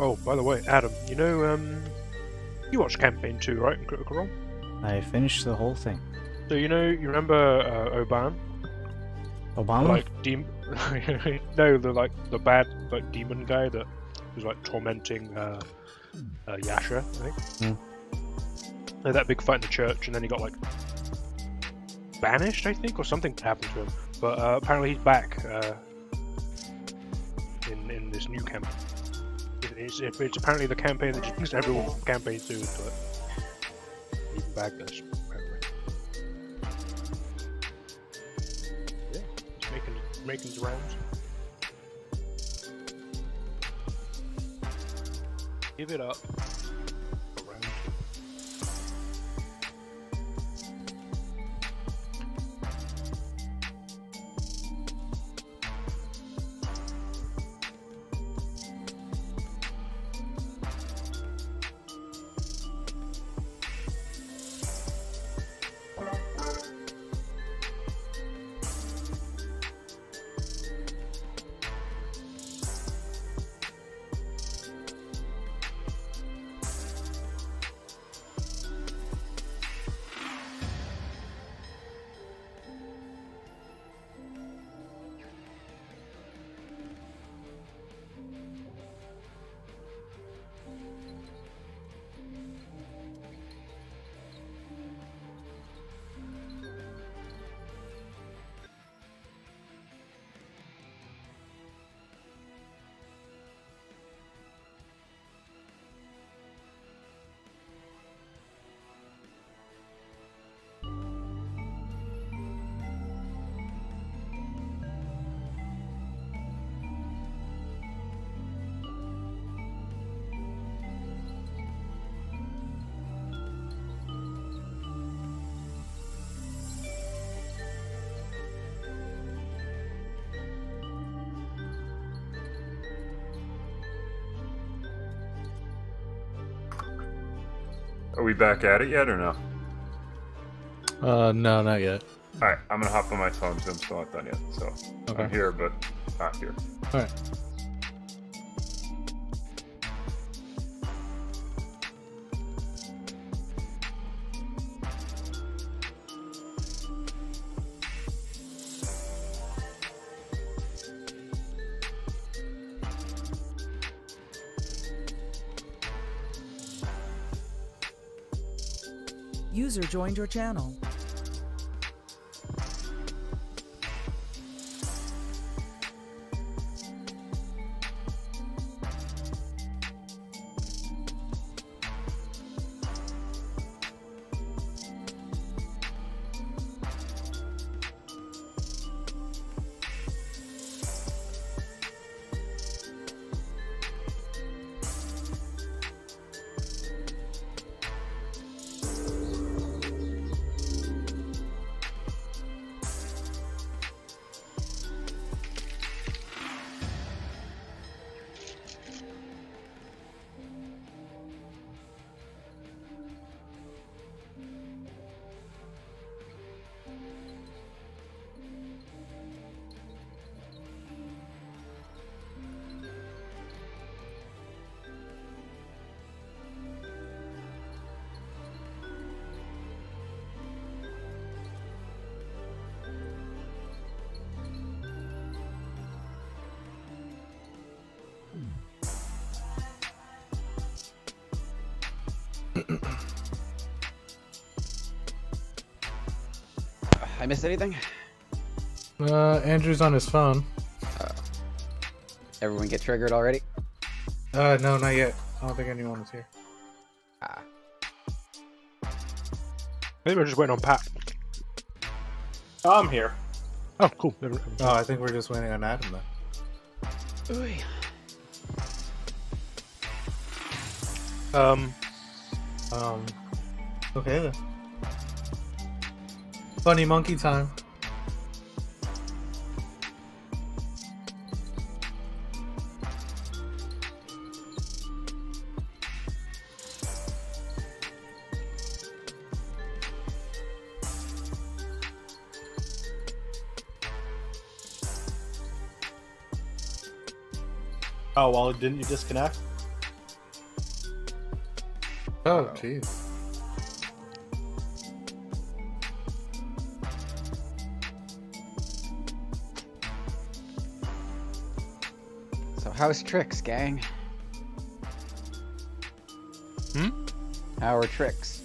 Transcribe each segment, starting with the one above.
Oh, by the way, Adam, you watched Campaign 2, right, in Critical Role? I finished the whole thing. So, you remember Oban? Obama? No, the bad, demon guy that was, tormenting, Yasha, I think? They had that big fight in the church, and then he got, banished, I think, or something happened to him. But, apparently he's back, in this new campaign. It's apparently the campaign that just brings everyone from campaign 2 into it. Even Baghdad, apparently. Yeah, it's making his rounds. Give it up. Around. Are we back at it yet or no? No, not yet. Alright, I'm gonna hop on my phone too, I'm still not done yet. So, Okay. I'm here, but not here. Alright. User joined your channel. I missed anything? Andrew's on his phone. Everyone get triggered already? No, not yet. I don't think anyone is here. Ah. Maybe we're just waiting on Pat. I'm here. Oh, cool. Oh, I think we're just waiting on Adam then. Ooh. Okay then. Funny monkey time. Oh, well, didn't you disconnect? Oh, jeez. So how's tricks, gang? Hmm? How are tricks?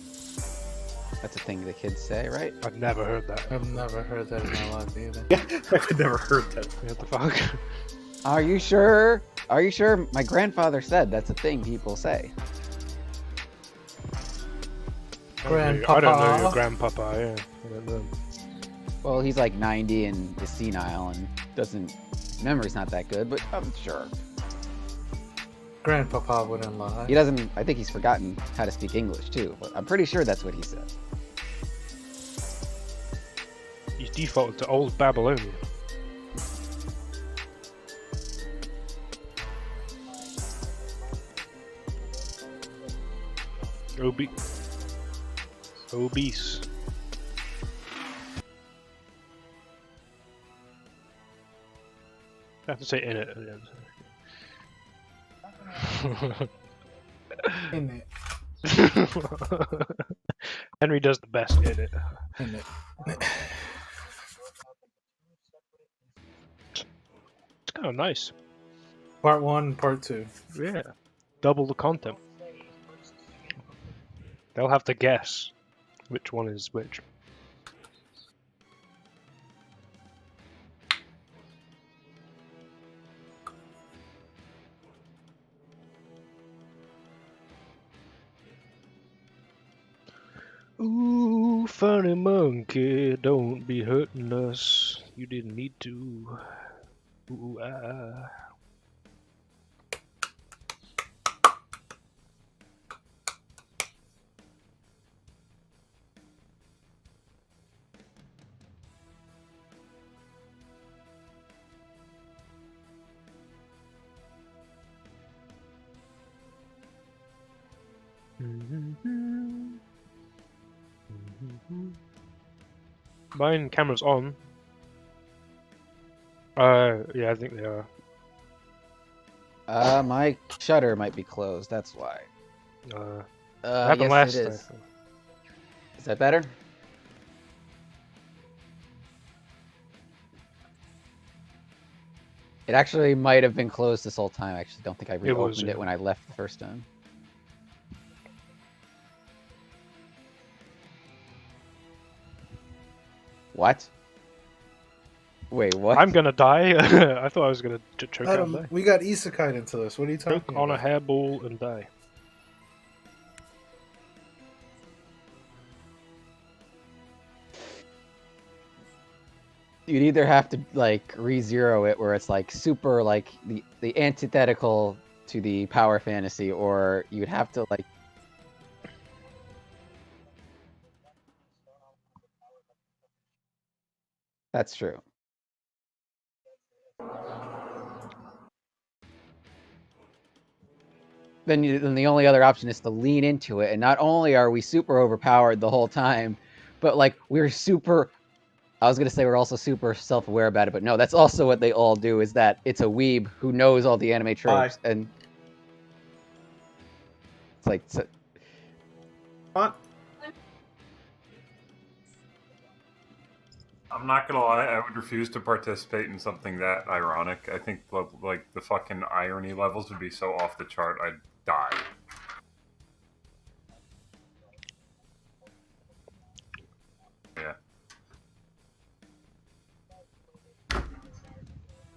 That's a thing the kids say, right? I've never heard that. I've never heard that in my life either. I've never heard that. What the fuck? Are you sure? Are you sure? My grandfather said that's a thing people say. I don't know your grandpapa, yeah. I don't know. Well, he's like 90 and is senile and doesn't... Memory's not that good, but I'm sure. Grandpapa wouldn't lie. He doesn't... I think he's forgotten how to speak English, too. But I'm pretty sure that's what he said. He's defaulted to Old Babylonian. Obese. I have to say in it at the end. In it. Henry does the best in it. In it. It's kind of nice. Part 1, Part 2. Yeah. Double the content. They'll have to guess which one is which. Ooh, funny monkey, don't be hurting us. You didn't need to. Ooh, ah. Mine camera's on. Yeah, I think they are. My shutter might be closed, that's why. What Yes, happened last it time? is. Is that better? It actually might have been closed this whole time. I actually don't think I reopened it when I left the first time. What? Wait, what? I'm gonna die. I thought I was gonna choke out and die. We got isekai into this. What are you talking Choke on a about? hairball and die. You'd either have to like re-zero it where it's like super like the antithetical to the power fantasy, or you'd have to like that's true. Then the only other option is to lean into it, and not only are we super overpowered the whole time, but like we're super. I was gonna say we're also super self-aware about it, but no, that's also what they all do. Is that it's a weeb who knows all the anime tropes, and it's like. What? I'm not gonna lie, I would refuse to participate in something that ironic. I think like the fucking irony levels would be so off the chart, I'd die. Yeah.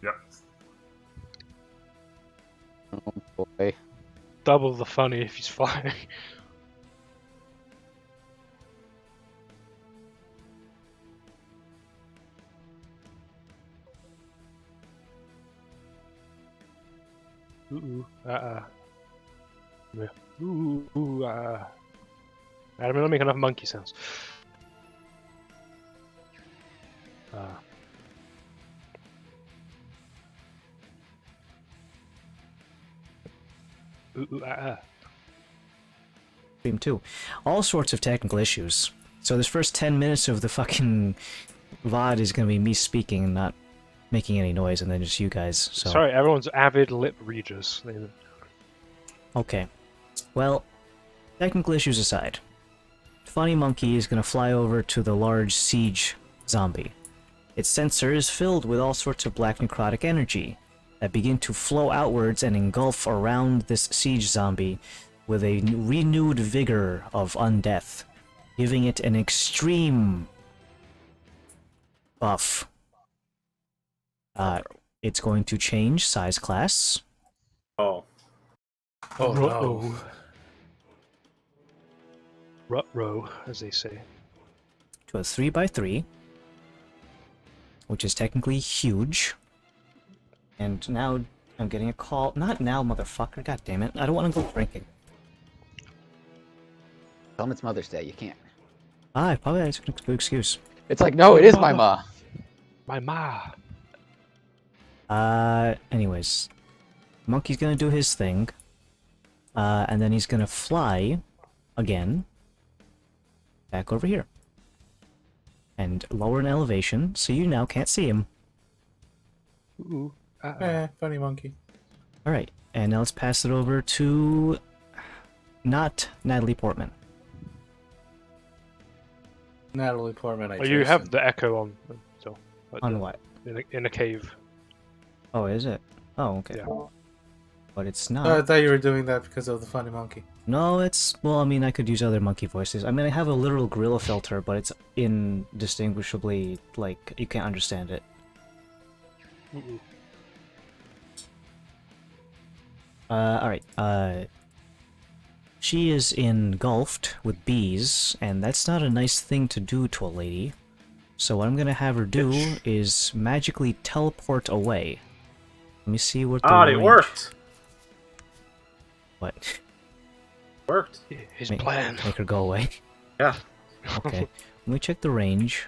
Yep. Oh boy. Double the funny if he's flying. Ooh, yeah. Ooh, I don't make enough monkey sounds. Stream too. All sorts of technical issues. So this first 10 minutes of the fucking VOD is gonna be me speaking and not making any noise, and then just you guys. So Sorry, everyone's avid lip readers. okay. Well, technical issues aside, Funny Monkey is going to fly over to the large siege zombie. Its sensor is filled with all sorts of black necrotic energy that begin to flow outwards and engulf around this siege zombie with a renewed vigor of undeath, giving it an extreme buff. It's going to change size class. Oh. Oh no. Ruh-oh. Ruh-roh, as they say. To a 3x3, which is technically huge. And now I'm getting a call. Not now, motherfucker. God damn it. I don't want to go drinking. Tell him it's Mother's Day. You can't. Probably that's a good excuse. It's like, no, it is my ma. My ma. Anyways. Monkey's gonna do his thing. And then he's gonna fly again. Back over here. And lower in elevation, so you now can't see him. Ooh. Funny monkey. Alright, and now let's pass it over to... not Natalie Portman. Natalie Portman. Oh, you have the echo on still. Like On what? in a cave. Oh, is it? Oh, okay. Yeah. But it's I not. thought you were doing that because of the funny monkey. No, it's... well, I mean, I could use other monkey voices. I mean, I have a literal gorilla filter, but it's indistinguishably, like, you can't understand it. Mm-mm. Alright, she is engulfed with bees, and that's not a nice thing to do to a lady. So what I'm gonna have her do is magically teleport away. Let me see what the Ah, it range- worked. What? Worked. His Make plan. her go away. Yeah. Okay. Let me check the range.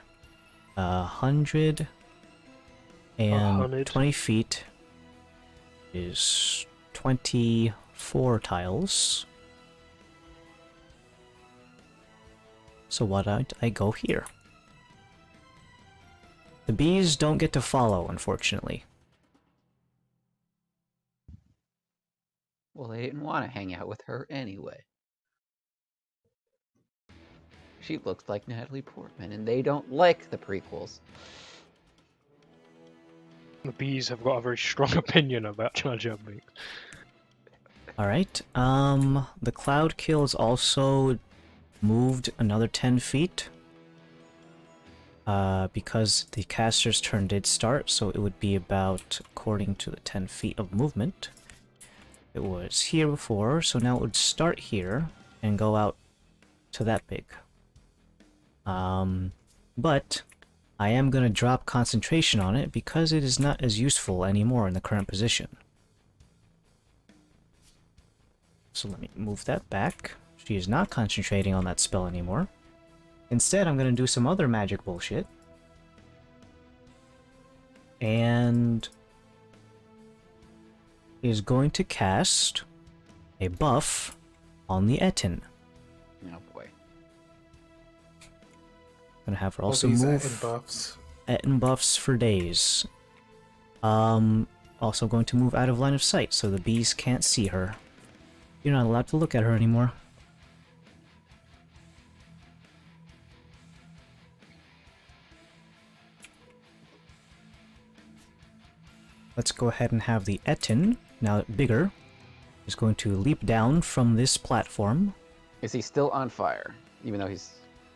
100 and 100. 20 feet is 24 tiles. So why don't I go here? The bees don't get to follow, unfortunately. Well, they didn't want to hang out with her anyway. She looks like Natalie Portman, and they don't like the prequels. The bees have got a very strong opinion about Jar Jar Binks. Alright, the cloud kill is also moved another 10 feet. Because the caster's turn did start, so it would be about, according to the 10 feet of movement. It was here before, so now it would start here and go out to that big. But I am going to drop concentration on it because it is not as useful anymore in the current position. So let me move that back. She is not concentrating on that spell anymore. Instead, I'm going to do some other magic bullshit. And is going to cast a buff on the Etin. Oh boy. Gonna have her All also these move Etin buffs. Etin buffs for days. Also going to move out of line of sight so the bees can't see her. You're not allowed to look at her anymore. Let's go ahead and have the Etin, now bigger, is going to leap down from this platform. Is he still on fire, even though he's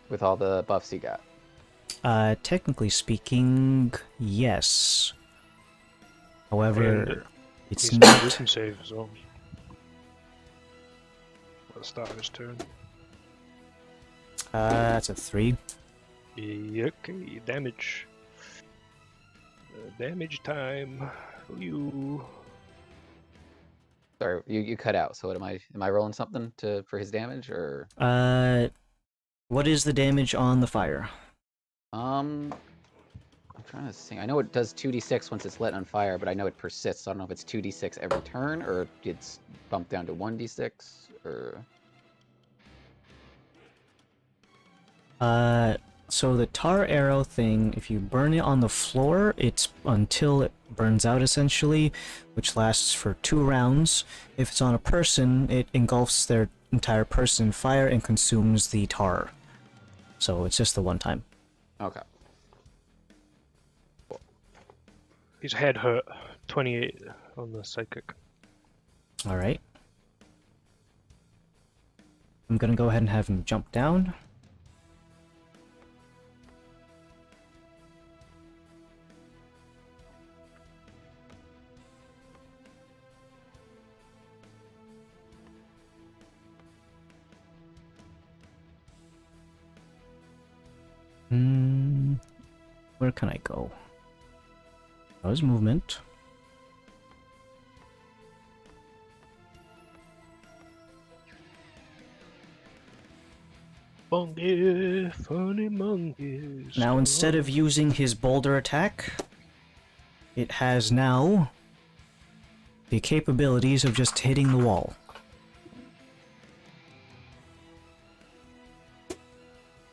with all the buffs he got? Technically speaking, yes. However, And it's he's got a not... wisdom save as well. At the start of his turn. That's a 3. Yeah, okay, damage. Damage time for you. Sorry, you cut out. So what am I rolling something for his damage or? What is the damage on the fire? I'm trying to think. I know it does 2d6 once it's lit on fire, but I know it persists. I don't know if it's 2d6 every turn or it's bumped down to 1d6 or. So the tar arrow thing, if you burn it on the floor, it's until it burns out essentially, which lasts for 2 rounds. If it's on a person, it engulfs their entire person in fire and consumes the tar. So it's just the one time. Okay. His head hurt. 28 on the psychic. Alright. I'm gonna go ahead and have him jump down. Where can I go? How's movement? Monkey, funny monkeys. Now instead of using his boulder attack, it has now the capabilities of just hitting the wall.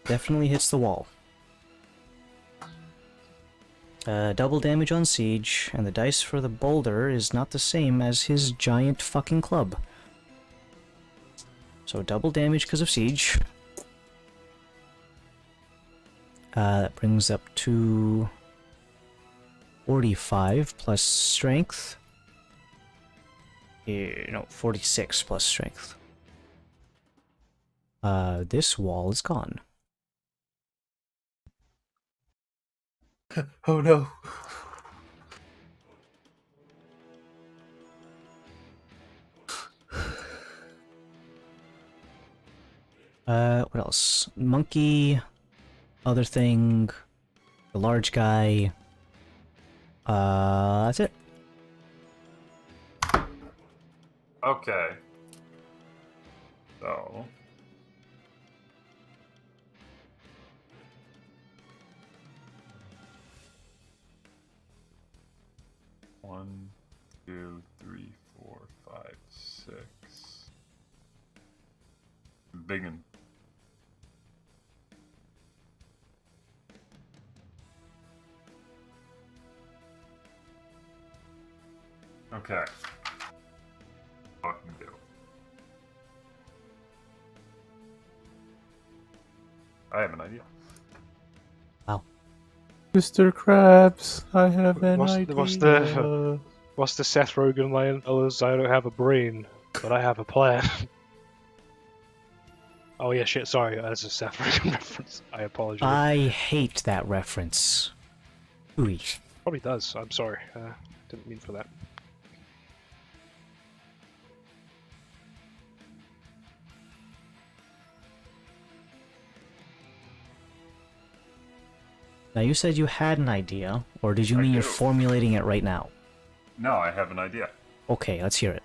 Definitely hits the wall. Double damage on siege, and the dice for the boulder is not the same as his giant fucking club. So double damage because of siege. That brings up to 45 plus strength. No, 46 plus strength. This wall is gone. Oh no. What else? Monkey, other thing, the large guy. That's it. Okay. So. One, two, three, 4, 5, 6. Biggin. Okay. Fucking do. I have an idea. Mr. Krabs, I have an What's idea. What's the Seth Rogen line? Others, I don't have a brain, but I have a plan. Oh yeah, shit. Sorry, that's a Seth Rogen reference. I apologize. I hate that reference. Ooh. Probably does. I'm sorry. Didn't mean for that. Now you said you had an idea, or did you mean you're do. formulating it right now? No, I have an idea. Okay, let's hear it.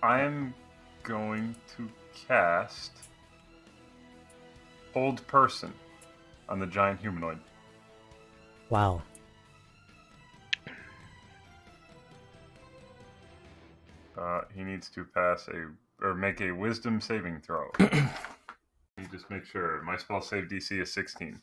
I'm going to cast Hold Person on the giant humanoid. Wow. He needs to pass or make a Wisdom saving throw. Let me just make sure. My spell save DC is 16.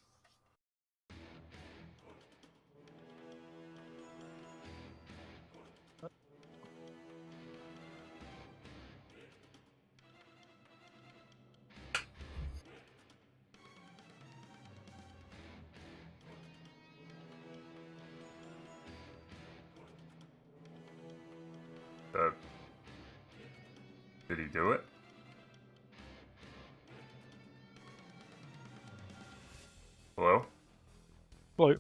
Did he do it? Hello? Hello.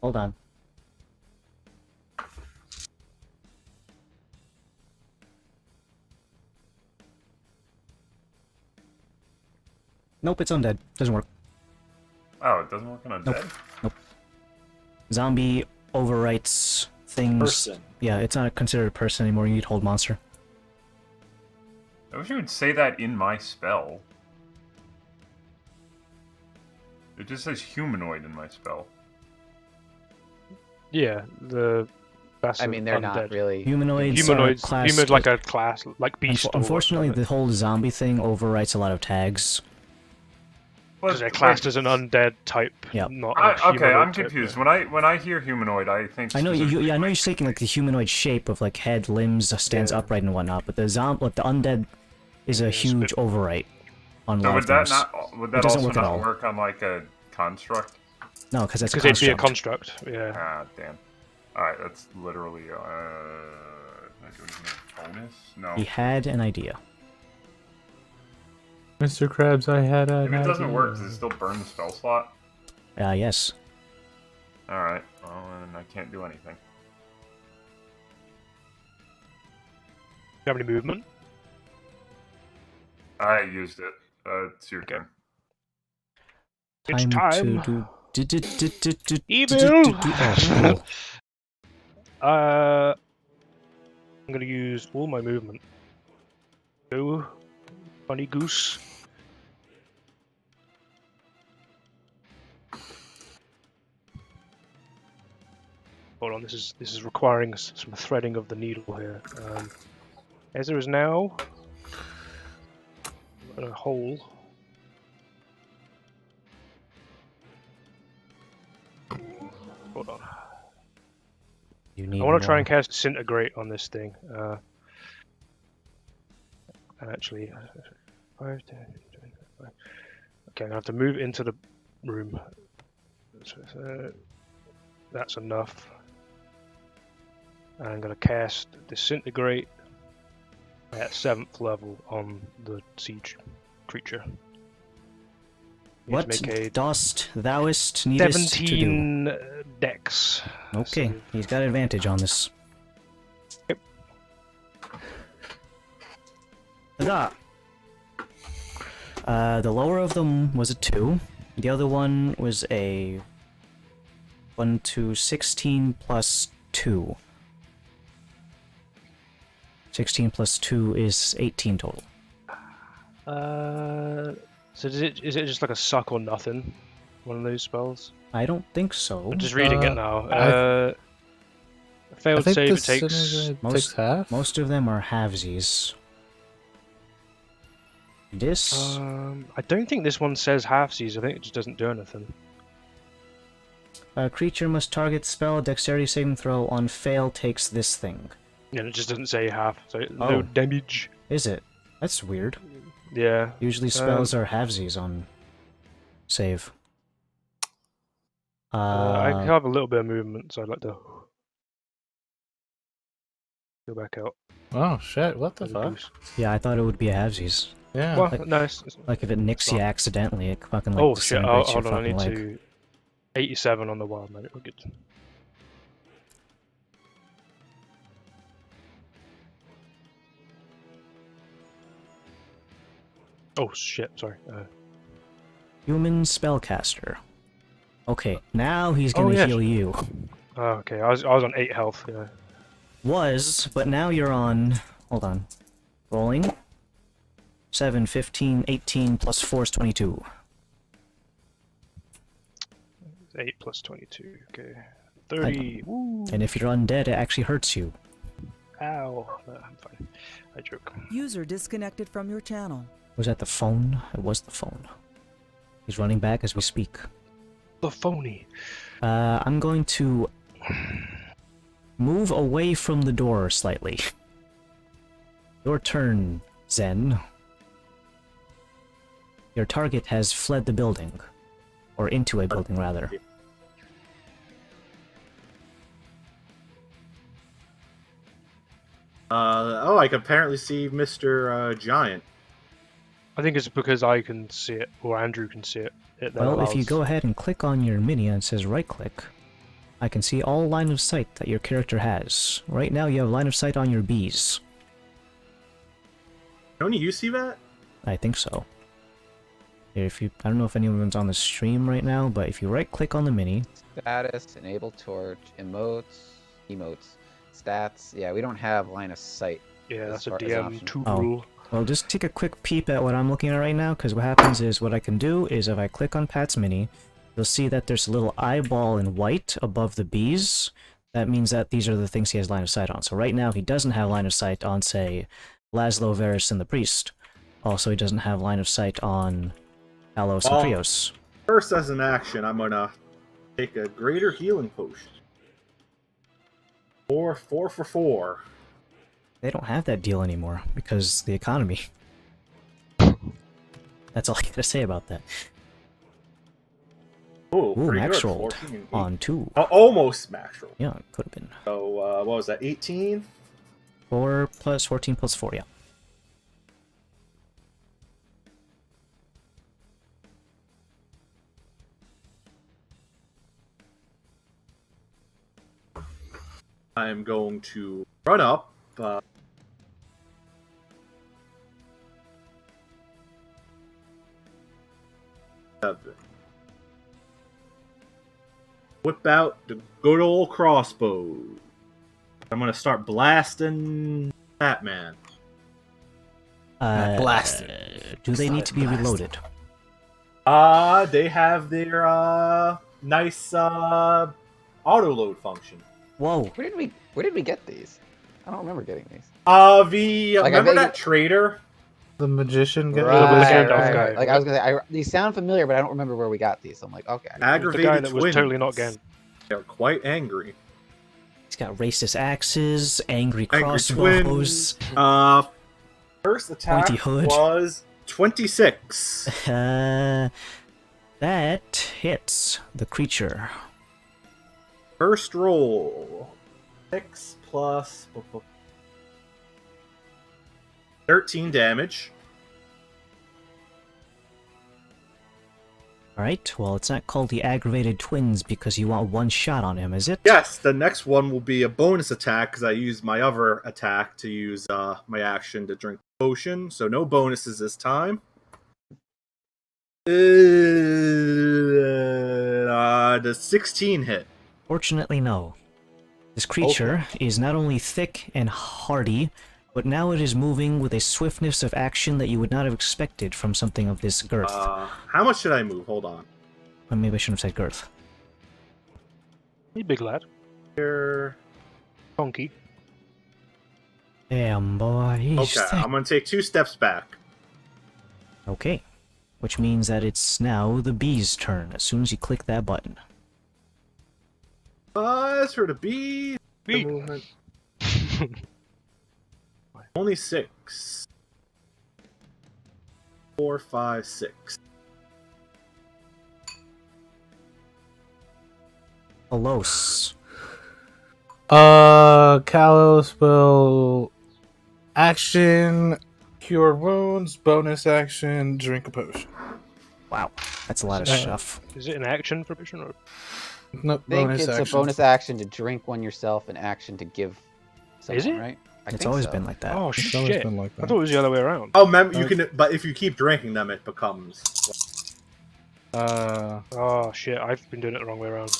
Hold on. Nope, it's undead. Doesn't work. Oh, it doesn't work on undead? Nope. Zombie overwrites things. Person. Yeah, it's not considered a person anymore. You need hold monster. I wish you would say that in my spell. It just says humanoid in my spell. Yeah, that's I mean, they're undead. not really. Humanoids, Humanoids. are class. Humanoid like a class, like beast. or Unfortunately, whatever. the whole zombie thing overwrites a lot of tags. Because they're classed as an undead type. Yep. Not a Okay, humanoid I'm type, confused. yeah. When I hear humanoid, I think I know specifically- I know you're taking like the humanoid shape of like head, limbs, stands Yeah. upright and whatnot, but the undead is a it's a huge bit- overwrite on So live would that things. not would that doesn't also work at not all. work on like a construct? No, because that's a Because it'd be a construct. construct, yeah. Ah, damn. All right, that's literally. Can I do anything bonus? No. He had an idea. Mr. Krabs, I had a. If it doesn't work, does it still burn the spell slot? Yes. All right. Well, then I can't do anything. Do you have any movement? I used it. It's your turn. It's time. to do. Evil! Oh, cool. I'm gonna use all my movement. Go, bunny goose. Hold on, this is requiring some threading of the needle here. Ezra is now in a hole. Hold on. You need I want to try more. and cast Disintegrate on this thing. Actually, 5, 10, 20, 25. Okay, I'm gonna have to move into the room. That's enough. And I'm gonna cast Disintegrate at 7th level on the siege creature. Need to What make a dost thouest needest to do? 17 dex. Okay, save. he's got advantage on this. Yep. Huzzah! The lower of them was a 2. The other one was a 1 to 16 plus 2. 16 plus 2 is 18 total. So is it just like a suck or nothing? One of those spells? I don't think so. I'm just reading it now. I Failed think save, the it takes. Disintegrate takes half. Most of them are halvesies. This I don't think this one says halfsies. I think it just doesn't do anything. a creature must target spell dexterity saving throw on fail takes this thing. Yeah, it just doesn't say half. So Oh. no damage. Is it? That's weird. Yeah. Usually spells are halvesies on save. I have a little bit of movement, so I'd like to go back out. Oh shit! What the as a fuck? boost. Yeah, I thought it would be a halvesies. Yeah. Well, like- no. It's Like if it nicks It's you not. accidentally, it fucking like oh shit! disintegrates your Hold on, I fucking need leg. to. 87 on the wild magic. We're good. Oh shit! Sorry. Human spellcaster. Okay, now he's gonna yeah. heal you. Oh, okay. I was on 8 health. Yeah. Was, but now you're on. Hold on. Rolling. 7, 15, 18 plus 4 is 22. 8 plus 22. Okay. 30. Woo. And if you're undead, it actually hurts you. Ow. No, I'm fine. I joke. User disconnected from your channel. Was that the phone? It was the phone. He's running back as we speak. The phony. I'm going to move away from the door slightly. Your turn, Zen. Your target has fled the building. Or into a building, rather. Oh, I can apparently see Mr. Giant. I think it's because I can see it, or Andrew can see it. Well, if you go ahead and click on your mini and it says right click, I can see all line of sight that your character has. Right now you have line of sight on your bees. Tony, you see that? I think so. If you, I don't know if anyone's on the stream right now, but if you right click on the mini, Status, enable torch, emotes, stats. Yeah, we don't have line of sight. Yeah, as that's a far as DM option. 2 Oh. rule. well, just take a quick peep at what I'm looking at right now, because what happens is what I can do is if I click on Pat's mini, you'll see that there's a little eyeball in white above the bees. That means that these are the things he has line of sight on. So right now he doesn't have line of sight on, say, Laszlo, Varys, and the priest. Also, he doesn't have line of sight on Alos and Oh. Krios. First, as an action, I'm gonna take a greater healing potion. 4 for 4. They don't have that deal anymore because the economy. That's all I gotta say about that. Ooh, Ooh, pretty max good. rolled 14 and 8. on 2. Almost max roll. Yeah, it could have been. So, what was that? 18? 4 plus 14 plus 4, yeah. I'm going to run up. Seven. Whip out the good old crossbow. I'm gonna start blasting Batman. Blast it. Do they need to be Blast. reloaded? They have their nice auto load function. Whoa. Where did we get these? I don't remember getting these. Remember that trader? The magician guy. Gandalf guy, Like I was gonna say, these sound familiar, but I don't remember where we got these. So I'm like, okay. The guy Aggravated that was twins. totally not Gen. They're quite angry. He's got racist axes, angry Angry crossbows. twins. First attack Pointy hood. was 26. That hits the creature. First roll. 6 plus 13 damage. Alright, well, it's not called the aggravated twins because you want one shot on him, is it? Yes, the next one will be a bonus attack because I used my other attack to use my action to drink the potion. So no bonuses this time. Does 16 hit? Fortunately, no. This creature is not only thick and hardy, but now it is moving with a swiftness of action that you would not have expected from something of this girth. How much should I move? Hold on. Or maybe I shouldn't have said girth. Hey, big lad. Here. Funky. Damn, boy, he's Okay, thick. I'm gonna take 2 steps back. Okay. Which means that it's now the bee's turn as soon as you click that button. As for the bee, Bee. the movement. Only 6. 4, 5, 6. Alos. Kalos will action, cure wounds, bonus action, drink a potion. Wow, that's a lot of Uh, stuff. Is it an action provision or? No, I think bonus it's action. a bonus action to drink one yourself and action to give someone, Is it? right? I It's think always so. been like that. Oh It's always shit! been like I that. thought it was the other way around. Oh, you can, but if you keep drinking them, it becomes. Oh shit! I've been doing it the wrong way around.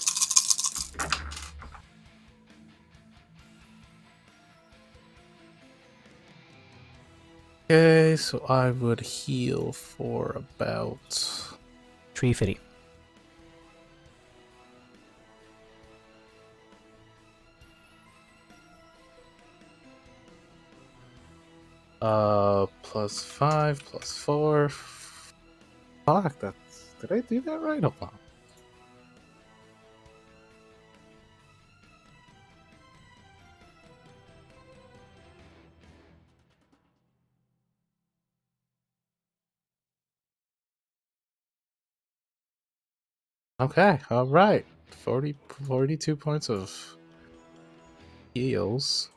Okay, so I would heal for about 350. +5 +4. Fuck, that's, did I do that right? Hold on. Okay, all right. 42 points of heals.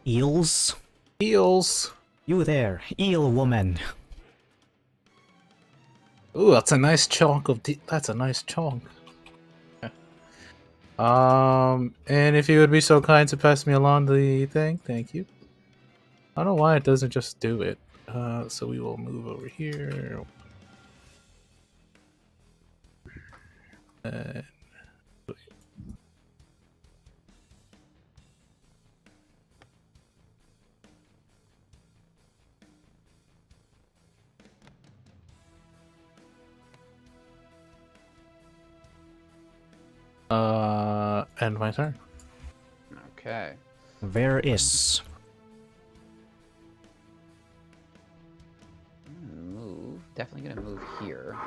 Eels? Heals. You there, eel woman. Ooh, that's a nice chunk of. That's a nice chunk. And if you would be so kind to pass me along the thing, thank you. I don't know why it doesn't just do it. So we will move over here. And end my turn. Okay. Where is? Move definitely gonna move here.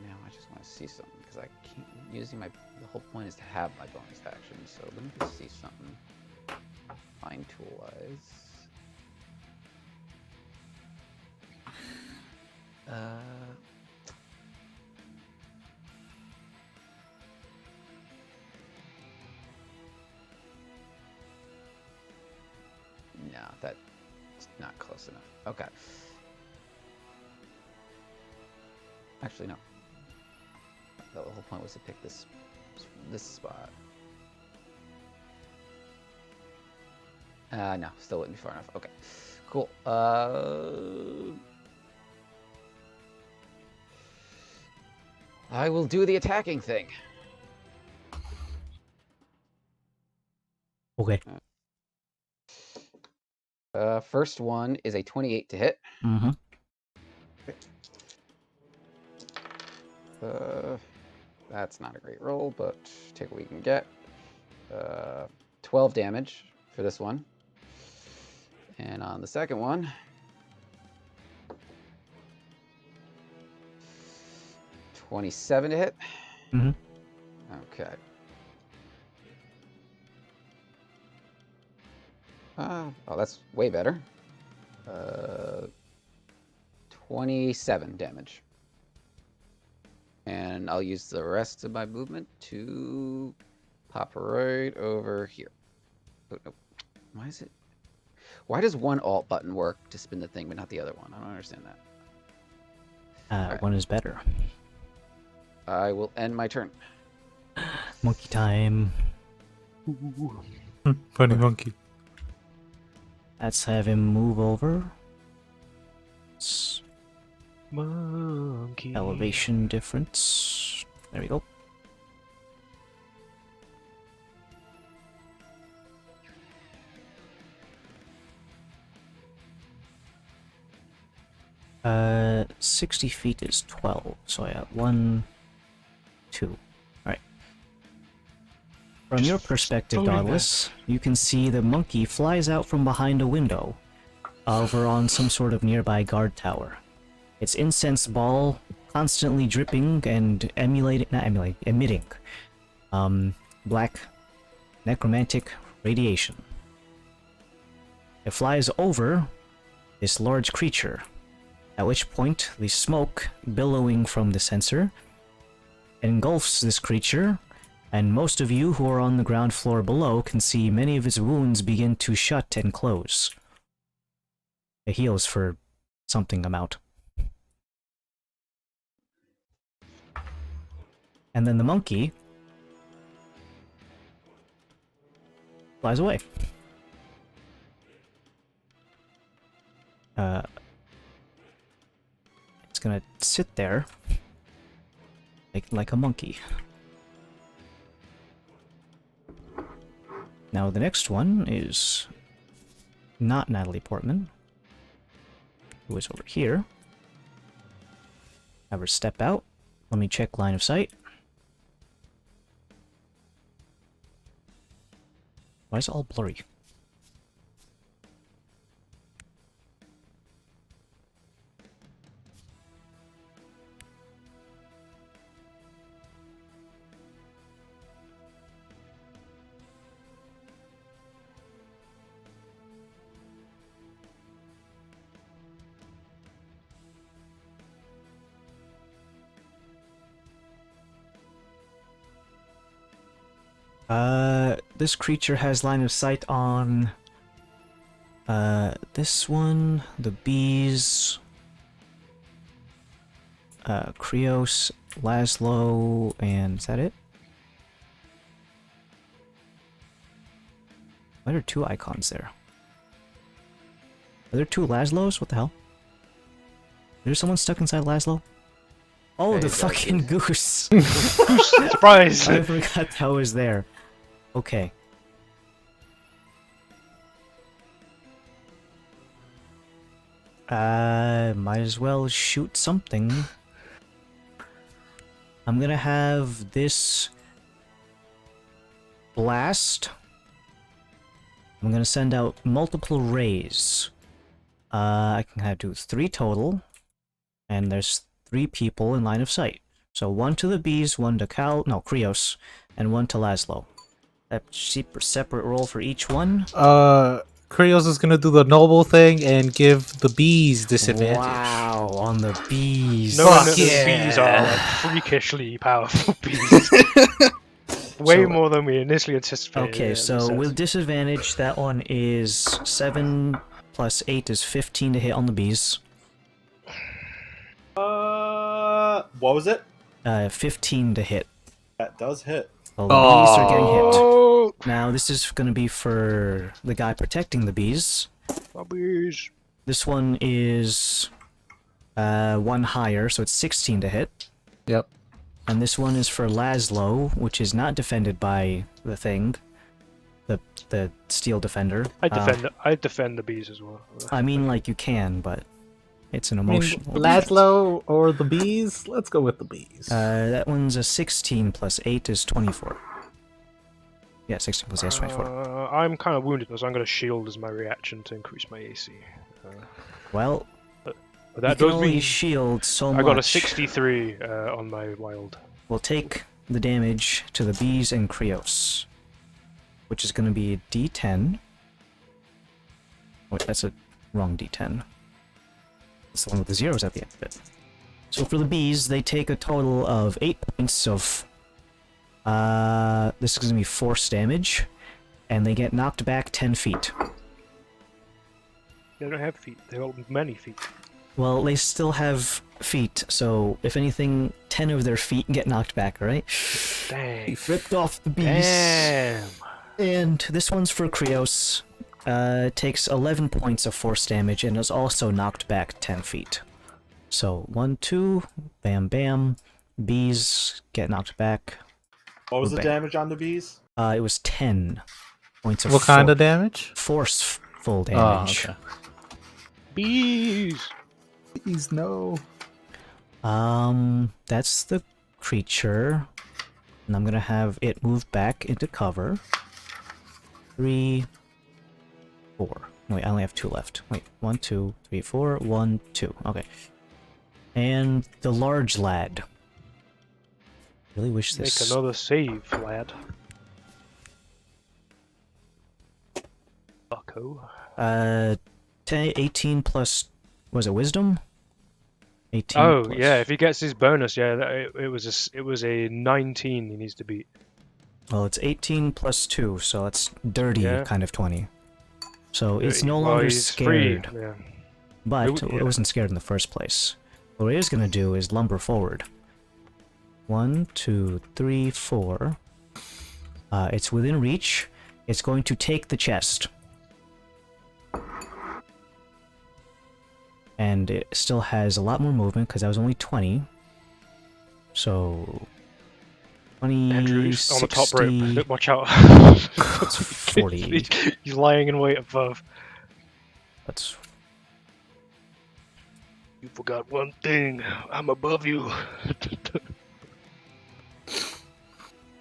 Now I just want to see something because I can't. Using my the whole point is to have my bonus action. So let me just see something. Fine tool wise. No, that's not close enough. Okay. Actually, no. The whole point was to pick this spot. No, still wouldn't be far enough. Okay, cool. I will do the attacking thing. Okay. First one is a 28 to hit. Mm-hmm. That's not a great roll, but take what we can get. 12 damage for this one. And on the second one, 27 to hit. Mm-hmm. Okay. Oh, that's way better. 27 damage. And I'll use the rest of my movement to pop right over here. Oh, no. Why is it? Why does one alt button work to spin the thing, but not the other one? I don't understand that. Right. One is better. I will end my turn. Monkey time. Funny monkey. Let's have him move over. Monkey. Elevation difference. There we go. Uh, 60 feet is 12. So I have 1, 2. Alright. From your perspective, Dauntless, you can see the monkey flies out from behind a window over on some sort of nearby guard tower. Its incense ball constantly dripping and emitting black necromantic radiation. It flies over this large creature, at which point the smoke billowing from the censer engulfs this creature, and most of you who are on the ground floor below can see many of its wounds begin to shut and close. It heals for something amount. And then the monkey flies away. It's gonna sit there like a monkey. Now the next one is not Natalie Portman, who is over here. Have her step out. Let me check line of sight. Why is it all blurry? This creature has line of sight on this one, the bees, Krios, Laszlo, and is that it? Why are there two icons there? Are there two Laszlos? What the hell? Is there someone stuck inside Laszlo? Oh, Hey, the that fucking is- goose! Surprise! I forgot that was there. Okay. Might as well shoot something. I'm gonna have this blast I'm gonna send out multiple rays. I can do 3 total, and there's 3 people in line of sight. So 1 to the bees, 1 to Krios, and 1 to Laszlo. Separate roll for each one. Krios is gonna do the noble thing and give the bees disadvantage. Wow, on the bees. Knowing that yeah. the bees are like freakishly powerful bees. Way So- more than we initially anticipated. Okay, yeah, so makes sense. with disadvantage, that one is 7 plus 8 is 15 to hit on the bees. What was it? 15 to hit. That does hit. So the bees are getting hit. Oh, Now, this is going to be for the guy protecting the bees. my bees. This one is 1 higher, so it's 16 to hit. Yep. And this one is for Laszlo, which is not defended by the thing. The steel defender. I defend the bees as well. I mean, like, you can, but it's an I mean, emotional... Laszlo or the bees? Let's go with the bees. that one's a 16 plus 8 is 24. Yeah, 16 plus 8 is 24. I'm kind of wounded, so I'm going to shield as my reaction to increase my AC. Well, But you that can does only mean shield so much. I got a 63 on my wild. We'll take the damage to the bees and Krios, which is going to be a D10. Wait, that's a wrong D10. It's the one with the zeros at the end of it. So for the bees, they take a total of 8 points of... this is going to be force damage, and they get knocked back 10 feet. They don't have feet. They got many feet. Well, they still have feet, so if anything, 10 of their feet get knocked back, right? Dang. He flipped off the bees. Damn. And this one's for Krios. Takes 11 points of force damage and is also knocked back 10 feet. So 1, 2, bam, bam. Bees get knocked back. What was the Bang. damage on the bees? It was 10 points of What kind of damage? forceful damage. Oh, okay. Bees. Bees, no. That's the creature. And I'm gonna have it move back into cover. 3, 4. Wait, I only have 2 left. Wait, 1, 2, 3, 4, 1, 2. Okay. And the large lad. Really wish this. Make another save, lad. Bucko. 18 plus. Was it wisdom? 18. Oh plus- yeah, if he gets his bonus, yeah, it was a 19 he needs to beat. Well, it's 18 plus 2, so it's dirty Yeah. kind of 20. So it's no Well, longer he's free, scared. Yeah. But Yeah. it wasn't scared in the first place. What it is going to do is lumber forward. 1, 2, 3, 4. It's within reach. It's going to take the chest. And it still has a lot more movement because that was only 20. So 20, Andrew's on the top 60, rope. Watch out. That's 40. He's lying in wait above. That's You forgot one thing. I'm above you.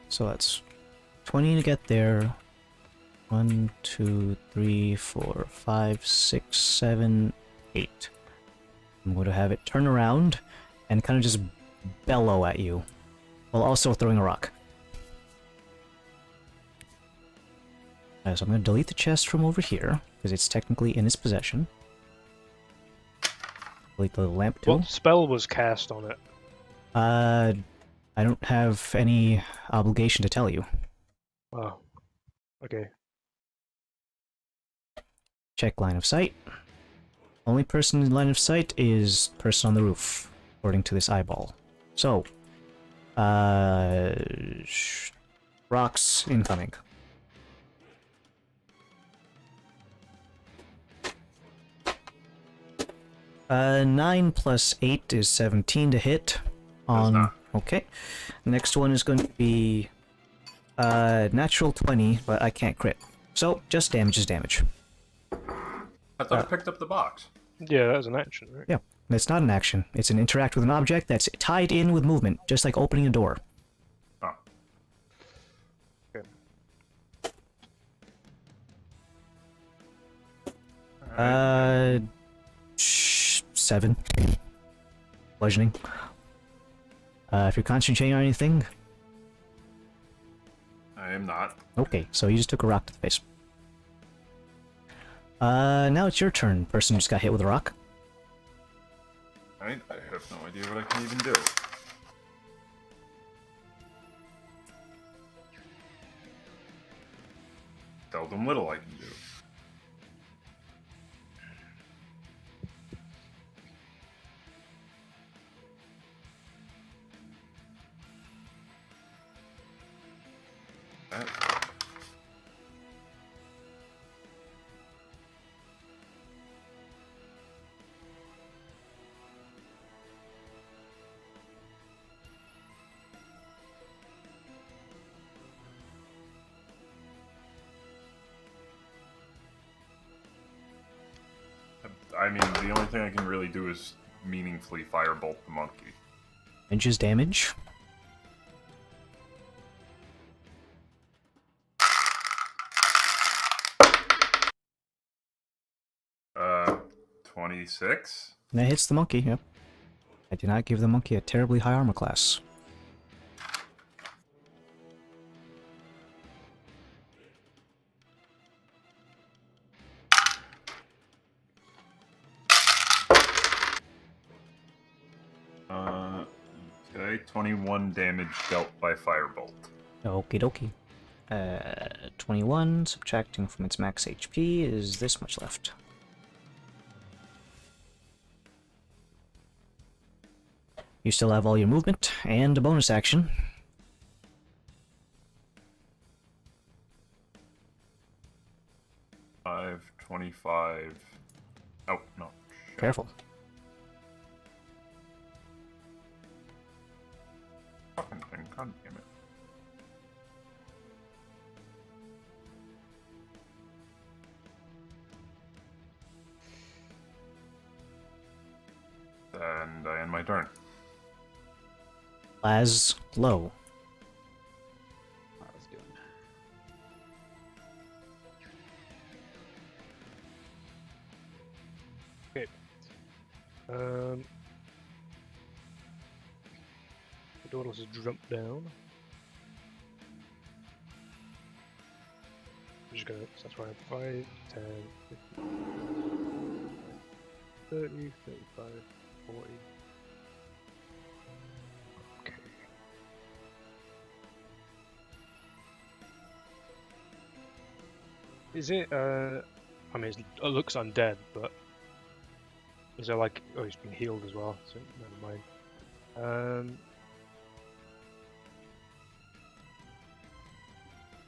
So that's 20 to get there. 1, 2, 3, 4, 5, 6, 7, 8. I'm going to have it turn around and kind of just bellow at you, while also throwing a rock. So I'm going to delete the chest from over here, because it's technically in its possession. Delete the lamp too. What spell was cast on it? I don't have any obligation to tell you. Oh. Okay. Check line of sight. Only person in line of sight is person on the roof, according to this eyeball. So, rocks incoming. Uh, 9 plus 8 is 17 to hit. On not. okay. Next one is going to be natural 20, but I can't crit. So just damage is damage. I thought I picked up the box. Yeah, that was an action, right? Yeah, it's not an action. It's an interact with an object that's tied in with movement, just like opening a door. Oh. Alright. 7. Bludgeoning. If you're concentrating on anything, I am not. okay, so you just took a rock to the face. Now it's your turn. Person just got hit with a rock. Alright, I have no idea what I can even do. Seldom little I can do. That. I mean, the only thing I can really do is meaningfully firebolt the monkey. Inches damage. 26? And that hits the monkey, yep. I did not give the monkey a terribly high armor class. Okay, 21 damage dealt by firebolt. Okie dokie. 21, subtracting from its max HP, is this much left. You still have all your movement and a bonus action. Five, 25. Oh, no. Careful. Fucking thing, god damn it. And I end my turn. Las low. I was doing. Okay. The Dauntless has jumped down. I'm just gonna, so that's why I have 5, 10, 15, 30, 35, 40. Okay. Is it, I mean, it looks undead, but is there like, oh, he's been healed as well, so never mind.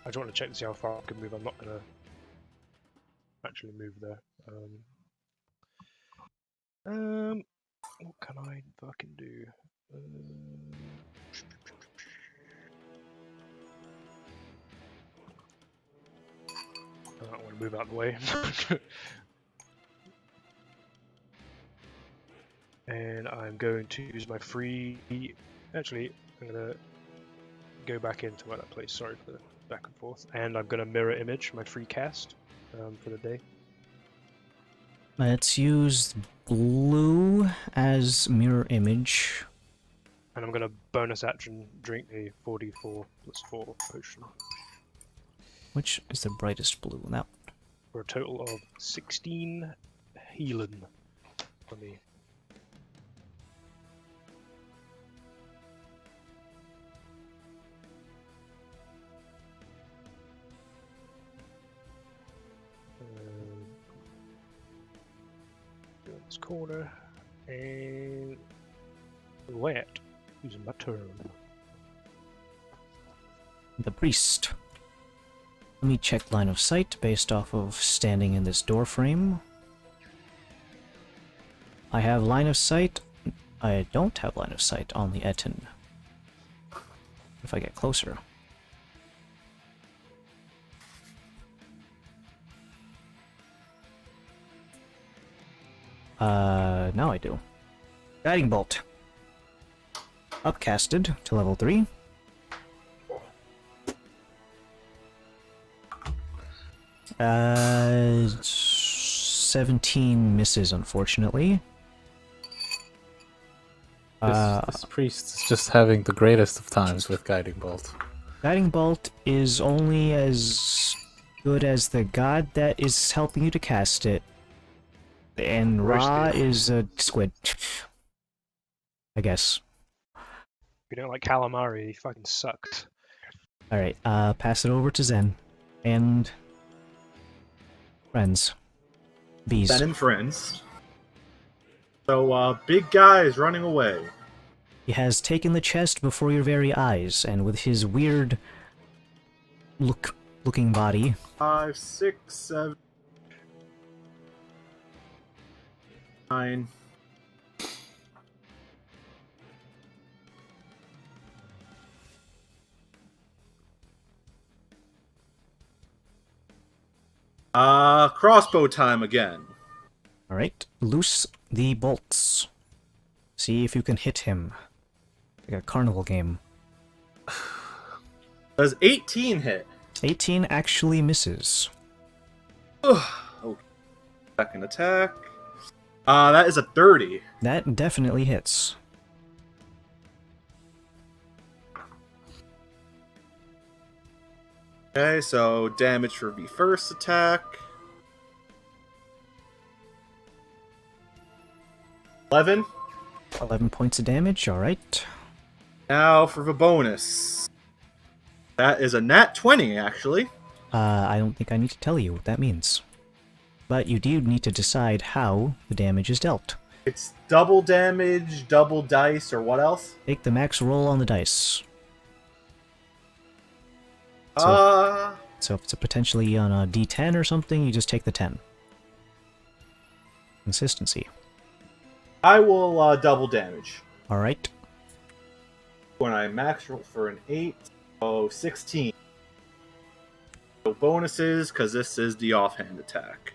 I just want to check to see how far I can move. I'm not gonna actually move there. What can I fucking do? I don't want to move out of the way. And I'm going to use my free. Actually, I'm gonna go back into that place. Sorry for the back and forth. And I'm gonna mirror image my free cast for the day. Let's use blue as mirror image. And I'm gonna bonus action drink a 44+4 potion Which is the brightest blue? That for a total of 16 healing for me. Go in this corner and wet. Using my turn. the priest. Let me check line of sight based off of standing in this door frame. I have line of sight. I don't have line of sight on the Etten. If I get closer. Now I do. Guiding Bolt. Upcasted to level 3. 17 misses, unfortunately. This priest is just having the greatest of times with Guiding Bolt. Guiding Bolt is only as good as the god that is helping you to cast it. And Ra Roasted. is a squid. I guess. If you don't like calamari, he fucking sucks. Alright, pass it over to Zen. And... friends. Bees. Ben and friends. So, big guy is running away. He has taken the chest before your very eyes, and with his weird looking body, 5, 6, 7, 9. Crossbow time again. alright, loose the bolts. See if you can hit him. Like a carnival game. Does 18 hit? 18 actually misses. Okay. Second attack. That is a 30. That definitely hits. Okay, so damage for the first attack. 11. 11 points of damage, alright. Now for the bonus. That is a nat 20, actually. I don't think I need to tell you what that means. But you do need to decide how the damage is dealt. It's double damage, double dice, or what else? Take the max roll on the dice. Uh, So if it's potentially on a d10 or something, you just take the 10. Consistency. I will double damage. Alright. When I max roll for an 8, so 16. So bonuses, because this is the offhand attack.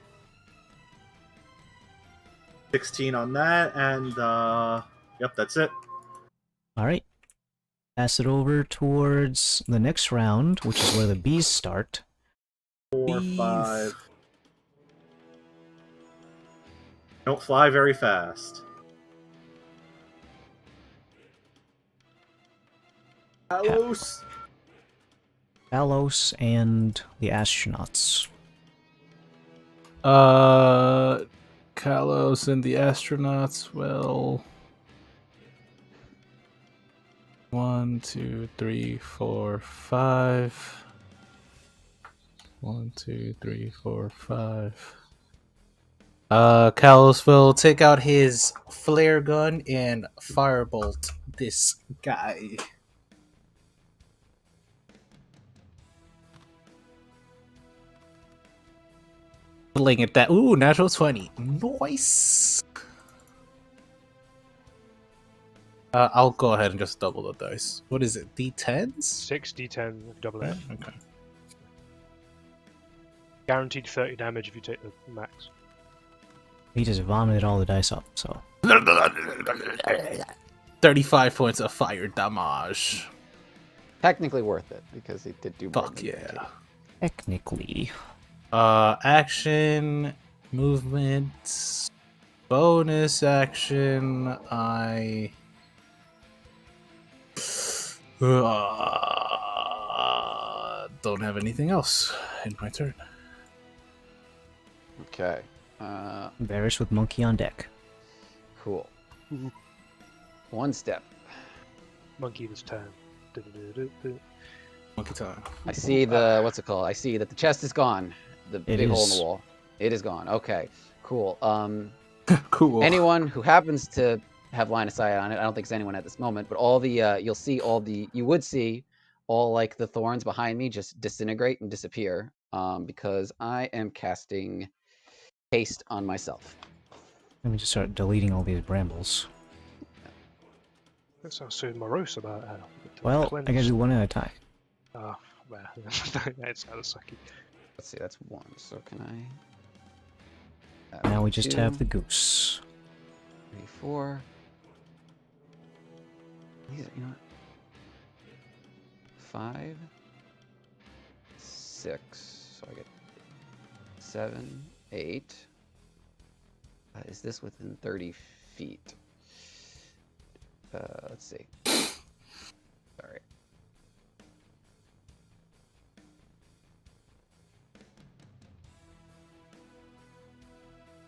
16 on that, and yep, that's it. Alright. Pass it over towards the next round, which is where the bees start. 4, Bees. 5. Don't fly very fast. Talos. Talos and the astronauts. Kalos and the astronauts will 1, 2, 3, 4, 5. 1, 2, 3, 4, 5. Kalos will take out his flare gun and firebolt this guy. Looking at that. Ooh, natural 20. Nice. I'll go ahead and just double the dice. What is it? D10s? 6 d10, double it. Okay. Guaranteed 30 damage if you take the max. He just vomited all the dice up, so. 35 points of fire damage. Technically worth it because he did do more Fuck than yeah. Technically. Action, movement, bonus action. I don't have anything else in my turn. Okay. Varys with monkey on deck. Cool. One step. Monkey this turn. Du-du-du-du-du. Monkey time. I see the what's it called? I see that the chest is gone. The big hole in is. the wall. It is gone. Okay. Cool. Cool. Anyone who happens to have line of sight on it, I don't think it's anyone at this moment, but all the you would see all like the thorns behind me just disintegrate and disappear because I am casting haste on myself. Let me just start deleting all these brambles. That sounds so morose about how. Well, I gotta do one at a time. Oh, well, that's kind of sucky. Let's see, that's 1. So can I? Now we just 2, have the goose. 3, 4. These, you know what? 5, 6. So I get 7, 8, Is this within 30 feet? Let's see. Sorry.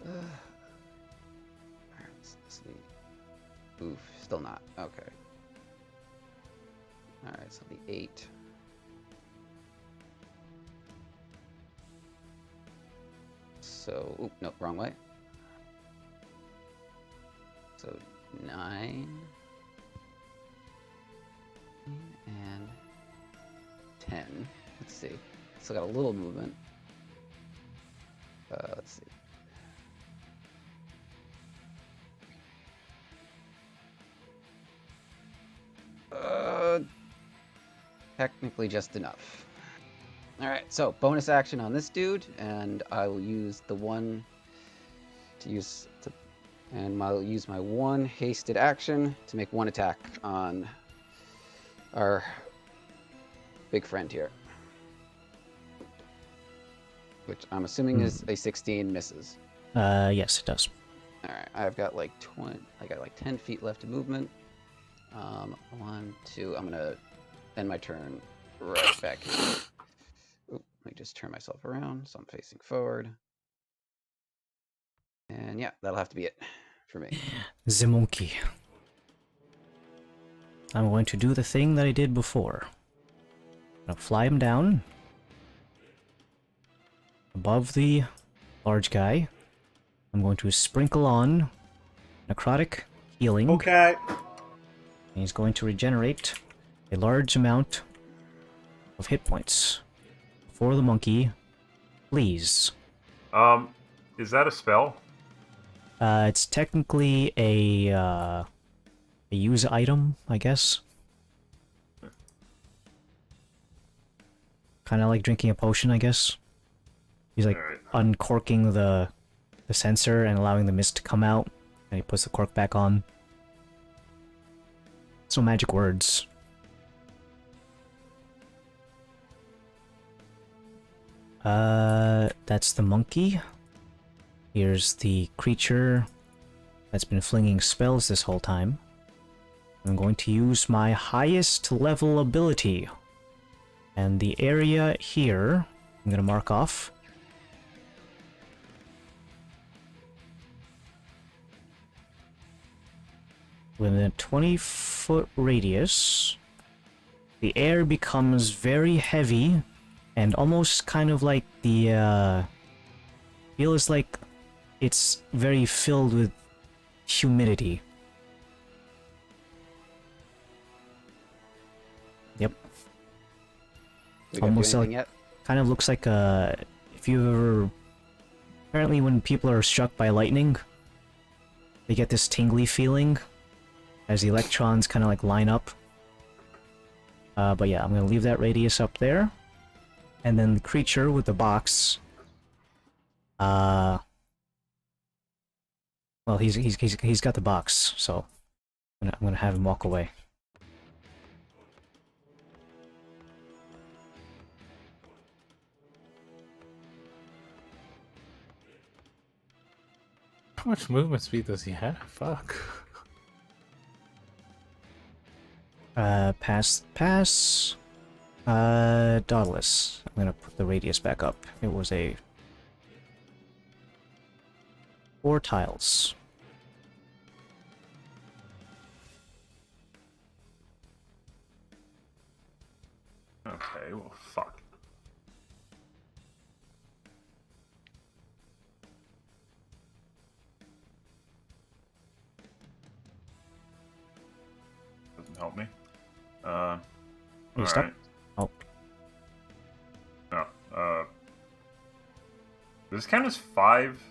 Alright, let's see. Oof, still not. Okay. Alright, so the 8. So, oop, no, wrong way. So 9 and 10. Let's see. Still got a little movement. Let's see. Technically just enough. Alright, so bonus action on this dude, and I will use the one to use to, and I'll use my one hasted action to make one attack on our big friend here. Which I'm assuming is a 16 misses. Yes, it does. Alright, I've got like 10 feet left of movement. 1, 2, I'm gonna end my turn right back here. Oop, let me just turn myself around so I'm facing forward. And yeah, that'll have to be it for me. The monkey. I'm going to do the thing that I did before. I'm gonna fly him down above the large guy. I'm going to sprinkle on necrotic healing. Okay. And he's going to regenerate a large amount of hit points for the monkey. Please. Is that a spell? It's technically a use item, I guess. Kind of like drinking a potion, I guess. He's like Alright. uncorking the sensor and allowing the mist to come out, and he puts the cork back on. So magic words. That's the monkey. Here's the creature that's been flinging spells this whole time. I'm going to use my highest level ability. And the area here, I'm going to mark off. Within a 20-foot radius, the air becomes very heavy and almost kind of like the feels like it's very filled with humidity. Yep. We got Almost anything like yet? kind of looks like if you ever apparently when people are struck by lightning, they get this tingly feeling as the electrons kind of like line up. But yeah, I'm gonna leave that radius up there, and then the creature with the box. Well, he's got the box, so I'm gonna have him walk away. How much movement speed does he have? Fuck. Pass. Dauntless. I'm gonna put the radius back up. It was a 4 tiles. Okay, well, fuck. Doesn't help me. You stuck? Alright. Oh, No, does this count as 5?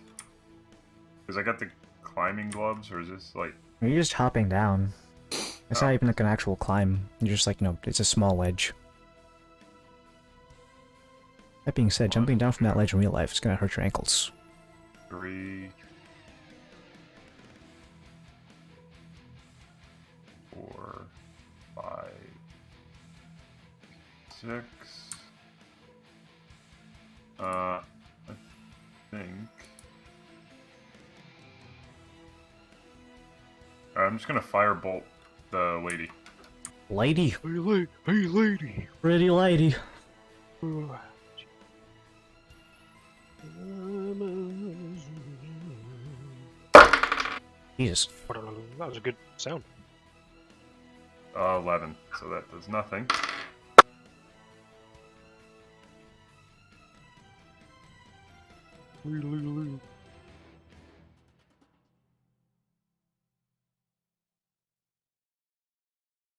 Because I got the climbing gloves, or is this like... you're just hopping down. It's Oh. not even like an actual climb. You're just like, no, it's a small ledge. That being said, jumping down from that ledge in real life is gonna hurt your ankles. 3, 4, 5, 6. I think I'm just gonna firebolt the lady. Lady. Hey, lady. Pretty lady. Jesus. That was a good sound. 11, so that does nothing.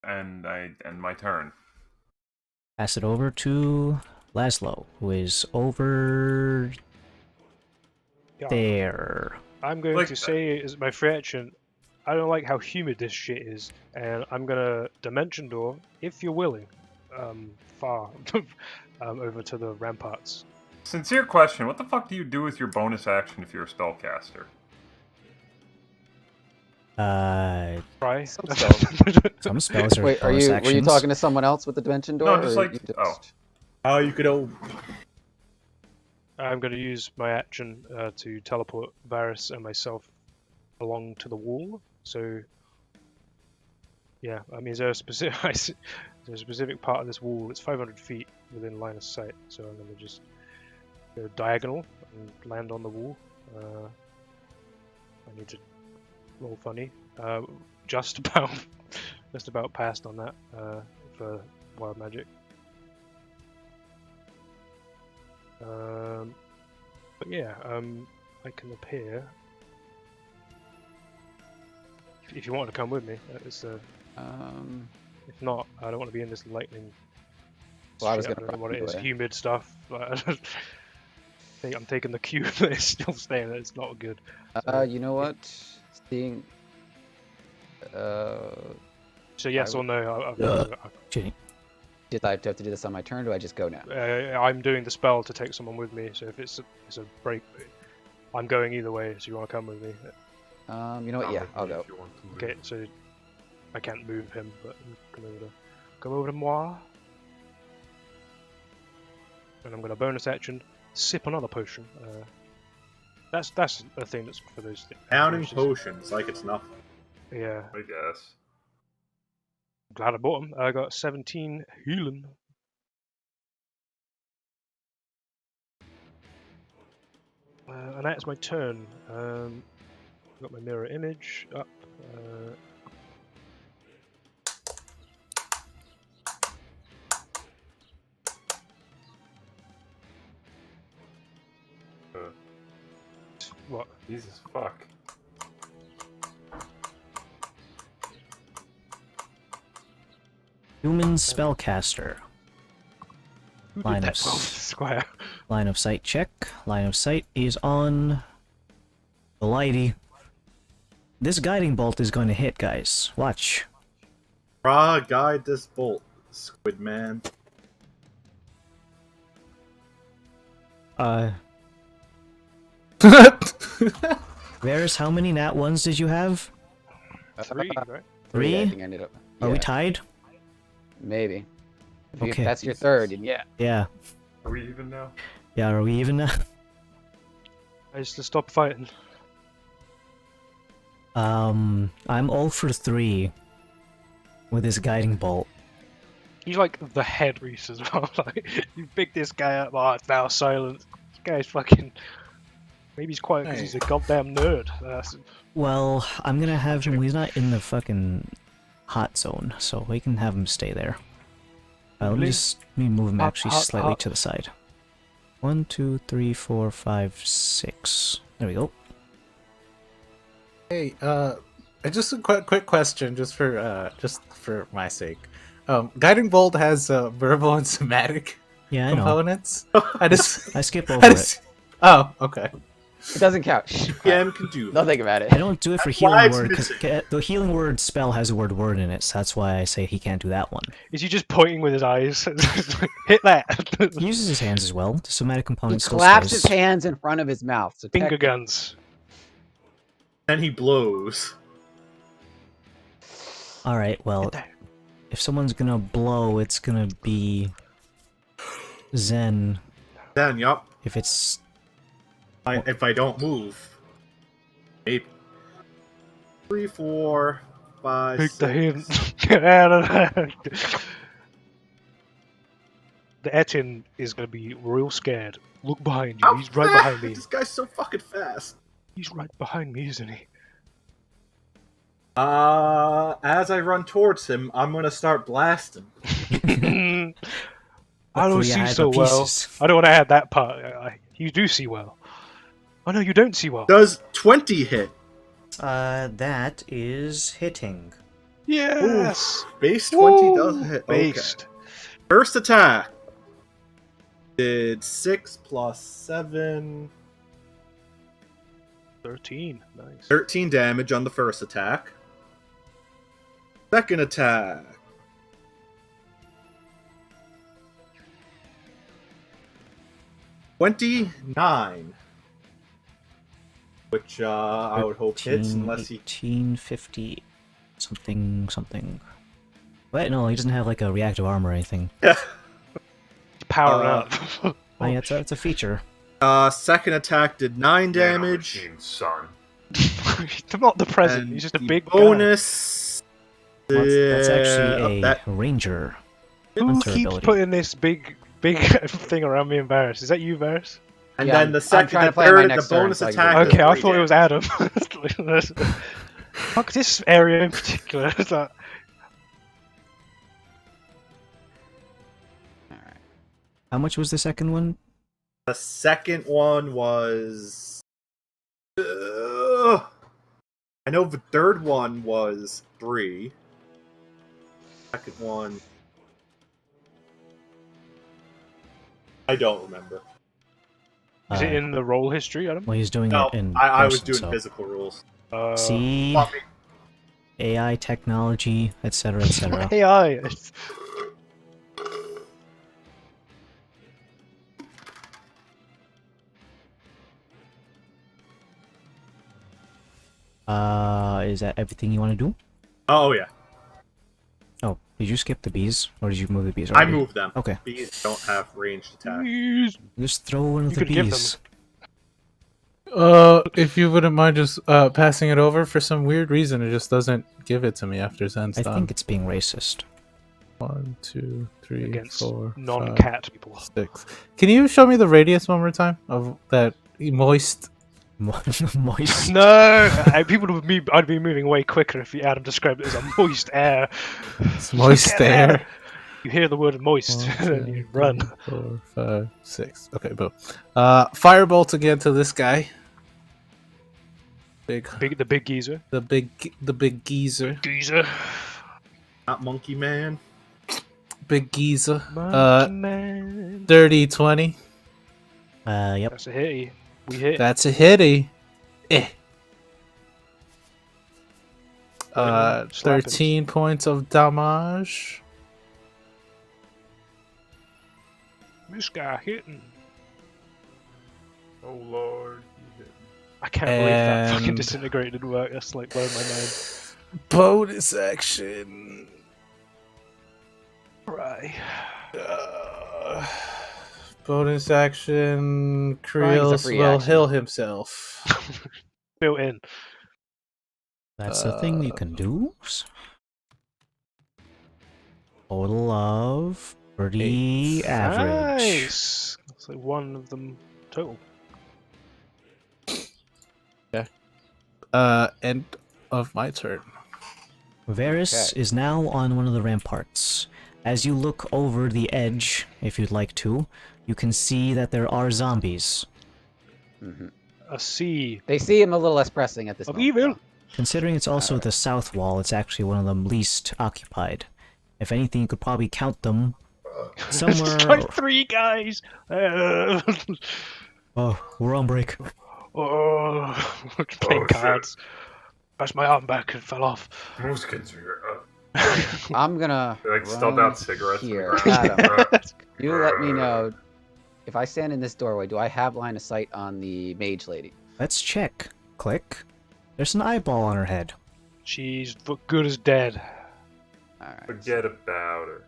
And I end my turn. Pass it over to Laszlo, who is over Yeah. there. I'm going Like to that. say as my free action, I don't like how humid this shit is, and I'm gonna dimension door, if you're willing, far over to the ramparts. Sincere question, what the fuck do you do with your bonus action if you're a spellcaster? Try. Some spells. Some spells are Wait, bonus were you actions. talking to someone else with the dimension door? No, just or like- you just... oh. Oh, you could. I'm going to use my action to teleport Varys and myself along to the wall. So, yeah, I mean, is there a specific part of this wall? It's 500 feet within line of sight, so I'm going to just go diagonal and land on the wall. I need to roll funny. Just about passed on that for wild magic. But yeah, I can appear. If you want to come with me, it's if not, I don't want to be in this lightning. Well, I was shit. gonna don't know what it is. anyway. Humid stuff. I'm taking the cue that it's still staying there. It's not good. You know what? Seeing. So yes I or no? Shitty. Did I have to do this on my turn? Or do I just go now? I'm doing the spell to take someone with me. So if it's a break, I'm going either way. So you want to come with me? You know what? Yeah, I'll go. Okay, so I can't move him, but come over to moi. And I'm going to bonus action, sip another potion. That's a thing that's for those things. Downing potions like it's nothing. Yeah, I guess. glad I bought them. I got 17 healing. And that's my turn. Got my mirror image up. What? Jesus fuck. Human spellcaster. Who did Line that? of Oh, s- square. Line of sight check. Line of sight is on the lady. This guiding bolt is going to hit, guys. Watch. Guide this bolt, Squid Man. Varys, how many nat ones did you have? 3, right? I Three? think I ended up. Are we yeah, tied? maybe. If Okay. that's your third, then yeah. Yeah. Are we even now? Yeah, are we even now? I just to stop fighting. I'm all for 3 with this guiding bolt. He's like the head Reese as well. Like, you pick this guy up, oh, it's now silent. This guy's fucking. Maybe he's quiet because he's a goddamn nerd. Well, I'm gonna have him. He's not in the fucking hot zone, so we can have him stay there. Let me move him actually slightly to the side. 1, 2, 3, 4, 5, 6. There we go. Hey, just a quick question, just for my sake. Guiding Bolt has verbal and somatic Yeah, I know. components. I skip over it. Oh, okay. It doesn't count. Shh, quiet. PM can do that. Don't think about it. I don't do it for That's why healing it's word because missing. the healing word spell has the word word in it, so that's why I say he can't do that one. Is he just pointing with his eyes? Hit that! He uses his hands as well. The somatic He component still claps stays. his hands in front of his mouth. So Finger guns. And he blows. All right, well, if someone's gonna blow, it's gonna be Zen. Then, yup. If it's If I don't move. Maybe. 3, 4, 5, Take 6. the hint. Get out of there. The Etchin is going to be real scared. Look behind you. How He's right fast? behind me. This guy's so fucking fast. He's right behind me, isn't he? As I run towards him, I'm gonna start blasting. I don't Luckily, see had so the well. pieces. I don't want to add that part. You do see well. Oh no, you don't see well. Does 20 hit? That is hitting. Yes! Base 20 Woo! does hit. Okay. Based. First attack. Did 6 plus 7. 13. Nice. 13 damage on the first attack. Second attack. $29. Which I would hope hits unless he. 1850 something. Wait, no, he doesn't have like a reactive armor or anything. Power Uh, up. Oh, yeah, it's a feature. Second attack did 9 damage. Nanomachine, son. Not the present. And He's just a the big bonus. That's actually a that ranger. guy. Who hunter keeps ability. putting this big thing around me and Varus? Is that you, Varus? and Yeah, then the I'm second, trying the to plan my third, next the turn, bonus so I can attack. do is Okay, I 3 thought it was damage. Adam. Fuck this area in particular. It's like, How much was the second one? The second one was. I know the third one was 3. Second one. I don't remember. is it in the roll history, Adam? Well, he's doing No, it in I was person, doing so. physical rules. See, Fuck me. AI technology, etc., etc. AI. It's- Is that everything you want to do? Oh yeah, Oh, did you skip the bees, or did you move the bees? I Already? moved them. Okay, Bees don't have ranged attack. just throw one of You the could give them- bees. If you wouldn't mind just passing it over, for some weird reason it just doesn't give it to me after Zen's I done. think it's being racist. 1, 2, 3, against 4, 5, non-cat people. 6. Can you show me the radius one more time of that moist? Moist. No, people would be. I'd be moving way quicker if Adam described it as a moist air. It's moist Get air. there. You hear the word moist, and then you run. 4, 5, 6. Okay, boom. Firebolt again to this guy. The big geezer. The big geezer. Geezer. Not monkey man. Big geezer. Monkey man. 30, 20. Yep. That's a hitty. We hit. That's a hitty. Eh. Slapping. 13 points of damage. This guy hitting. Oh lord. You hit me. I can't believe that fucking And- disintegrated didn't work. That's like blowing my mind. Bonus action. Right. Bonus action. Crying's a Krios free will action. heal himself. Built in. That's the thing you can do. Total of 30 average. Nice. That's like one of them total. End of my turn. Varus Okay. is now on one of the ramparts. As you look over the edge, if you'd like to, you can see that there are zombies. A sea They see him a little less pressing at this of moment. evil. Considering it's also the south wall, it's actually one of the least occupied. If anything, you could probably count them somewhere. It's like 3 guys. Oh, we're on break. Oh, playing Oh, shit. cards. Pressed my arm back and fell off. Most kids are I'm gonna they like stub run out cigarettes. in the here. ground. Adam, you let me know if I stand in this doorway. Do I have line of sight on the mage lady? Let's check. Click. There's an eyeball on her head. She's good as dead. All right. Forget about her.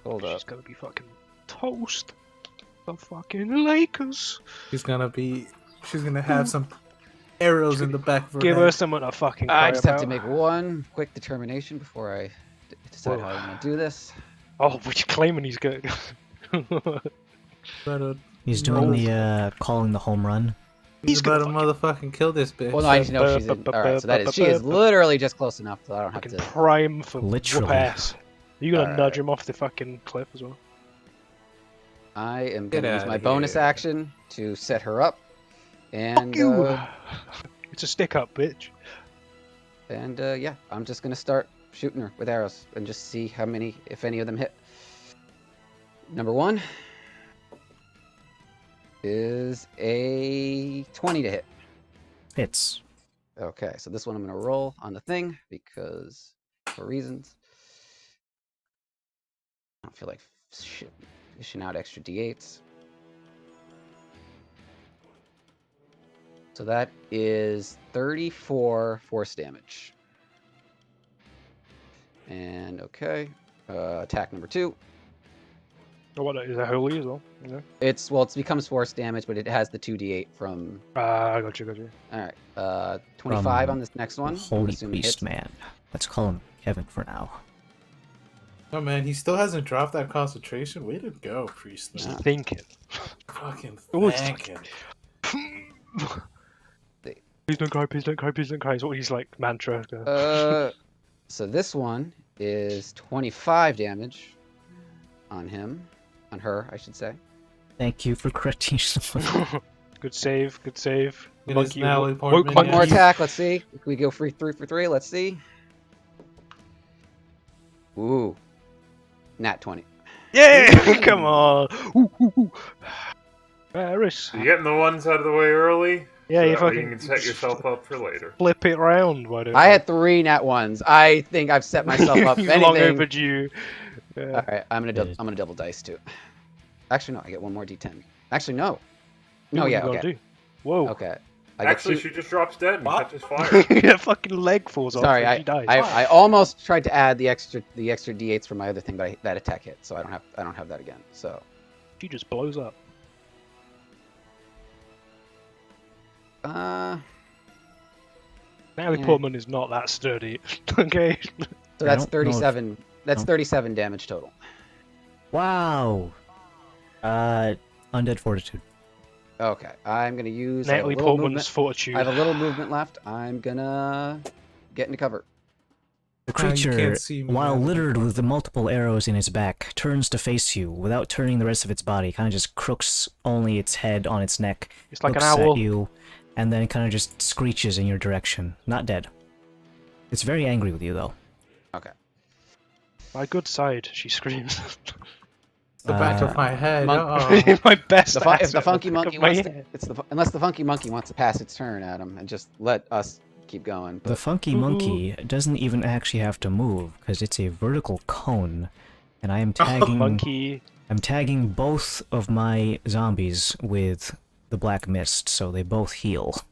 Hold up. She's gonna be fucking toast. The fucking Lakers. She's gonna have some Arrows in the back of her Give head. her someone to fucking I cry just have to about. make one quick determination before I decide how I want to do this. Oh, which claiming he's good. Better, He's doing No. the calling the home run. he's gonna about to motherfucking kill this bitch. Well, no, I need to know if she's in. Alright, so that is. She is literally just close enough, so I don't have Fucking to. prime for Literally. whoop ass. Are you gonna Alright. nudge him off the fucking cliff as well? I am Get going to use outta my bonus here. action to set her up. And, It's a stick up, bitch. yeah, I'm just going to start shooting her with arrows and just see how many, if any of them hit. Number 1 is a 20 to hit. Hits. Okay, so this one I'm going to roll on the thing because, for reasons. I don't feel like fishing out extra d8s. So that is 34 force damage. And okay, attack number 2. Oh, what is that holy as well? Yeah. It becomes force damage, but it has the 2d8 from. I got you. All right, 25 From on this next one. I'm Holy assuming beast hits. man. Let's call him Kevin for now. Oh man, he still hasn't dropped that concentration. Way to go, Priest. Yeah. Thinking. Fucking Oh, it's thanking. Please don't cry, please don't cry, please don't cry. Is what he's like mantra. So this one is 25 damage on him, on her, I should say. Thank you for correcting someone. Good save, good save. It is Monkey, Natalie woke Portman, One more yes. attack. Let's see. Can we go 3 for 3? Let's see. Ooh, nat 20. Yeah, come on. Ooh, ooh, ooh. Paris. You getting the ones out of the way early? Yeah, so you that way fucking you can set yourself up for later. flip it round. Why don't I you? had 3 nat 1s. I think I've set myself up. If Long anything. overdue. Yeah. All right, I'm gonna double dice too. Actually, no, I get one more d10. Actually, no. Do No, what yeah, you gotta okay. do. Whoa. Okay. I get Actually, 2. she just drops dead and What? catches fire. Your fucking leg falls off. Sorry, and she dies. I almost tried to add the extra d8s for my other thing, but that attack hit, so I don't have that again. So She just blows up. uh, Natalie Yeah. Portman is not that sturdy. Okay. so I that's don't know if- 37. That's no. 37 damage total. Wow. Undead Fortitude. Okay, I'm gonna use. I have a Natalie little Portman's movement- fortitude. I have a little movement left. I'm gonna get into cover. The Ah, you can't creature, see me while now. littered with the multiple arrows in its back, turns to face you without turning the rest of its body. Kind of just crooks only its head on its neck. It's like an looks owl. at you, and then kind of just screeches in your direction. Not dead. It's very angry with you though. Okay. My good side, she screams. The back Uh, of my head. Monk- My best. If the asset, funky the back monkey of my wants to, head. unless the funky monkey wants to pass its turn, Adam, and just let us keep going. The But funky monkey doesn't even actually have to move because it's a vertical cone, and I am tagging. Monkey. I'm tagging both of my zombies with the black mist, so they both heal.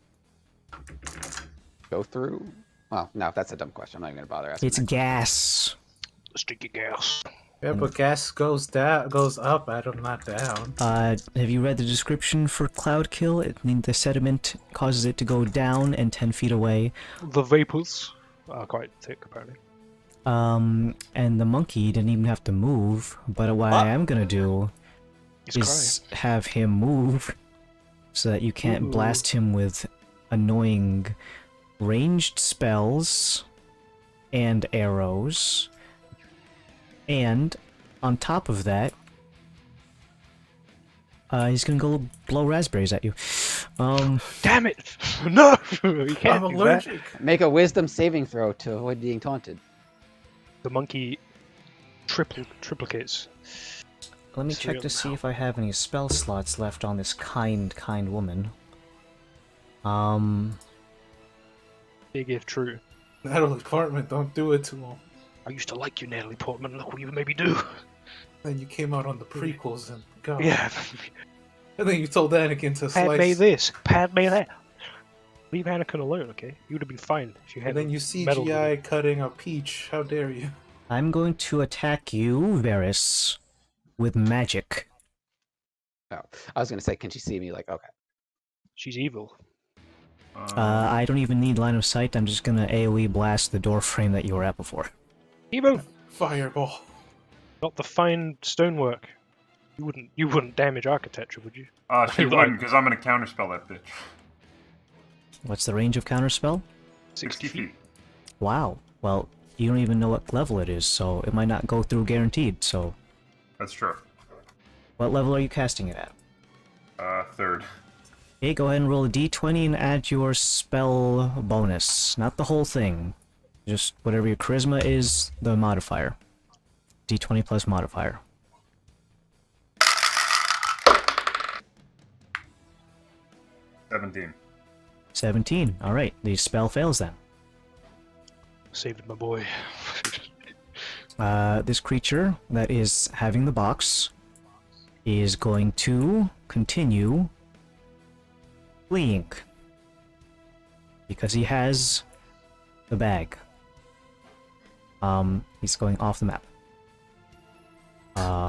go through. Well, no, that's a dumb question. I'm not even gonna bother asking. It's gas. Sticky gas. Yeah, but gas goes up, Adam, not down. Have you read the description for Cloud Kill? The sediment causes it to go down and 10 feet away. The vapors are quite thick, apparently. And the monkey didn't even have to move, but what I am gonna do He's is have him move so that you can't Ooh. blast him with annoying ranged spells and arrows. And on top of that, he's gonna go blow raspberries at you. crying. Damn it! No! You can't I'm do allergic. Make a wisdom saving throw to avoid being taunted. that. The monkey triplicates. Let me So check you'll- to see if I have any spell slots left on this kind woman. Big if true. Natalie Portman, don't do it to him. I used to like you, Natalie Portman. Look what you made me do. Then you came out on the prequels and God. Yeah. And then you told Anakin to Padme slice. this, Padme that. Leave Anakin alone, okay? You would have been fine if you And hadn't then you meddled with CGI it. cutting a peach. How dare you? I'm going to attack you, Varys, with magic. Oh, I was gonna say, can she see me? Like, okay. She's evil. I don't even need line of sight. I'm just gonna AoE blast the door frame that you were at before. Evo! Fireball. Not the fine stonework. You wouldn't damage architecture, would you? She wouldn't, because I'm going to counterspell that bitch. What's the range of counterspell? 60 feet. Wow. Well, you don't even know what level it is, so it might not go through guaranteed, so... That's true. What level are you casting it at? 3rd. Okay, go ahead and roll a d20 and add your spell bonus. Not the whole thing. Just whatever your charisma is, the modifier. d20 plus modifier. 17. 17. Alright, the spell fails then. Saved my boy. This creature that is having the box is going to continue fleeing. Because he has the bag. He's going off the map.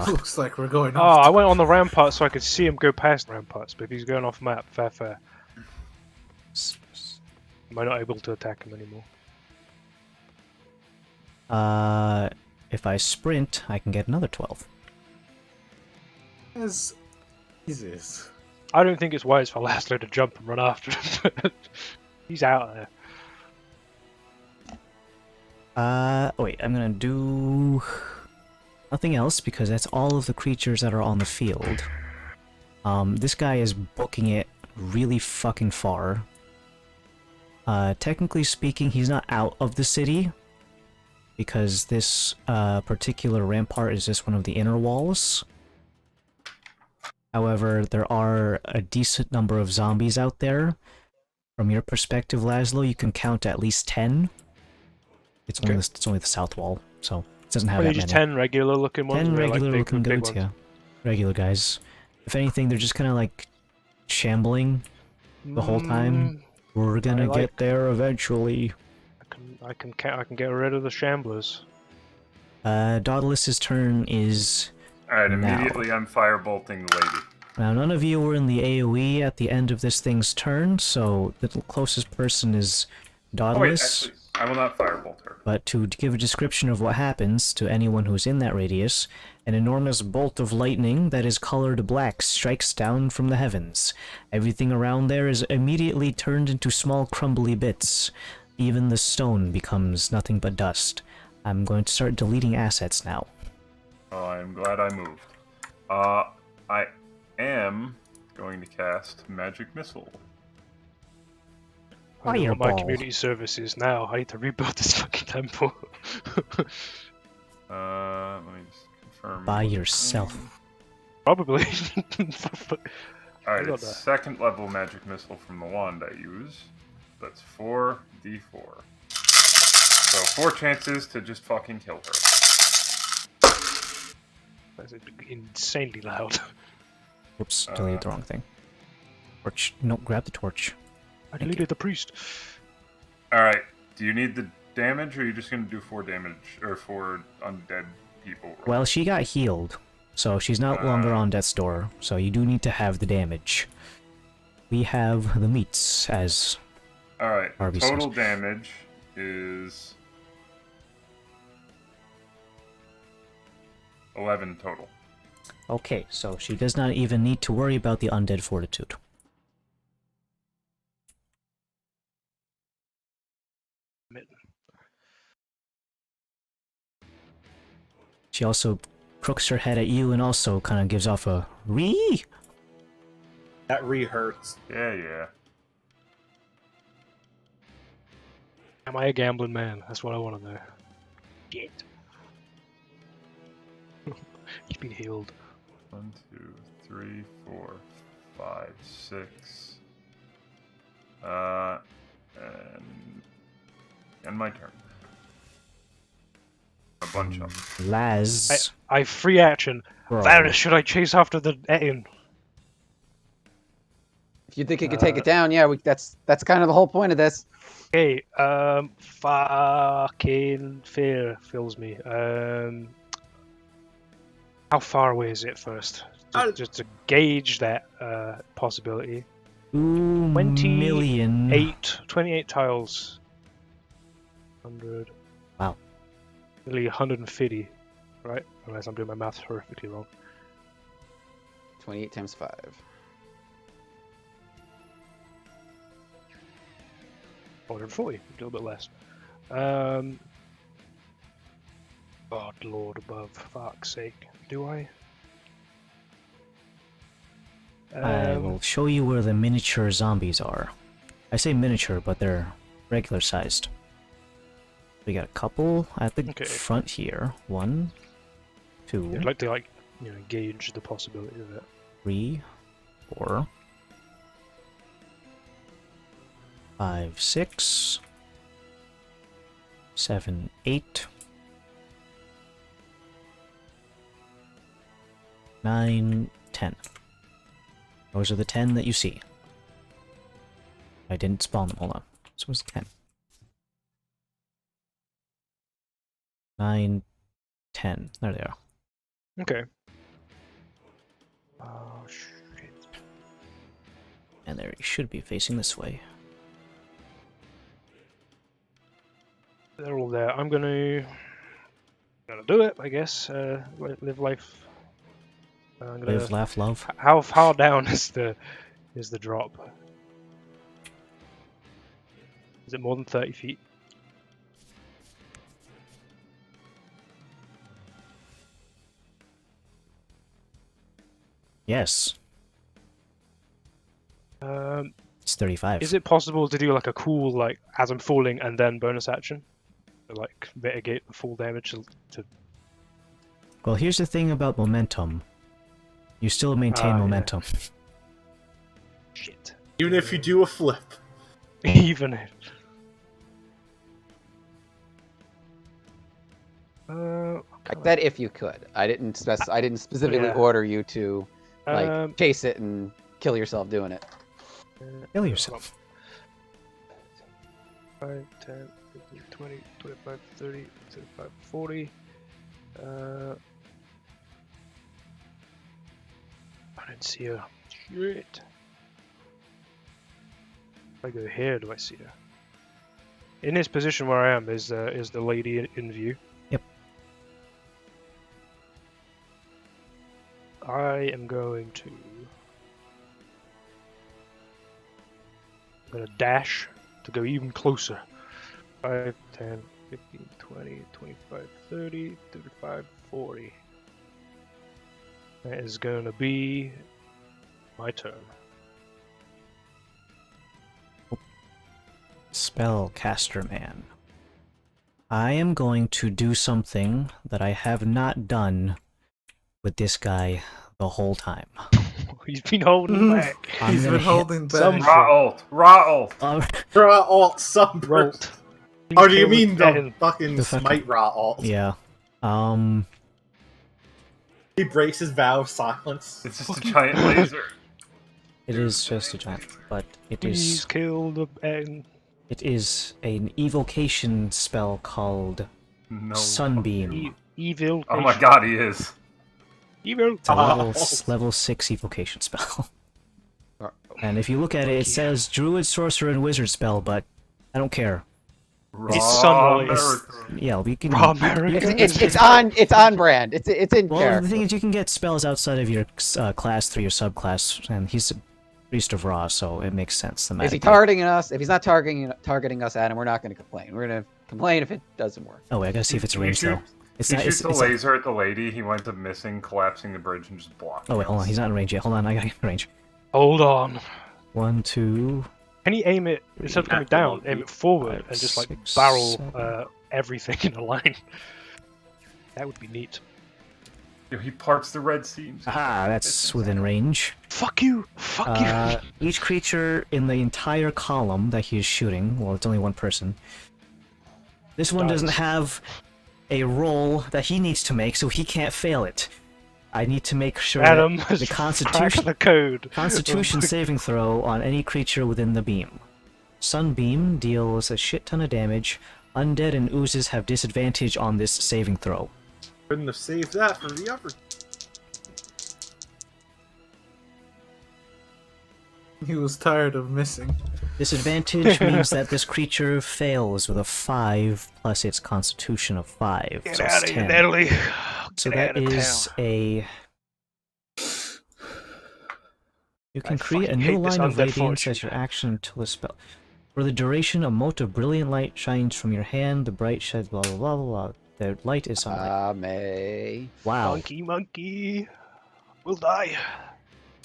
Looks like we're going Oh, off. I went on the ramparts so I could see him go past the ramparts, but if he's going off map, fair. Am I not able to attack him anymore? If I sprint, I can get another 12. As Jesus. I don't think it's wise for Laszlo to jump and run after him. He's out there. Wait, I'm gonna do nothing else because that's all of the creatures that are on the field. This guy is booking it really fucking far. Technically speaking, he's not out of the city because this particular rampart is just one of the inner walls. However, there are a decent number of zombies out there. From your perspective, Laszlo, you can count at least 10. It's only the south wall, so it doesn't have Are that they just many. 10 regular looking ones? 10 or they're, like, regular big- looking big dudes, ones? yeah. Regular guys. If anything, they're just kind of like shambling the whole time. We're gonna like- get there eventually. I can get rid of the shamblers. Dauntless's turn is... Alright, Now. immediately I'm firebolting the lady. Now, none of you were in the AoE at the end of this thing's turn, so the closest person is Oh wait, Dauntless. actually, I will not firebolt her. But to give a description of what happens to anyone who's in that radius, an enormous bolt of lightning that is colored black strikes down from the heavens. Everything around there is immediately turned into small crumbly bits. Even the stone becomes nothing but dust. I'm going to start deleting assets now. Oh, I'm glad I moved. I am going to cast Magic Missile. I know what my Fireball. community service is now. I need to rebuild this fucking temple. Let me just confirm. By yourself. Probably. Alright, got it's that. 2nd level Magic Missile from the wand I use. That's 4d4. So 4 chances to just fucking kill her. That's insanely loud. Oops, deleted the wrong thing. Torch. No, grab the torch. I deleted the priest. Alright, do you need the damage, or are you just gonna do 4 damage, or 4 undead people? Well, she got healed, so she's not longer on death's door, so you do need to have the damage. We have the meats as... Alright, Harvey total says. damage is 11 total. Okay, so she does not even need to worry about the undead fortitude. She also crooks her head at you and also kind of gives off a "Ree!" That hurts. Yeah. Am I a gambling man? That's what I want to know. Shit. He's been healed. 1, 2, 3, 4, 5, 6. And my turn. A bunch of them. Laz. I free action. Bro. Varus, should I chase after the Etin? If you think you can take it down, yeah, that's kind of the whole point of this. Okay, fucking fear fills me. How far away is it first? Just to gauge that possibility. 2 million. 28 tiles. 100. Wow. Nearly 150, right? Unless I'm doing my maths horrifically wrong. 28 times 5. Or 140, a little bit less. God Lord above, fuck's sake. Do I? I will show you where the miniature zombies are. I say miniature, but they're regular sized. We got a couple at the front here. 1, 2. I'd like to gauge the possibility of it. 3, 4, 5, 6, 7, 8, 9, 10. Those are the 10 that you see. I didn't spawn them. Hold on. This was 10. 9, 10. There they are. Okay. Oh shit. And there you should be facing this way. They're all there. I'm gonna do it, I guess. Live life. I'm gonna, Live, laugh, love. How far down is the drop? Is it more than 30 feet? Yes. It's 35. Is it possible to do like a cool, like, as I'm falling and then bonus action? To, like, mitigate the fall damage to... Well, here's the thing about momentum. You still maintain momentum. Yeah. Shit. Even if you do a flip. Even if... Like that, if you could. I didn't specifically order you to like chase it and kill yourself doing it. Kill yourself. 5, 10, 15, 20, 25, 30, 35, 40. I don't see her. Shit. If I go here, do I see her? In this position where I am, is the lady in view? Yep. I am going to... I'm going to dash to go even closer. 5, 10, 15, 20, 25, 30, 35, 40. That is going to be my turn. Spellcaster man. I am going to do something that I have not done with this guy the whole time. He's been holding back. He's been holding back. Raw ult. Raw alt sunburst. Oh, do you mean the fucking smite raw alt? Yeah. He breaks his vow of silence. It's just a giant laser. It is just a giant, but it Please is... kill the end. It is an evocation spell called Sunbeam. Evil. Oh my god, he is. Evil. It's a level 6 evocation spell. And if you look at it, it says Druid, Sorcerer, and Wizard spell, but I don't care. It's sunrise. Yeah, we can. Raw American. It's on brand. It's in Well, character. the thing is, you can get spells outside of your class through your subclass, and he's a priest of Ra, so it makes sense. Is he targeting us? If he's not targeting us, Adam, we're not going to complain. We're going to complain if it doesn't work. Oh wait, I gotta see if it's ranged though. It's He not. shoots a laser at the lady. He winds up missing, collapsing the bridge, and just blocking. Oh wait, hold on. He's not in range yet. Hold on, I gotta get in range. Hold on. 1, 2. Can you aim it instead of coming down? Aim it forward and just like barrel everything in a line. That would be neat. Yo, he parts the Red Sea. Aha, that's within range. Fuck you! Fuck you! Each creature in the entire column that he is shooting, well, it's only one person. This one doesn't have a roll that he needs to make, so he can't fail it. I need to make sure Adam that the has cracked Constitution the code. Constitution saving throw on any creature within the beam. Sunbeam deals a shit ton of damage. Undead and oozes have disadvantage on this saving throw. Couldn't have saved that for the other. He was tired of missing. Disadvantage means that this creature fails with a 5 plus its constitution of 5. Get so out it's of here, 10. Natalie. So Get that out of is town. a... You can I create a fucking new hate this line of undead radiance fortune. as your action until the spell. For the duration, a mote of brilliant light shines from your hand. The bright sheds blah blah blah blah blah. The light is sunlight. May. Wow. Funky monkey. We'll die.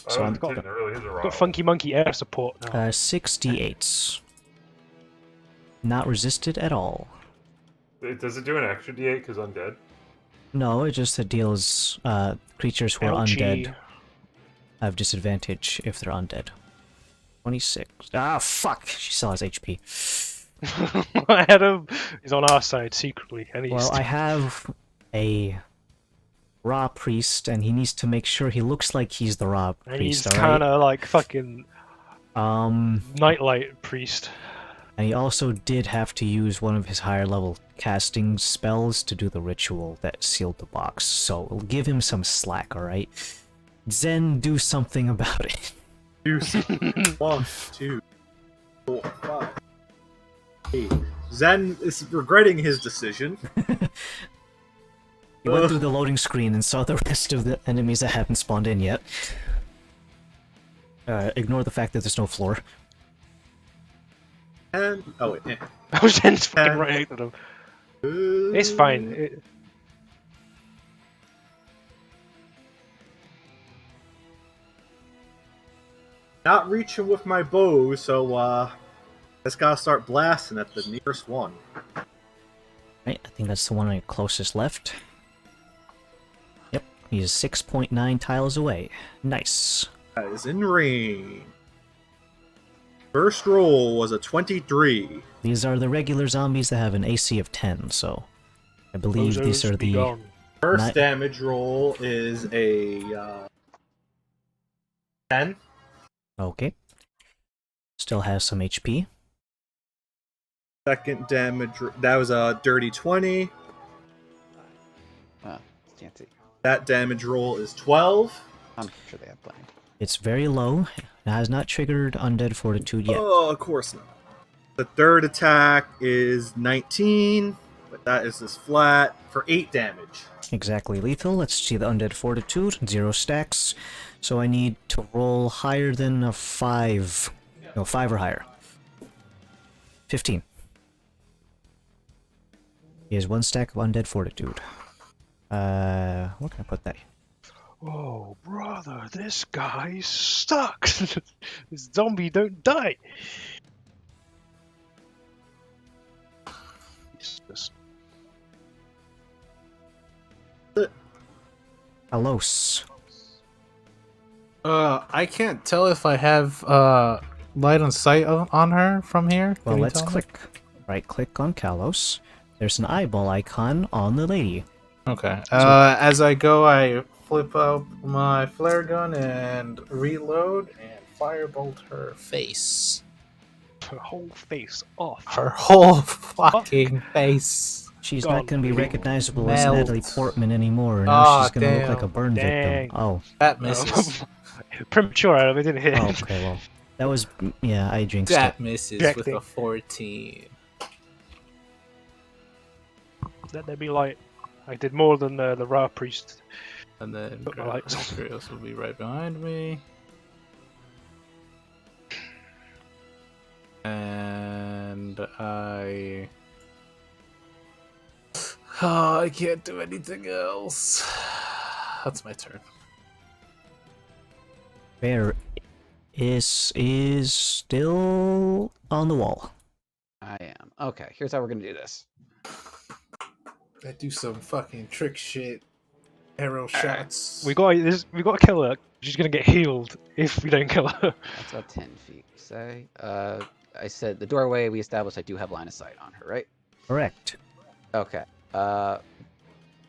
So I'm It really is a Got rock. funky monkey air support now. 6d8s. Not resisted at all. Does it do an extra D8 because undead? No, it just deals creatures who are Ouchie. undead have disadvantage if they're undead. 26. Ah, fuck! She still has HP. I had him. He's on our side secretly, and he's. Well, I have a raw priest, and he needs to make sure he looks like he's the raw and priest, he's alright? kind of like fucking Um, nightlight priest. and he also did have to use one of his higher level casting spells to do the ritual that sealed the box, so we'll give him some slack, alright? Zen, do something about it. 2, 1, 2, 4, 5, 8. Zen is regretting his decision. He went through the loading screen and saw the rest of the enemies that haven't spawned in yet. Ignore the fact that there's no floor. And oh wait, I was just fucking right next to him. It's fine. Not reaching with my bow, so just gotta start blasting at the nearest one. Right, I think that's the one closest left. Yep, he's 6.9 tiles away. Nice. That is in range. First roll was a 23. These are the regular zombies that have an AC of 10, so I believe these are the... Gone. First Ni- damage roll is a 10. Okay. Still has some HP. Second damage, that was a dirty 20. Can't see. That damage roll is 12. I'm sure they have plenty. It's very low. It has not triggered Undead Fortitude yet. Oh, of course not. The third attack is 19, but that is just flat for 8 damage. Exactly lethal. Let's see the Undead Fortitude. 0 stacks. So I need to roll higher than a 5. No, 5 or higher. 15. He has 1 stack of Undead Fortitude. Where can I put that? Oh, brother, this guy sucks. This zombie don't die. Jesus. Alos. I can't tell if I have light on sight on her from here. Well, Can you let's tell me? click. Right click on Kalos. There's an eyeball icon on the lady. Okay. As I go, I flip out my flare gun and reload and firebolt her face. Her whole face off. Her whole fucking face. She's Gone. not going to be recognizable as Melt. Natalie Portman anymore. Now Aw, she's going to look like a damn. burn Dang. victim. Oh, That misses. Premature out of it, didn't hit. oh, okay, well. That was, yeah, I jinxed That it. misses Jack with thing. a 14. Let there be light. I did more than the Ra priest. And then Put my lights on. Grails will be right behind me. And I... Oh, I can't do anything else. That's my turn. Bear is still on the wall. I am. Okay, here's how we're gonna do this. I do some fucking trick shit. Arrow shots. We got to kill her. She's gonna get healed if we don't kill her. That's about 10 feet, say. I said the doorway we established I do have line of sight on her, right? Correct. Okay.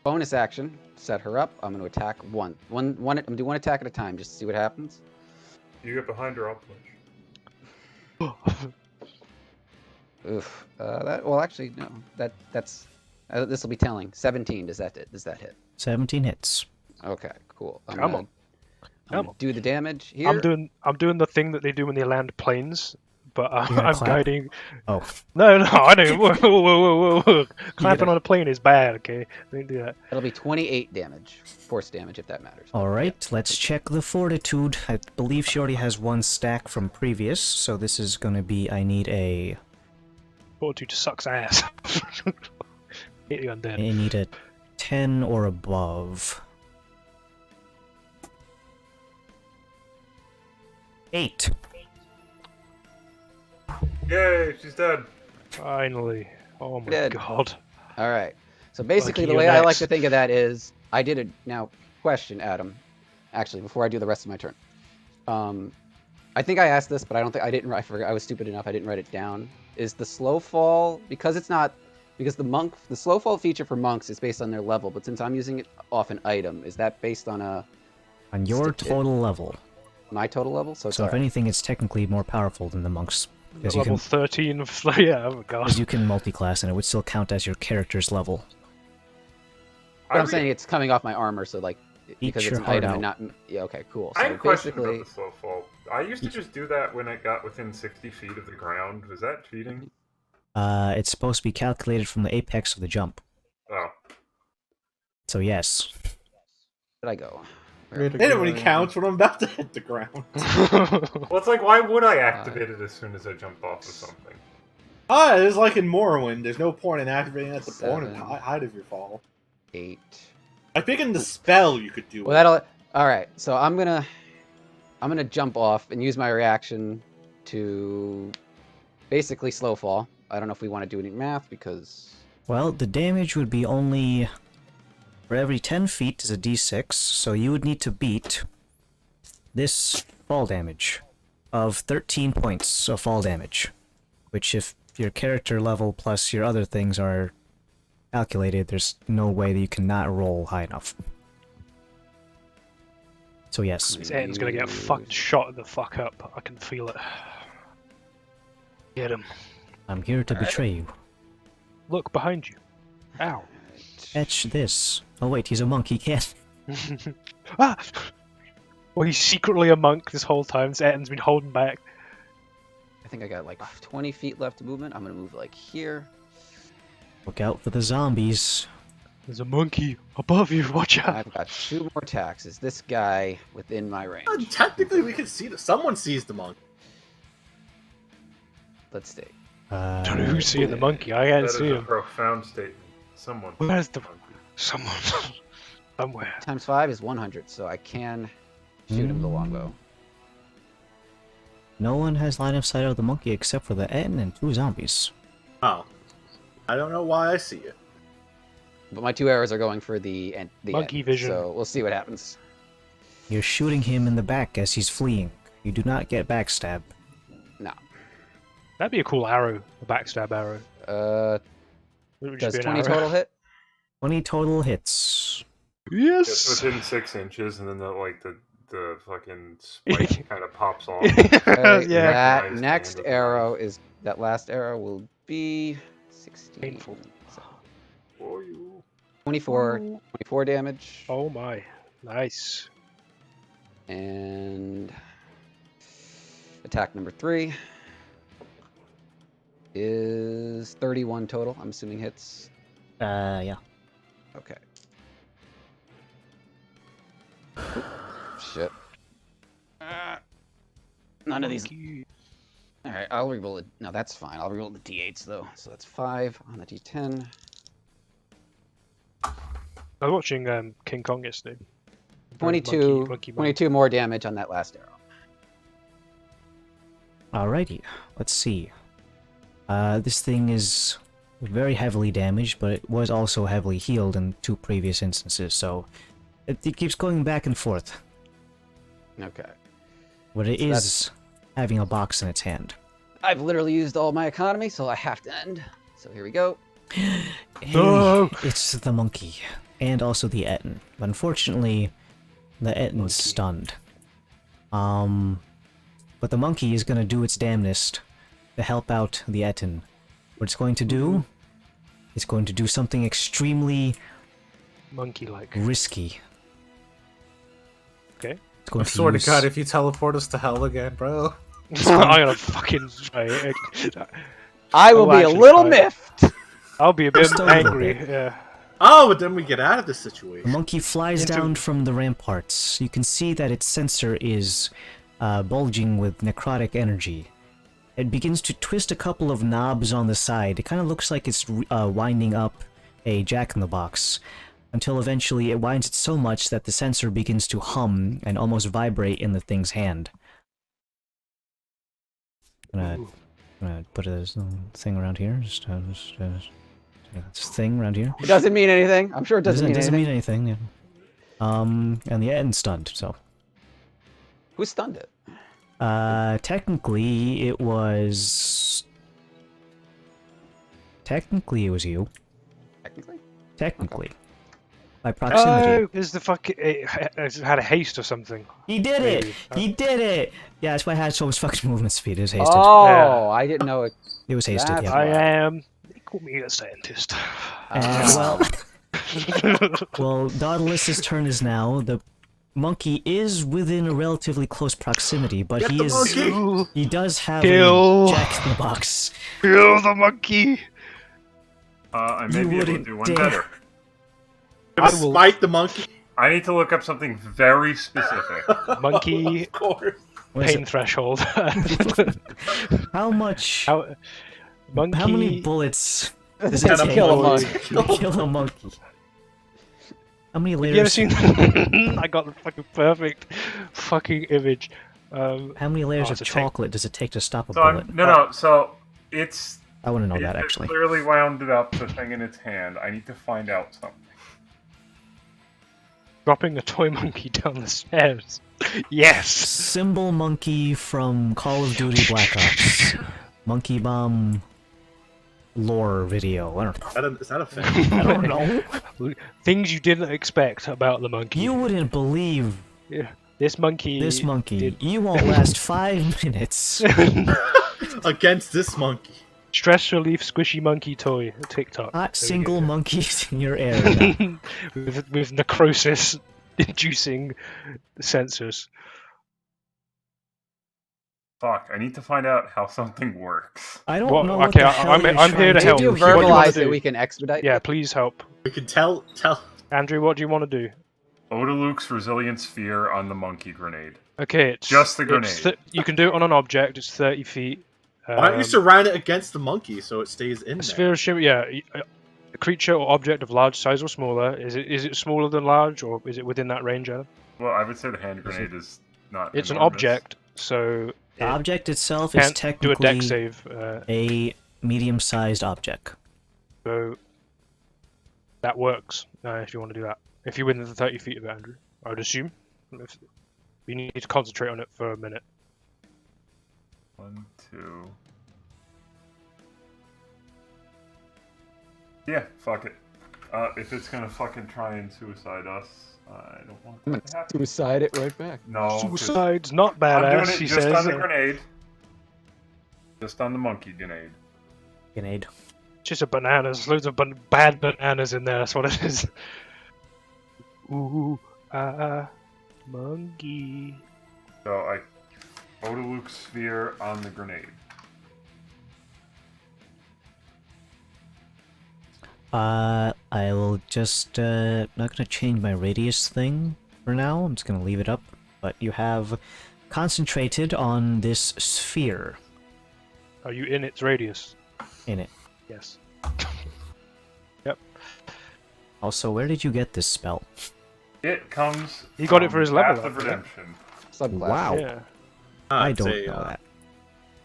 Bonus action, set her up. I'm gonna attack one. I'm gonna do one attack at a time just to see what happens. You get behind her, I'll punch. Oof. Well, actually, no. That's. This will be telling. 17. Does that hit? 17 hits. Okay. Cool. Come on. I'm gonna do the damage here. I'm doing the thing that they do when they land planes, but You're gonna I'm clap? guiding. Oh, No, I don't. Whoa, whoa, whoa, whoa. Clapping gotta- on a plane is bad. Okay, don't do that. That'll be 28 damage, force damage, if that matters. all right. Let's check the fortitude. I believe she already has one stack from previous, so this is gonna be. I need a. Fortitude sucks ass. Hit the undead. I need a 10 or above. 8. Yay, she's dead. Finally. Oh my Dead. god. All right. So basically, Lucky the way you're I like next. to think of that is, I did it. Now, question, Adam. Actually, before I do the rest of my turn, I think I asked this, but I don't think I didn't. I forgot. I was stupid enough. I didn't write it down. Is the slow fall because it's not because the slow fall feature for monks is based on their level, but since I'm using it off an item, is that based on On your total level. my total level? So, it's So if alright. anything, it's technically more powerful than the monks. Because you Level can 13 of yeah, oh my god. because you can multi-class and it would still count as your character's level. But I'm saying it's coming off my armor, so like because it's your an heart item out. and not. Yeah. Okay. Cool. I So had a question about basically, the slow fall. I used to just do that when I got within 60 feet of the ground. Was that cheating? It's supposed to be calculated from the apex of the jump. Oh. So yes. where'd I go? Hit it when he counts when I'm about to hit the ground. Well, it's like, why would I activate it as soon as I jump off of something? Ah, it is like in Morrowind. There's no point in activating at the point and 7. height of your fall. 8. I think in the spell you could do Well, it. that'll. All right. So I'm gonna jump off and use my reaction to basically slow fall. I don't know if we want to do any math because Well, the damage would be only for every 10 feet is a d6, so you would need to beat this fall damage of 13 points of fall damage, which if your character level plus your other things are calculated, there's no way that you cannot roll high enough. So yes. This end's gonna get fucked shot the fuck up. I can feel it. Get him. I'm here to betray you. Look behind you. Ow. Etch this. Oh wait, he's a monk, he can't. Ah! Well, he's secretly a monk this whole time. Etton's been holding back. I think I got like 20 feet left of movement. I'm gonna move like here. Look out for the zombies. There's a monkey above you. Watch out. I've got 2 more attacks. Is this guy within my range? Technically, we can see someone sees the monk. Let's see. I don't know who's seeing the monkey. I can't That is see a him. profound statement. Someone. Where's the someone? Somewhere. Times 5 is 100, so I can shoot him with a longbow. No one has line of sight of the monkey except for the Etten and 2 zombies. Oh. I don't know why I see it. But my 2 arrows are going for the Monkey end, vision. So we'll see what happens. You're shooting him in the back as he's fleeing. You do not get backstab. No. That'd be a cool arrow. A backstab arrow. It would just Does be an 20 arrow. total hit? 20 total hits. It's Yes. within 6 inches, and then the fucking spike kind of pops off. Okay, Yeah. That Nice, next man. arrow is that last arrow will be 16. Painful. For you. 24 damage. Oh my. Nice. And attack number 3 is 31 total. I'm assuming hits. Yeah. Okay. Oop, shit. None of these. Monkey. All right, I'll reroll it. No, that's fine. I'll reroll the d8s though. So that's 5 on the d10. I was watching King Kong yesterday. 22, Monkey. 22 more damage on that last arrow. Alrighty. Let's see. This thing is very heavily damaged, but it was also heavily healed in 2 previous instances, so it keeps going back and forth. Okay. But it So is having a box in its hand. I've literally used all my economy, so I have to end. So here we go. No! It's the monkey. And also the Etten. Unfortunately, the Etten's stunned. But the monkey is gonna do its damnedest to help out the Etten. What it's going to do is going to do something extremely Monkey-like. risky. Okay. It's going I to swear to use- God, if you teleport us to hell again, bro. I'm gonna fucking try it. I will I'll be a actually little try it. miffed. I'll be a bit Just a little angry. bit. Yeah. Oh, but then we get out of this The situation. monkey flies Into- down from the ramparts. You can see that its sensor is bulging with necrotic energy. It begins to twist a couple of knobs on the side. It kind of looks like it's winding up a jack-in-the-box, until eventually it winds it so much that the sensor begins to hum and almost vibrate in the thing's hand. I'm gonna put this thing around here. Just this thing around here. It doesn't mean anything. I'm sure it doesn't mean anything. anything. Yeah. And the end's stunned. So Who stunned it? technically it was you. Technically? Technically. By proximity. Oh, is the fucking it had a haste or something? He did maybe. it! He did it! Yeah, that's why I had so much fucking movement speed. It was hasted. Oh, Yeah. I didn't know it. It was hasted, That's yeah. I why. am. They call me a scientist. Well, Dauntless's turn is now. The monkey is within a relatively close proximity, but Get he the is monkey! he does have Kill. a jack-in-the-box. Kill the monkey. I may You be able to wouldn't do one dare. better. Gonna I will- smite the monkey. I need to look up something very specific. Monkey Of course. What is pain it? threshold. How much? How, monkey. How many bullets does To it take kill a monkey. to kill a monkey? How many Have you ever layers? seen? I got the fucking perfect fucking image. How many layers Oh, of it's a chocolate does it take to stop a So bullet? so it's I want to know that it actually. clearly wound it up the thing in its hand. I need to find out something. Dropping a toy monkey down the stairs. Yes. Symbol monkey from Call of Duty Black Ops. Monkey bomb lore video. I don't know. Is that a thing? I don't know. Things you didn't expect about the monkey. You wouldn't believe Yeah. This monkey. this monkey. did- You won't last 5 minutes. Against this monkey. Stress relief squishy monkey toy. TikTok. Hot There we single go. monkeys in your area. with necrosis inducing sensors. Fuck, I need to find out how something works. I don't Well, know what okay, the hell you're I'm here to trying help. If you What do you wanna verbalize do? it, we can expedite Yeah, it. please help. We can tell. Andrew, what do you want to do? Odaluke's Resilient Sphere on the monkey grenade. Okay, it's Just the it's grenade. you can do it on an object. It's 30 feet. Why don't you surround it against the monkey so it stays in A there? sphere of shimmer, yeah. A creature or object of large size or smaller. Is it smaller than large, or is it within that range, Adam? Well, I would say the hand grenade is not. It's an enormous. object, so The it object itself is can't do a technically deck save. a medium-sized object. So that works if you want to do that. If you're within the 30 feet of it, Andrew, I would assume. If, you need to concentrate on it for a minute. 1, 2. Yeah, fuck it. If it's gonna fucking try and suicide us, I don't want I'm that to gonna happen. suicide it right back. No, 'cause Suicide's not I'm doing badass, it he just says. on the grenade. Just on the monkey grenade. Grenade. Just a bananas. Loads of bad bananas in there. That's what it is. Ooh, monkey. So I Odaluke's sphere on the grenade. I will just not gonna change my radius thing for now. I'm just gonna leave it up. But you have concentrated on this sphere Are you in its radius? in it. Yes. Also, where did you get this spell? It comes. He got it from for his level Path of up, yeah. Redemption. Subclass. Wow. Yeah. I I'd don't say, know that.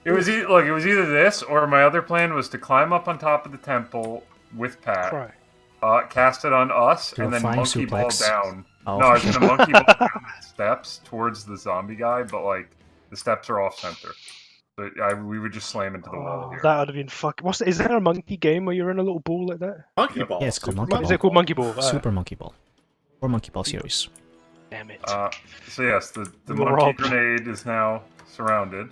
It was look. It was either this or my other plan was to climb up on top of the temple with Pat, Try. cast it on us, Do and a then flying monkey ball suplex. down. Oh. No, I was gonna monkey ball down the steps towards the zombie guy, but like the steps are off center, so we would just slam into the wall Oh, here. that would have been fuck. Is there a monkey game where you're in a little ball like that? Monkey ball. Yeah, it's called Super Monkey Is it called Monkey Ball? Super Monkey Ball. Or Monkey Ball series. Damn it. So yes, the We monkey were robbed. grenade is now surrounded.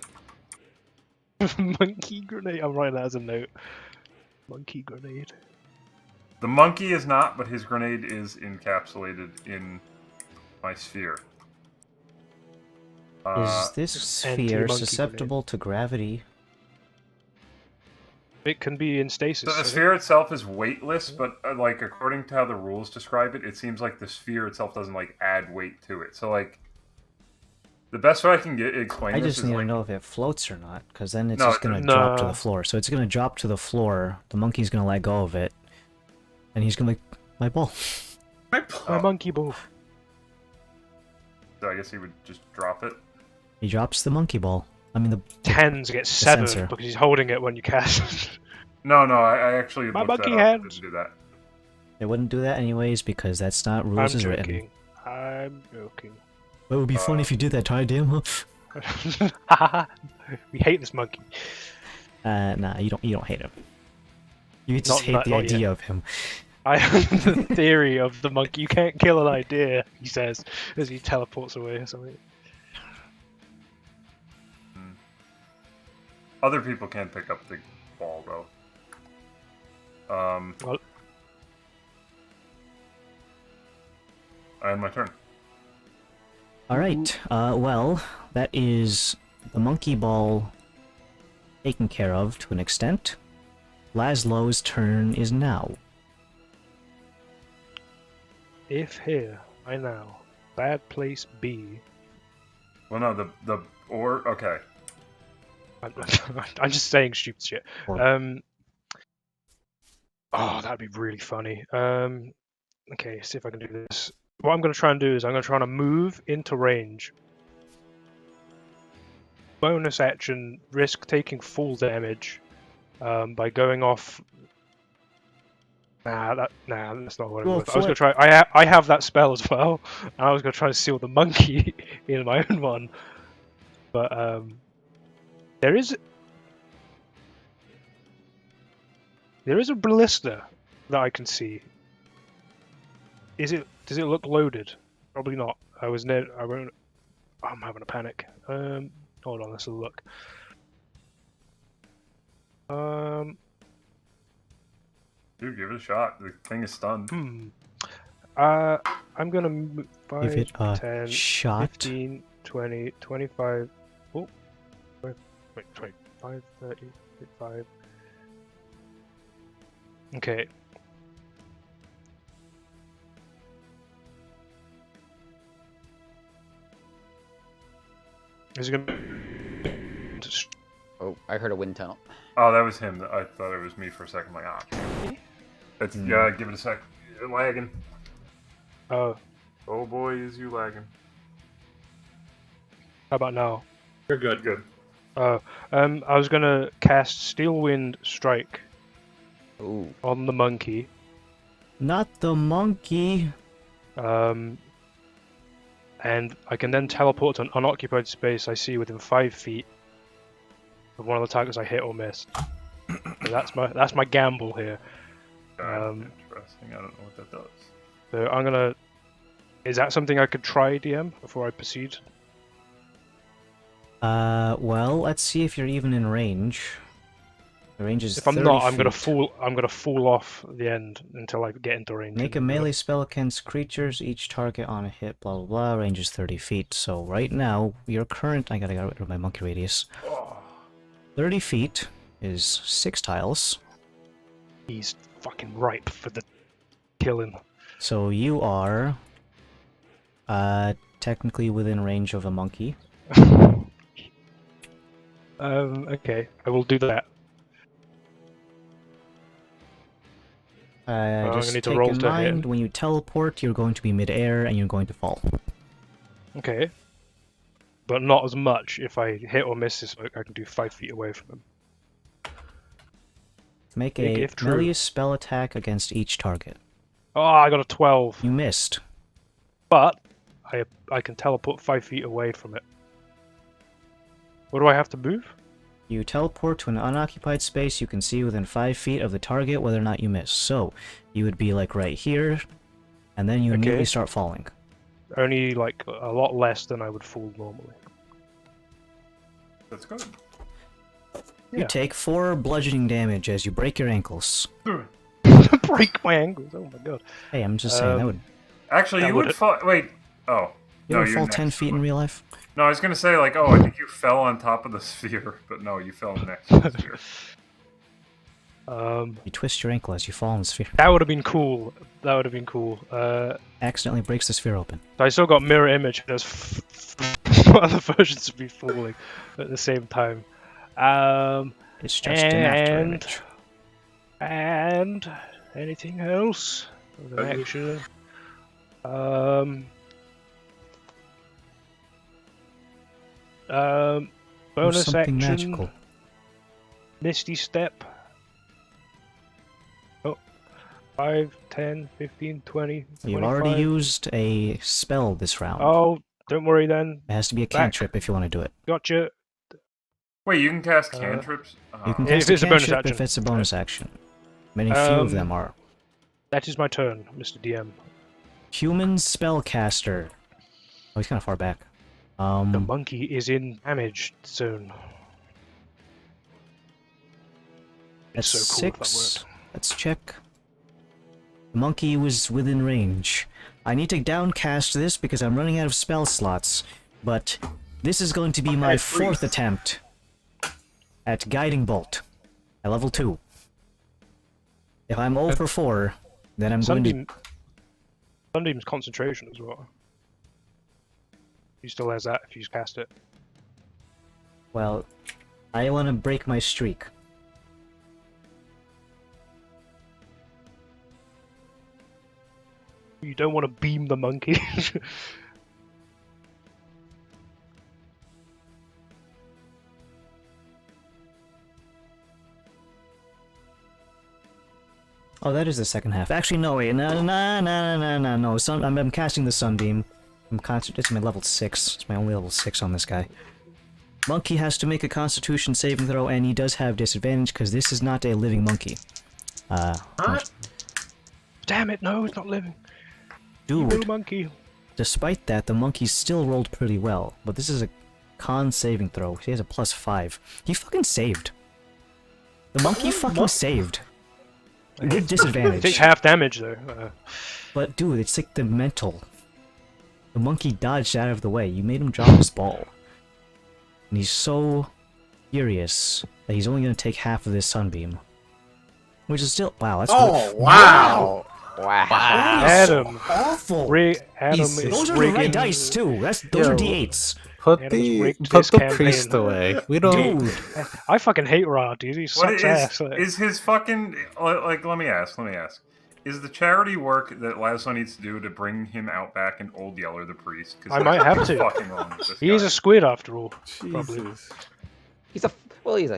Monkey grenade. I'm writing that as a note. Monkey grenade. The monkey is not, but his grenade is encapsulated in my sphere. Is this sphere anti-monkey susceptible to gravity? It can be in stasis. So the I think. sphere itself is weightless, but like according to how the rules describe it, it seems like the sphere itself doesn't like add weight to it. So like, the best way I can explain I this just is need like, to know if it floats or not, because then it's No, just it gonna doesn't. drop to No. the floor. So it's gonna drop to the floor. The monkey's gonna let go of it, and he's gonna be like, my ball. My My Oh. monkey ball. so I guess he would just drop it. He drops the monkey ball. I mean the Hands get severed sensor. because he's holding it when you cast. No, I actually My looked that monkey up. It hands. didn't do that. They wouldn't do that anyways because that's not I'm rules as written. joking. I'm joking. It would be funny if you did that, Ty. Damn. Huh? We hate this monkey. Nah, you don't hate him. You just Not- hate not- the not idea yet. of him. I have the theory of the monkey. You can't kill an idea, he says, as he teleports away or something. Other people can pick up the ball though. Well, I end my turn. Alright, well, that is the monkey ball taken care of to an extent. Laszlo's turn is now. if here, I know, bad place B. Well, no, the okay. I'm just saying stupid shit. Or- Oh, that'd be really funny. Okay, see if I can do this. What I'm going to try and do is I'm going to try and move into range. Bonus action, risk taking full damage by going off. Nah, that's not what I'm Well, with. I was going to try. I have that spell as well, and I was going to try and seal the monkey in my own one, but there is a ballista that I can see. Does it look loaded? Probably not. I won't. I'm having a panic. Hold on, let's have a look. Dude, give it a shot. The thing is stunned. I'm gonna move 5, Give it a 10, shot. 15, 20, 25. Oh, wait, 25, 30, 35. Okay. Is it gonna? Oh, I heard a wind tunnel. Oh, that was him. I thought it was me for a second. I'm like, It's yeah. Give it a sec. You're lagging. Oh, Oh boy, is you lagging. how about now? You're good. Good. I was gonna cast Steel Wind Strike Ooh. on the monkey. Not the monkey. And I can then teleport to an unoccupied space I see within 5 feet of one of the targets I hit or missed. So that's my gamble here. Interesting. I don't know what that does. So I'm gonna. Is that something I could try, DM, before I proceed? Well, let's see if you're even in range. The range is If I'm 30 not, I'm gonna feet. fall off the end until I get into range. Make a and do it. melee spell against creatures, each target on a hit, blah blah blah, range is 30 feet. So right now, your current... I gotta get rid of my monkey radius. 30 feet is 6 tiles. He's fucking ripe for the killing. So you are... technically within range of a monkey. Okay, I will do that. I'm Just gonna need to take roll in to hit. mind, when you teleport, you're going to be mid-air and you're going to fall. Okay. But not as much. If I hit or miss this, I can do 5 feet away from him. Make Big a if true. melee spell attack against each target. Oh, I got a 12. You missed. But I can teleport 5 feet away from it. What do I have to move? You teleport to an unoccupied space you can see within 5 feet of the target whether or not you miss. So, you would be like right here, and then you immediately Okay. start falling. Only like a lot less than I would fall normally. That's good. You Yeah. take 4 bludgeoning damage as you break your ankles. Break my ankles. Oh my god. Hey, I'm just saying that Um, would... Actually, That you would- would fall. Wait. Oh. You No, ever you're fall next 10 to feet it. in real life? No, I was gonna say like, oh, I think you fell on top of the sphere, but no, you fell next to the sphere. You twist your ankle as you fall in the sphere. That would have been cool. That would have been cool. Accidentally breaks the sphere open. I still got mirror image. There's other versions of me falling at the same time. It's just an after And image. and anything else? An action. Do Bonus something action. magical. Misty Step. Oh, 5, 10, 15, 20, You've 25. already used a spell this round. Oh, don't worry then. It has to be a back. cantrip if you want to do it. Gotcha. Wait, you can cast cantrips? You can If cast a it's a bonus cantrip if action. it's a bonus action. Many few of them are. That is my turn, Mr. DM. Human spellcaster. Oh, he's kind of far back. The monkey is in damage zone. That's It's so cool if that 6. worked. Let's check. The monkey was within range. I need to downcast this because I'm running out of spell slots. But this is going to be my 4th attempt at Guiding Bolt at level 2. If I'm 0 for 4, then I'm going to... Sunbeam's concentration as well. He still has that if you cast it. Well, I want to break my streak. You don't want to beam the monkey. Oh, that is the second half. Actually, no, wait. No. I'm casting the Sunbeam. It's my level 6. It's my only level 6 on this guy. Monkey has to make a Constitution saving throw, and he does have disadvantage because this is not a living monkey. Damn it, no, it's not living. Dude, Evil monkey. despite that, the monkey still rolled pretty well. But this is a con saving throw. He has a +5. He fucking saved. The monkey fucking saved. With It takes disadvantage. half damage though. But dude, it's like the mental. The monkey dodged out of the way. You made him drop his ball. And he's so furious that he's only going to take half of this Sunbeam. Which is still... Wow, that's... Oh, wow! Wow. Adam, awful! Adam Jesus. is Those are the right rigging. dice, too. Those are Yo. D8s. Put Adam's rigged put this the campaign. priest away. We don't. Dude, I fucking hate Ra, dude. He What sucks ass. is his fucking like? Let me ask. Is the charity work that Laszlo needs to do to bring him out back in Old Yeller the priest? I might have to. Fucking wrong with this He is guy. a squid after all. Probably. Jesus. He's a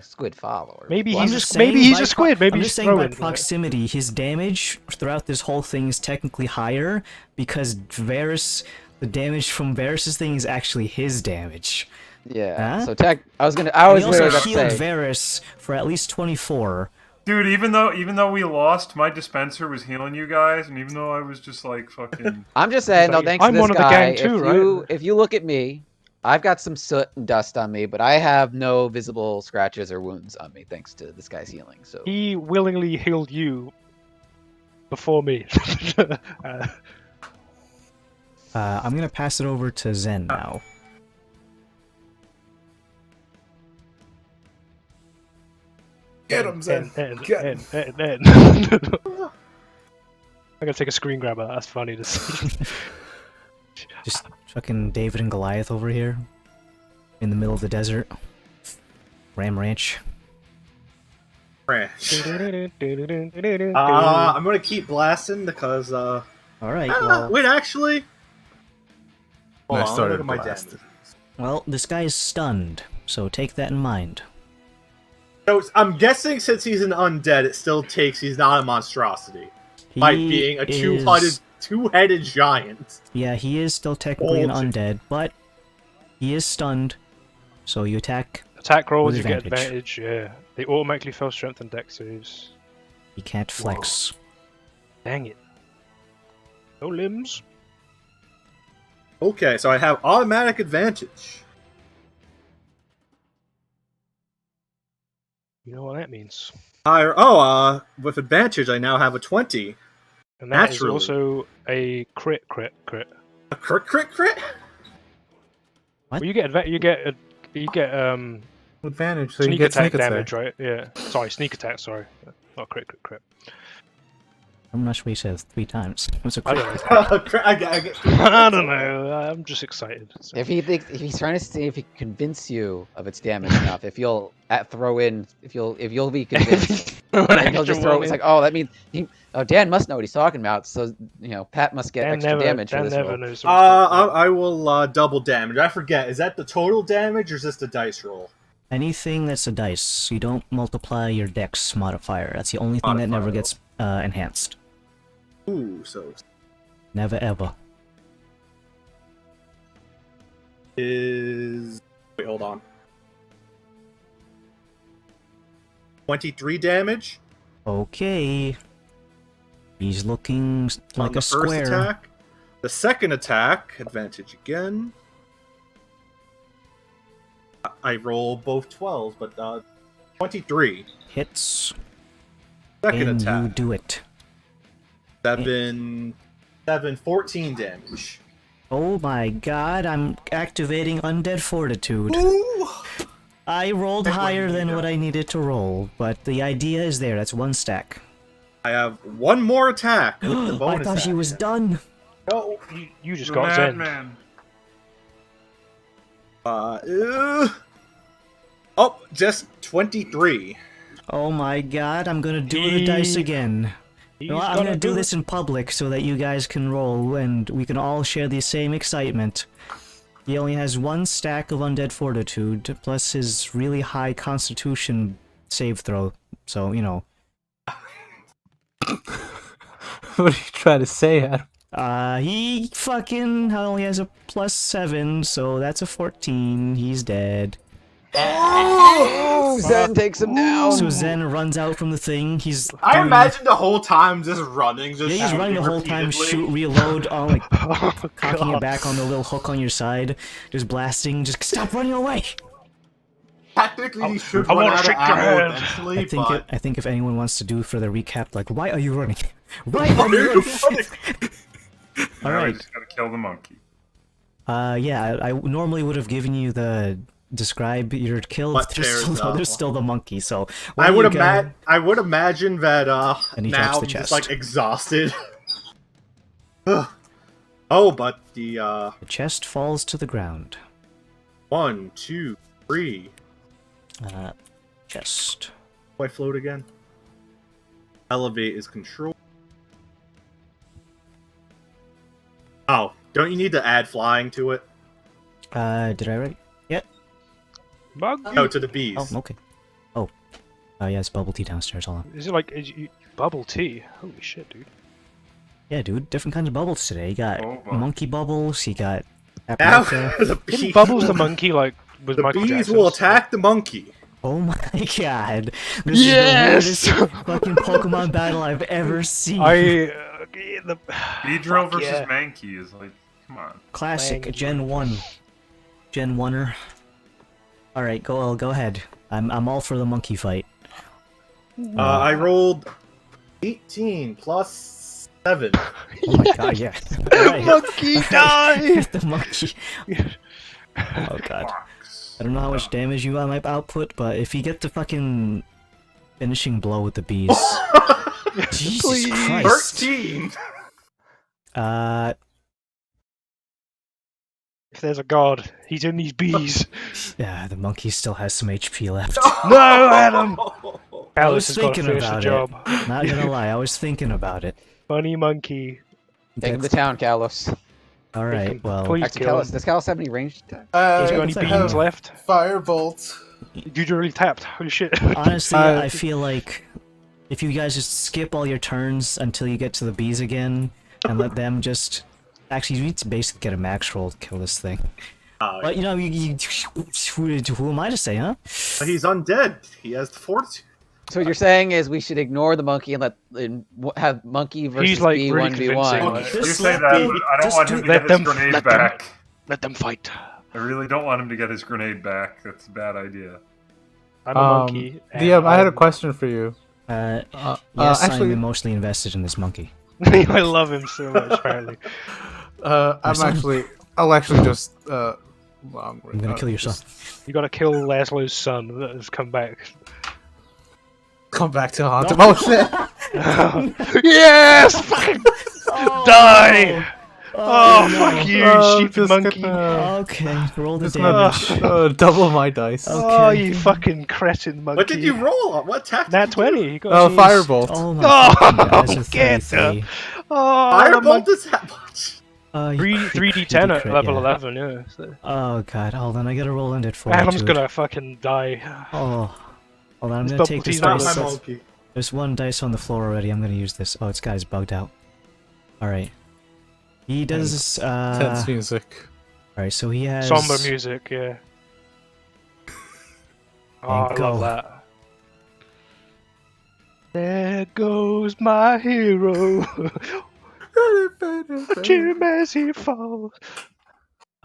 squid follower. Maybe well, I'm he's just a, maybe saying he's by a squid. Maybe I'm he's just saying by throwing. proximity, his damage throughout this whole thing is technically higher because Varys, the damage from Varys' thing is actually his damage. Yeah. Huh? So I was He really also about to healed say. Varys for at least 24. Dude, even though we lost, my dispenser was healing you guys, and even though I was just like fucking. I'm just saying, though, like, thanks I'm to this one of the guy, gang too, if you look at me, I've got some soot and dust on me, but I have no visible scratches or wounds on me thanks to this guy's healing. So He willingly healed you before me. I'm gonna pass it over to Zen now. Get him, Zen. Get him. I'm gonna take a screen grab of that. That's funny to see. Just fucking David and Goliath over here. In the middle of the desert. Ram Ranch. Ranch. I'm gonna keep blasting because Alright, well, wait, actually. Hold I on, started look at my blasting. damage. well, this guy is stunned, so take that in mind. So I'm guessing since he's an undead, it still takes he's not a monstrosity. By He being a is- two-headed giant. Yeah, he is still technically an Old. undead, but he is stunned, so you attack. Attack rolls, With you get advantage. advantage. Yeah, they automatically fail strength and dex saves. He can't flex. Dang it. No limbs. Okay, so I have automatic advantage. You know what that means. With advantage, I now have a 20. And that is Naturally. also a crit. A crit? What? Well, you get Advantage, so you sneak get attack sneak damage, attack. right? Yeah. Sorry, sneak attack. Sorry, not crit. I'm not sure he said 3 times. What's a I crit? don't know. I get I don't know. I'm just excited. So. If he's trying to see if he can convince you of its damage enough, if you'll if you'll be convinced, and he'll just throw. It's like, oh, that means Dan must know what he's talking about. So Pat must get extra damage for this roll. knows. I will double damage. I forget. Is that the total damage or is this the dice roll? Anything that's a dice, you don't multiply your dex modifier. That's the only thing that never gets enhanced. Ooh, so Never ever. is wait, hold on. 23 damage. Okay. He's looking On like the a first square. attack. The second attack, advantage again. I roll both 12s, but 23. Hits. Second and attack. you do it. 7, 14 damage. Oh my god, I'm activating Undead Fortitude. Ooh! I rolled That's what higher you than need what now. I needed to roll, but the idea is there. That's 1 stack. I have one more attack. With the I bonus thought he was action. done. No. You just The got Zen. madman. Oh, just 23. Oh my god, I'm gonna do the dice again. He's I'm gonna gonna do it. this in public so that you guys can roll and we can all share the same excitement. He only has 1 stack of Undead Fortitude, plus his really high Constitution save throw. So, What are you trying to say, Adam? he fucking only has a +7, so that's a 14. He's dead. Oh, Zen takes him down. So Zen runs out from the thing. I imagine the whole time just running. Just Yeah, he's running the whole time, shoot, reload, on cocking it back on the little hook on your side, just blasting, just stop running away! Technically, he should I run wanna out of shake your ammo hand. eventually, I think if anyone wants to do for the recap, why are you running? Why Why are you running? Now Alright. we just gotta kill the monkey. Yeah, I normally would have given you the describe your kill. But There's still the monkey, so I would imagine. I would imagine that And he drops now the I'm just chest. exhausted. Oh, but the The chest falls to the ground. 1, 2, 3. Chest. Do I float again? Elevate is control. Oh, don't you need to add flying to it? Did I already? Yeah. Bug? No, to the bees. Oh, okay. Oh. Yeah, it's bubble tea downstairs. Hold on. Is it bubble tea? Holy shit, dude. Yeah, dude, different kinds of bubbles today. You got Oh, boy. monkey bubbles, you got Now, paprika. the Didn't bees, Bubbles the monkey was the Michael bees Jackson's? will attack the monkey. Oh my god. This Yes! is the weirdest fucking Pokemon battle I've ever seen. Beedrill Fuck versus yeah. Mankey is come on. Classic, Lang. Gen 1. Gen 1er. Alright, go ahead. I'm all for the monkey fight. I rolled 18 plus 7. Oh my god, yeah. Alright. Monkey die! The monkey. Oh god. Fox. I don't know how much damage you might output, but if you get the fucking finishing blow with the bees. Jesus Please. Christ. 13! If there's a god, he's in these bees. Yeah, the monkey still has some HP left. No, Adam! I Alice was has got to thinking finish the about job. it. Not gonna lie, I was thinking about it. Funny monkey. Take him to town, Kalos. Alright, well. Please Actually, kill Kalos, him. does Kalos have any ranged attack? He's got any it's like- beans left? Firebolt. You really tapped. Holy shit. Honestly, Uh, I feel like if you guys just skip all your turns until you get to the bees again and let them just. Actually, you need to basically get a max roll to kill this thing. But who am I to say, huh? He's undead. He has the fortitude. So what you're saying is we should ignore the monkey and have monkey versus He's, like, bee really 1v1. convincing, You Just say let that, the- but I don't just want do- him to let get his them- grenade let them- back. Let them fight. I really don't want him to get his grenade back. That's a bad idea. I'm a monkey. and DM, I had a I'm- question for you. Yes, actually, I'm emotionally invested in this monkey. I love him so much, apparently. I'll actually just I'm gonna kill your son. You gotta kill Laszlo's son that has come back. Come back to haunt him. Oh shit! Yes! Fucking die! Oh, fuck you, stupid just monkey! gonna- Okay, roll the just gonna damage. double my dice. Oh, Okay. you fucking cretin monkey! What did you roll? What attack? Nat did you do? 20. You got Oh, to use- firebolt. Oh my Oh, fucking god, that's a get 33. Oh, Firebolt is that much? You crit- 3d10 you at crit, level yeah. 11, yeah. So. Oh god, hold on, I gotta roll into it. Adam's gonna fucking die. Oh, hold on, I'm It's gonna double take this T's Not Nice. my dice. monkey. There's one dice on the floor already. I'm gonna use this. Oh, this guy's bugged out. All right. He does. Tense music. All right, so he has. Somber music, yeah. Oh, I go. love that. There goes my hero. Watch him as he falls.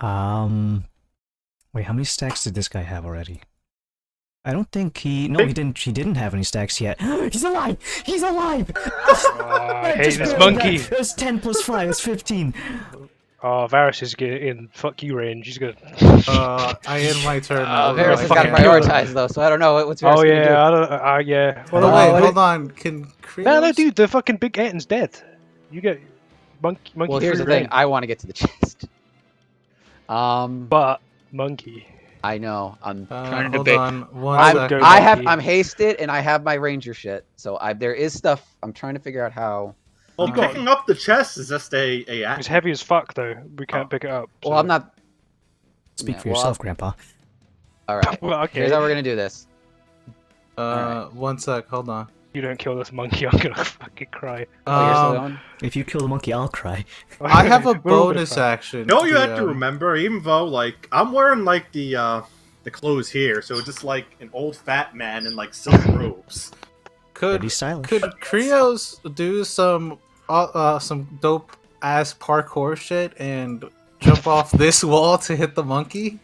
Wait, how many stacks did this guy have already? I don't think he. No, he didn't. He didn't have any stacks yet. He's alive! He's alive! Oh, I hate Just this barely monkey. got- That's 10 plus 5. That's 15. Oh, Varus is in fuck you range. He's gonna. I end my turn. Varus has got fucking kill him. prioritized though, so I don't know what's Varus Oh gonna do. yeah, I don't. Yeah. Oh, Well, wait, what hold on. Can Krios... no, dude, the fucking big Etton's dead. You get monkey. Well, here's the free thing. reign. I want to get to the chest. But monkey. I know. I'm trying to hold debate. on. One I would second. go- I have. monkey. I'm hasted, and I have my ranger shit. So there is stuff. I'm trying to figure out how. Well, You got- picking up the chest is just a It's act. heavy as fuck though. We can't pick it up. Well, so- I'm not. Speak Yeah, for well, yourself, Grandpa. All right. Well, okay. Here's how we're gonna do this. 1 sec. Hold on. You don't kill this monkey, I'm gonna fucking cry. Oh, you're still Um, going? If you kill the monkey, I'll cry. I have a We're all gonna bonus cry. action. No, you The, have to remember, even though like I'm wearing like the clothes here, so it's just like an old fat man in like silk robes. Could Pretty stylish. could Krios do some dope ass parkour shit and jump off this wall to hit the monkey?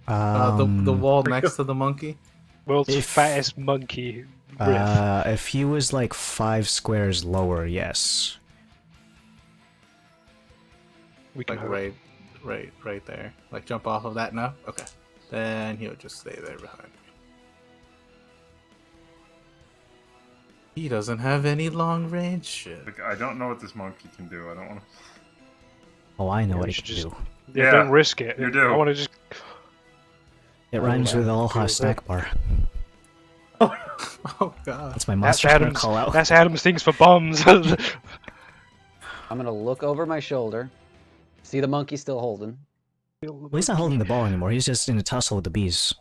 The wall next to the monkey. World's If- fattest monkey. Riff. If he was like 5 squares lower, yes. We can Like hope. right there. Like jump off of that now? Okay. Then he'll just stay there behind me. He doesn't have any long range shit. Like, I don't know what this monkey can do. I don't want to. Oh, I know Yeah, what we he should can just- do. Yeah, Yeah, don't risk it. you do. I want to just. It rhymes yeah, with all cool. snack bar. Oh god. That's my That's monster gonna Adam's. call out. That's Adam's things for bombs. I'm gonna look over my shoulder. See the monkey still holding. Well, he's not holding the ball anymore. He's just in a tussle with the bees.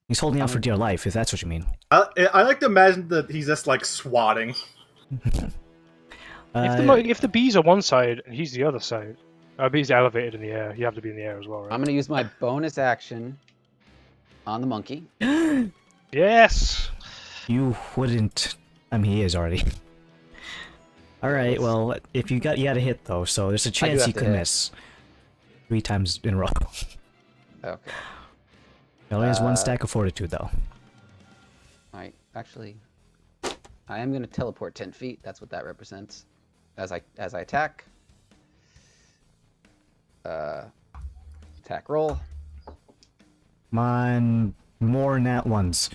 He's holding out for dear life, if that's what you mean. I like to imagine that he's just like swatting. If the bees are one side and he's the other side, bees elevated in the air. You have to be in the air as well, right? I'm gonna use my bonus action on the monkey. Yes. You wouldn't. I mean, he is already. All right. Well, if you got a hit though, so there's a chance have you to could hit. miss 3 times in a row. Okay. He only has 1 stack of fortitude though. Alright, actually, I am gonna teleport 10 feet. That's what that represents. As I attack. Attack roll. Come on, more nat ones.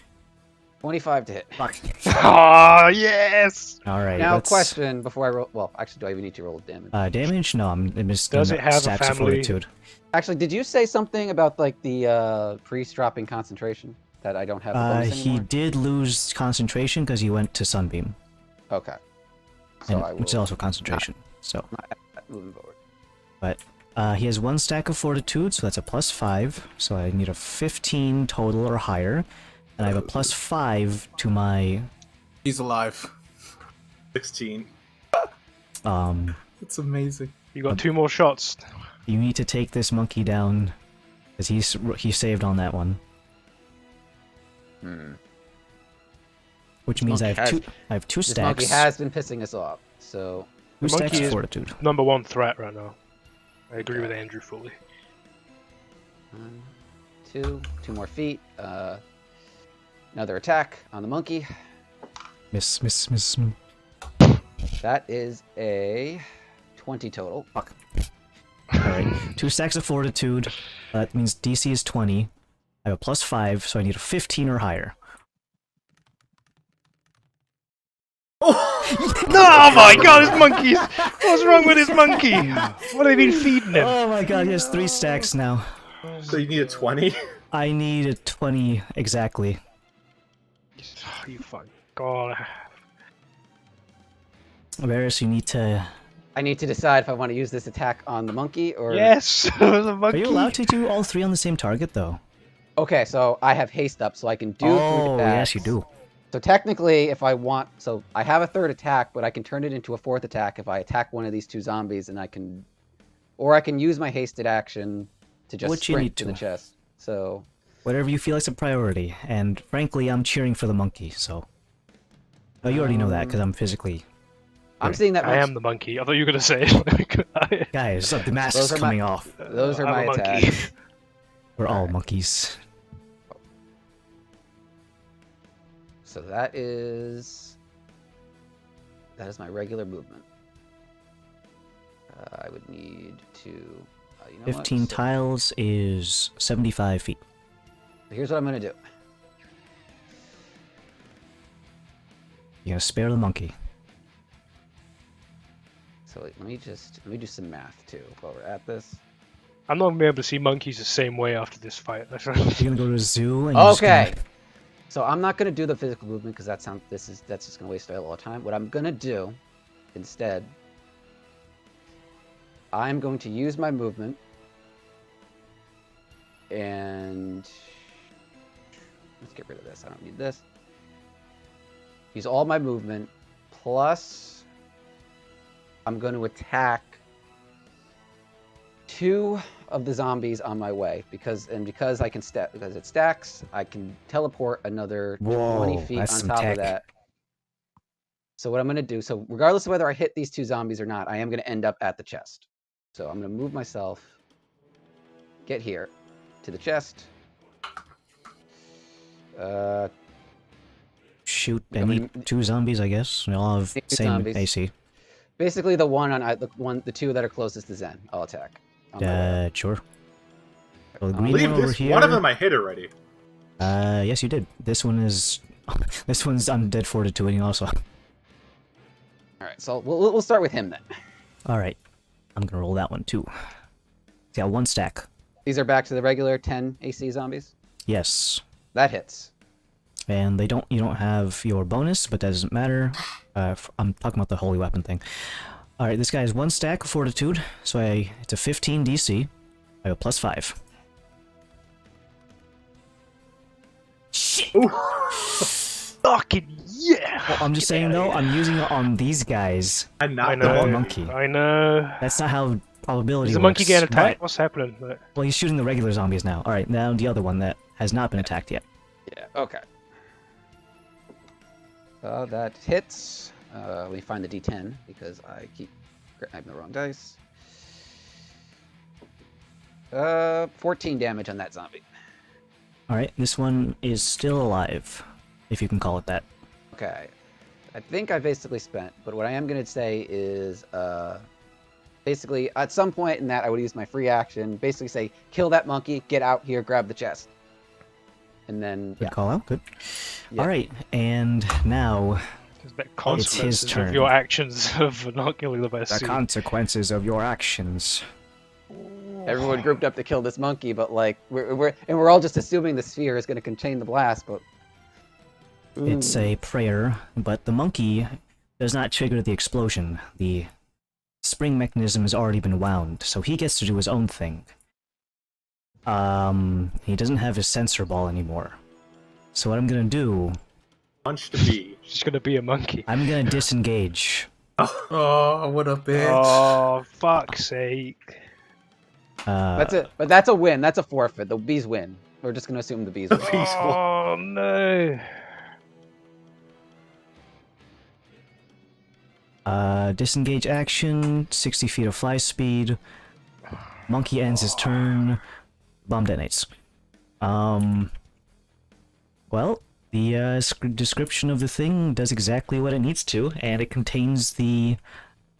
25 to hit. Fuck. Oh yes. All right. Now, let's- question before I roll. Well, actually, do I even need to roll damage? Damage? No, I'm just Does doing it have a stacks of family? fortitude. Actually, did you say something about like the priest dropping concentration that I don't have the bonus He anymore? did lose concentration because he went to Sunbeam, Okay. So and, I will which is also concentration. So, moving forward. but he has 1 stack of fortitude, so that's a +5. So I need a 15 total or higher, and I have a +5 to my He's alive. 16. It's amazing. You got 2 more shots. You need to take this monkey down, because he saved on that one. Which means I monkey have has- 2. I have 2 This stacks. monkey has been pissing us off. So 2 The monkey stacks of is- fortitude. Number 1 threat right now. I agree with Andrew fully. 2 more feet. Another attack on the monkey. Miss. That is a 20 total. Fuck. Alright, Alright, 2 stacks of fortitude. That means DC is 20. I have a +5, so I need a 15 or higher. Oh my god, his monkeys! What's wrong with his monkey? What have they been feeding him? Oh my god, he has 3 stacks now. So you need a 20? I need a 20 exactly. You fucking god. Varys, you need to... I need to decide if I want to use this attack on the monkey or... Yes! The Are monkey! you allowed to do all 3 on the same target, though? Okay, so I have haste up, so I can do 3 Oh, attacks. yes, you do. So technically, if I want... So I have a 3rd attack, but I can turn it into a 4th attack if I attack one of these 2 zombies, and I can... Or I can use my hasted action to just What you sprint need to the to. chest. So... Whatever you feel is a priority, and frankly, I'm cheering for the monkey, so... Oh, you already know that, because I'm physically... I'm seeing that... I am the monkey. I thought you were gonna say. Guys, the mask Those is are my- coming off. Those are I'm my a monkey. attacks. We're all monkeys. So that is my regular movement. I would need to... you know 15 what? tiles is 75 feet. So here's what I'm going to do. You're gonna spare the monkey. So let me do some math too while we're at this. I'm not gonna be able to see monkeys the same way after this fight. That's You're gonna go to a zoo and you're just Okay. gonna- So I'm not gonna do the physical movement because that's just gonna waste a lot of time. What I'm gonna do instead, I'm going to use my movement and let's get rid of this. I don't need this. Use all my movement plus I'm going to attack 2 of the zombies on my way because I can because it stacks, I can teleport another 20 Whoa, feet that's on some top tech. of that. So what I'm going to do, so regardless of whether I hit these 2 zombies or not, I am going to end up at the chest. So I'm going to move myself, get here to the chest. shoot I any mean- 2 zombies, I guess. They all have Two same zombies. AC. Basically the the 2 that are closest to Zen, I'll attack. on my way. Sure. Well, the I green believe one over this here. one of them I hit already. Yes, you did. This one is. This one's undead fortitude also. All right, so we'll start with him then. All right, I'm gonna roll that one too. Got 1 stack. These are back to the regular 10 AC zombies. Yes, That hits. and they don't. You don't have your bonus, but that doesn't matter. I'm talking about the holy weapon thing. All right, this guy has 1 stack of fortitude, so it's a 15 DC. I have a +5. Shit. fucking yeah! Well, I'm just saying though, I'm using it on these guys. I'm I not know. the the monkey. I know. That's not how probability Is the works. monkey getting attacked? But- What's happening? well, he's shooting the regular zombies now. All right, now the other one that has not been attacked yet. Yeah. Okay. That hits. Let me find the D10 because I keep grabbing the wrong dice. 14 damage on that zombie. All right, this one is still alive, if you can call it that. Okay. I think I basically spent, but what I am going to say is, basically, at some point in that, I would use my free action, basically say, kill that monkey, get out here, grab the chest. And then, Good call out. Good. Yeah. All right, and now There's that his consequences turn. of your actions of not killing the best the suit. consequences of your actions. everyone grouped up to kill this monkey, but like, we're all just assuming the sphere is going to contain the blast, but... It's a prayer, but the monkey does not trigger the explosion. The spring mechanism has already been wound, so he gets to do his own thing. He doesn't have his sensor ball anymore. So what I'm gonna do, punch to be. It's just gonna be a monkey. I'm gonna disengage. Oh, what a bitch. Oh, fuck's sake. That's it. But that's a win. That's a forfeit. The bees win. We're just gonna assume the bees win. Oh, no. Disengage action, 60 feet of fly speed. Monkey ends his turn. Bomb detonates. Well, the description of the thing does exactly what it needs to, and it contains the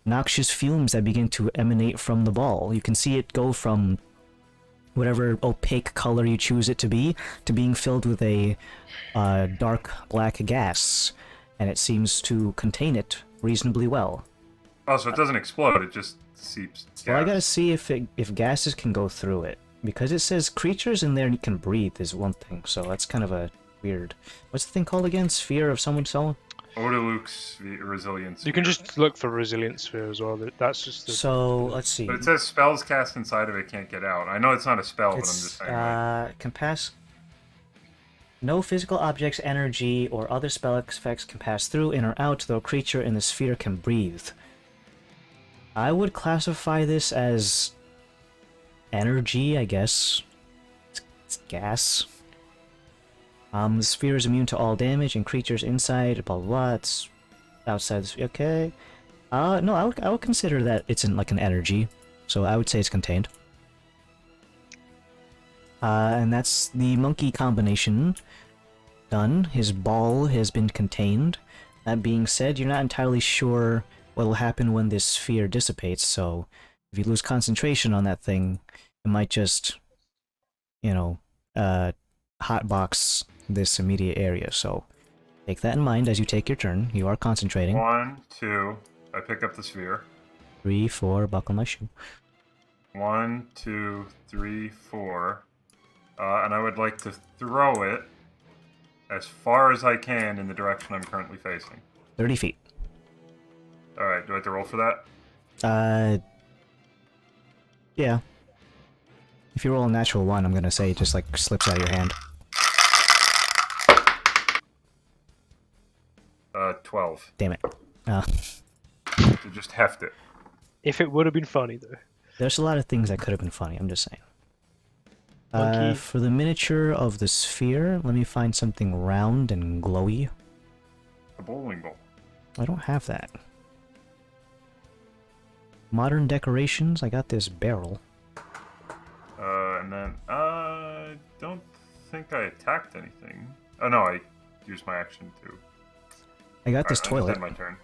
noxious fumes that begin to emanate from the ball. You can see it go from whatever opaque color you choose it to be being filled with a dark black gas, and it seems to contain it reasonably well. Oh, so it doesn't explode, it just seeps gas. Well, I gotta see if gases can go through it. Because it says creatures in there can breathe is one thing, so that's kind of a weird... What's the thing called again? Sphere of someone's soul? Odaluk's resilience. You can just look for resilience sphere as well. That's just the... So, let's see. But it says spells cast inside of it can't get out. I know it's not a spell, but I'm It's, just saying. Like... can pass... No physical objects, energy, or other spell effects can pass through, in or out, though a creature in the sphere can breathe. I would classify this as... energy, I guess. It's gas. The sphere is immune to all damage, and creatures inside, blah blah blah. It's outside the sphere. Okay. No, I would consider that it's in like an energy, so I would say it's contained. And that's the monkey combination done. His ball has been contained. That being said, you're not entirely sure what will happen when this sphere dissipates, so if you lose concentration on that thing, it might just, you know, hotbox this immediate area. So take that in mind as you take your turn. You are concentrating. 1, 2. I pick up the sphere. 3, 4. Buckle my shoe. 1, 2, 3, 4. And I would like to throw it as far as I can in the direction I'm currently facing. 30 feet. Alright, do I have to roll for that? Yeah. If you roll a natural 1, I'm gonna say it just like slips out of your hand. 12. Damn it. To just heft it. If it would have been funny, though. There's a lot of things that could have been funny, I'm just saying. Monkey. For the miniature of the sphere, let me find something round and glowy. A bowling ball. I don't have that. Modern decorations, I got this barrel. And then, I don't think I attacked anything. Oh no, I used my action to... I got this Alright, toilet. my turn.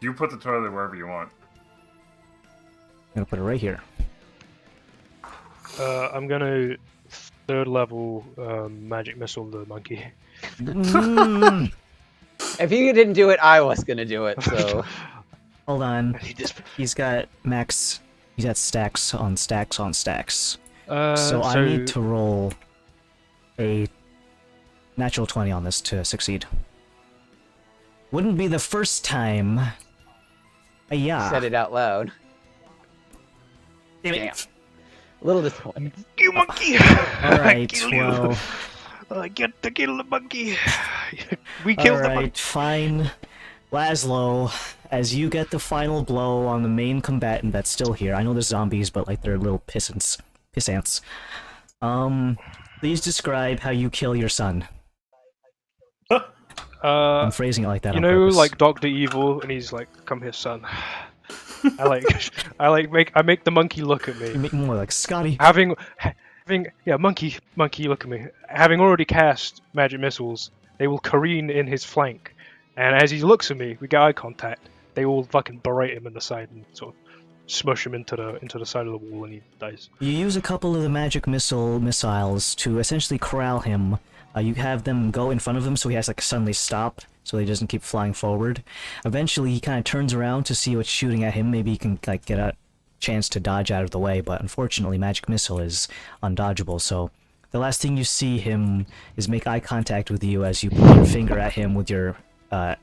You put the toilet wherever you want. I'm gonna put it right here. I'm gonna third level magic missile the monkey. If you didn't do it, I was gonna do it. So Hold on. I need this. He's got max. He's got stacks on stacks on stacks. So So I need to roll a natural 20 on this to succeed. Wouldn't be the first time. Yeah. said it out loud. Damn it. Damn. A little disappointing. You monkey! Alright, Kill well. you. I get to kill the monkey. We killed the monkey. Alright, fine. Laszlo, as you get the final blow on the main combatant that's still here. I know there's zombies, but like they're little pissants. Please describe how you kill your son. I'm phrasing it like that. You on know, purpose. like Dr. Evil, and he's like, "Come here, son." I make the monkey look at me. You make more like Scotty. Having, yeah, monkey, look at me. Having already cast magic missiles, they will careen in his flank, and as he looks at me, we get eye contact. They all fucking berate him in the side and sort of smush him into the side of the wall, and he dies. You use a couple of the magic missiles to essentially corral him. You have them go in front of him so he has like suddenly stop, so he doesn't keep flying forward. Eventually he kind of turns around to see what's shooting at him. Maybe he can like get a chance to dodge out of the way, but unfortunately magic missile is undodgeable, so the last thing you see him is make eye contact with you as you point your finger at him with your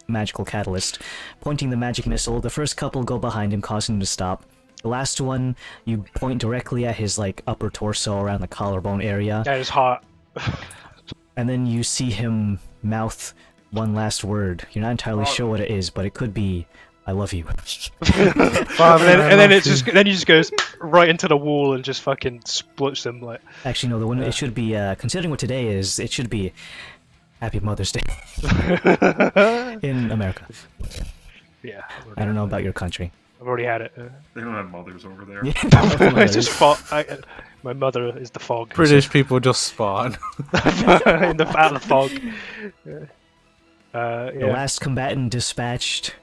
magical catalyst, pointing the magic missile. The first couple go behind him, causing him to stop. The last one, you point directly at his like upper torso around the collarbone area. That is hot. And then you see him mouth one last word. You're not entirely sure what it is, but it could be, "I love you." and then he just goes right into the wall and just fucking splits them like. Actually, no. The one it should be. Considering what today is, it should be Happy Mother's Day in America. Yeah. I don't know about your country. I've already had it. They don't have mothers over there. It's just fog. My mother is the fog. British people just spawn. In the fog. The Yeah. last combatant dispatched.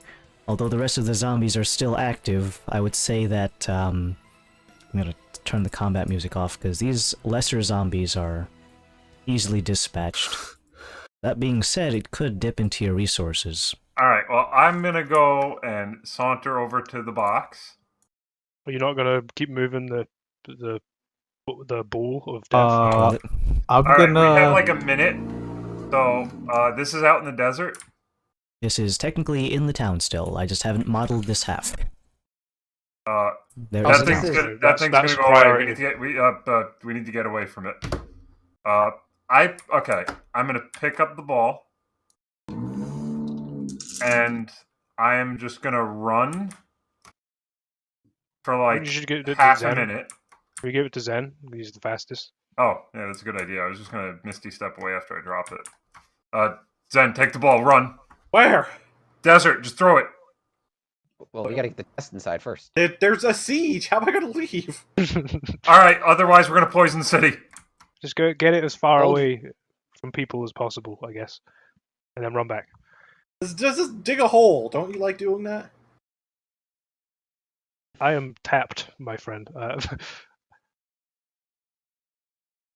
although the rest of the zombies are still active, I would say that I'm gonna turn the combat music off because these lesser zombies are easily dispatched. That being said, it could dip into your resources. All right. Well, I'm gonna go and saunter over to the box. Are you not gonna keep moving the ball of death? Toilet. I'm All right. We have gonna. like a minute. So this is out in the desert. This is technically in the town still. I just haven't modeled this half. There Oh, That so thing's this is- gonna, that's gonna go priority. away. We need to get away from it. Okay. I'm gonna pick up the ball, and I am just gonna run for like You should give it to half a Zen. minute. Can we give it to Zen? He's the fastest. Oh, yeah, that's a good idea. I was just gonna misty step away after I drop it. Zen, take the ball, run. Where? Desert, just throw it. Well, we gotta get the chest inside first. There's a siege. How am I gonna leave? All right, otherwise we're gonna poison the city. Just go get it as far Hold- away from people as possible, I guess, and then run back. Just dig a hole. Don't you like doing that? I am tapped, my friend.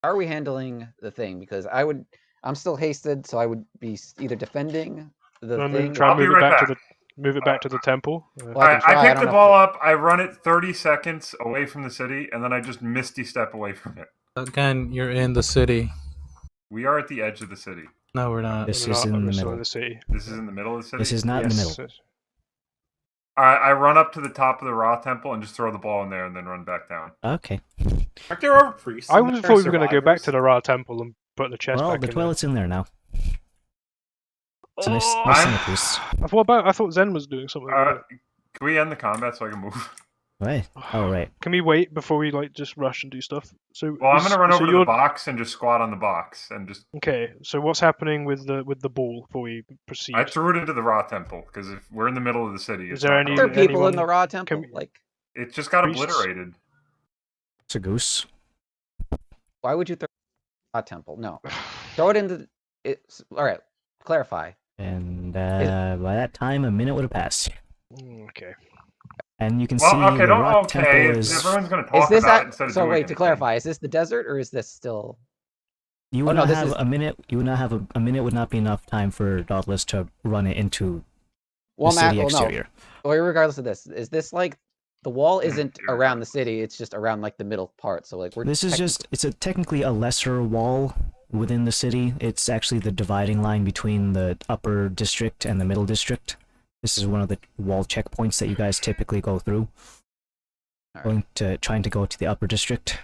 How are we handling the thing? Because I'm still hasted, so I would be either defending the thing. Try I'll and be move it right back to back. the temple. Well, I can try, I I pick don't the know ball if up, I run it 30 seconds away from the city, and then I just misty step away from it. Again, you're in the city. We are at the edge of the city. No, we're not. This We're is not- in the we're still middle. in the city. This is in the middle of the city? This is not in the Yes. middle. I run up to the top of the Ra temple and just throw the ball in there and then run back down. Okay. Aren't there ever priests? I in would have there, thought we were going to go back survivors? to the Ra temple and put the chest Well, back the in toilet's in there now. It's a nice, Oh, nice I'm- centerpiece. What about? I thought Zen was doing something. with it. Can we end the combat so I can move? Right. Oh, right. Can we wait before we just rush and do stuff? So Well, I'm gonna run so over to you're- the box and just squat on the box and just. Okay, so what's happening with the ball before we proceed? I threw it into the Ra temple because if we're in the middle of the city, it's there not any- Are going there in. people in anyone- the Ra temple? we- Like, It just got priests? obliterated. It's a goose. why would you throw Ra temple? No, throw it into. All right. Clarify. And by that time, a minute would have passed. Okay. And you can Well, see okay, the don't rock okay. temple If is. everyone's gonna Is talk this about it instead of so? doing Wait, to anything. clarify, is this the desert or is this still? You Oh, would no, not this have is- a minute. You would not have a minute. Would not be enough time for Dauntless to run it into Well, the Matt. city Well, no. exterior. Well, regardless of this, is this like the wall isn't Irregardless. around the city? It's just around like the middle part. So like we're. This is just. It's technically a lesser wall within the city. It's actually the dividing line between the upper district and the middle district. This is one of the wall checkpoints that you guys typically go through. Alright. Trying to go to the upper district.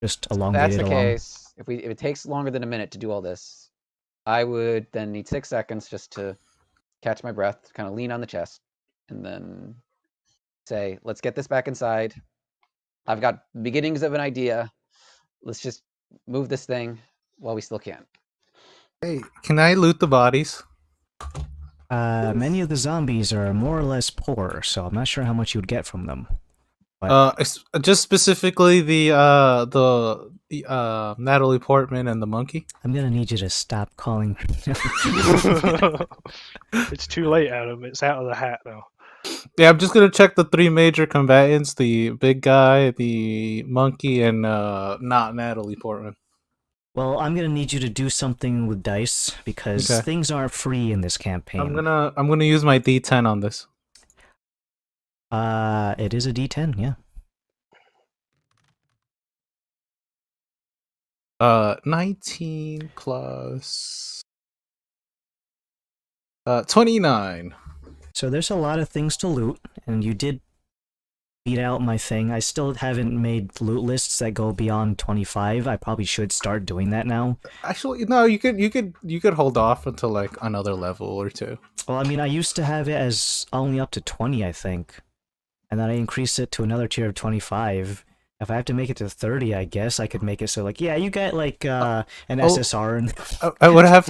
Just If elongate that's it the along. case, if it takes longer than a minute to do all this, I would then need 6 seconds just to catch my breath, kind of lean on the chest, and then say, "Let's get this back inside. I've got beginnings of an idea. Let's just move this thing while we still can." Hey, can I loot the bodies? Many of the zombies are more or less poor, so I'm not sure how much you would get from them. Just specifically the Natalie Portman and the monkey. I'm gonna need you to stop calling. It's too late, Adam. It's out of the hat now. Yeah, I'm just gonna check the three major combatants: the big guy, the monkey, and not Natalie Portman. Well, I'm gonna need you to do something with dice because Okay. things aren't free in this campaign. I'm gonna use my D10 on this. It is a D10, yeah. 19 plus 29. So there's a lot of things to loot, and you did beat out my thing. I still haven't made loot lists that go beyond 25. I probably should start doing that now. Actually, no, you could hold off until like another level or two. Well, I mean, I used to have it as only up to 20, I think. And then I increased it to another tier of 25. If I have to make it to 30, I guess I could make it so like, yeah, you get like an SSR and I would have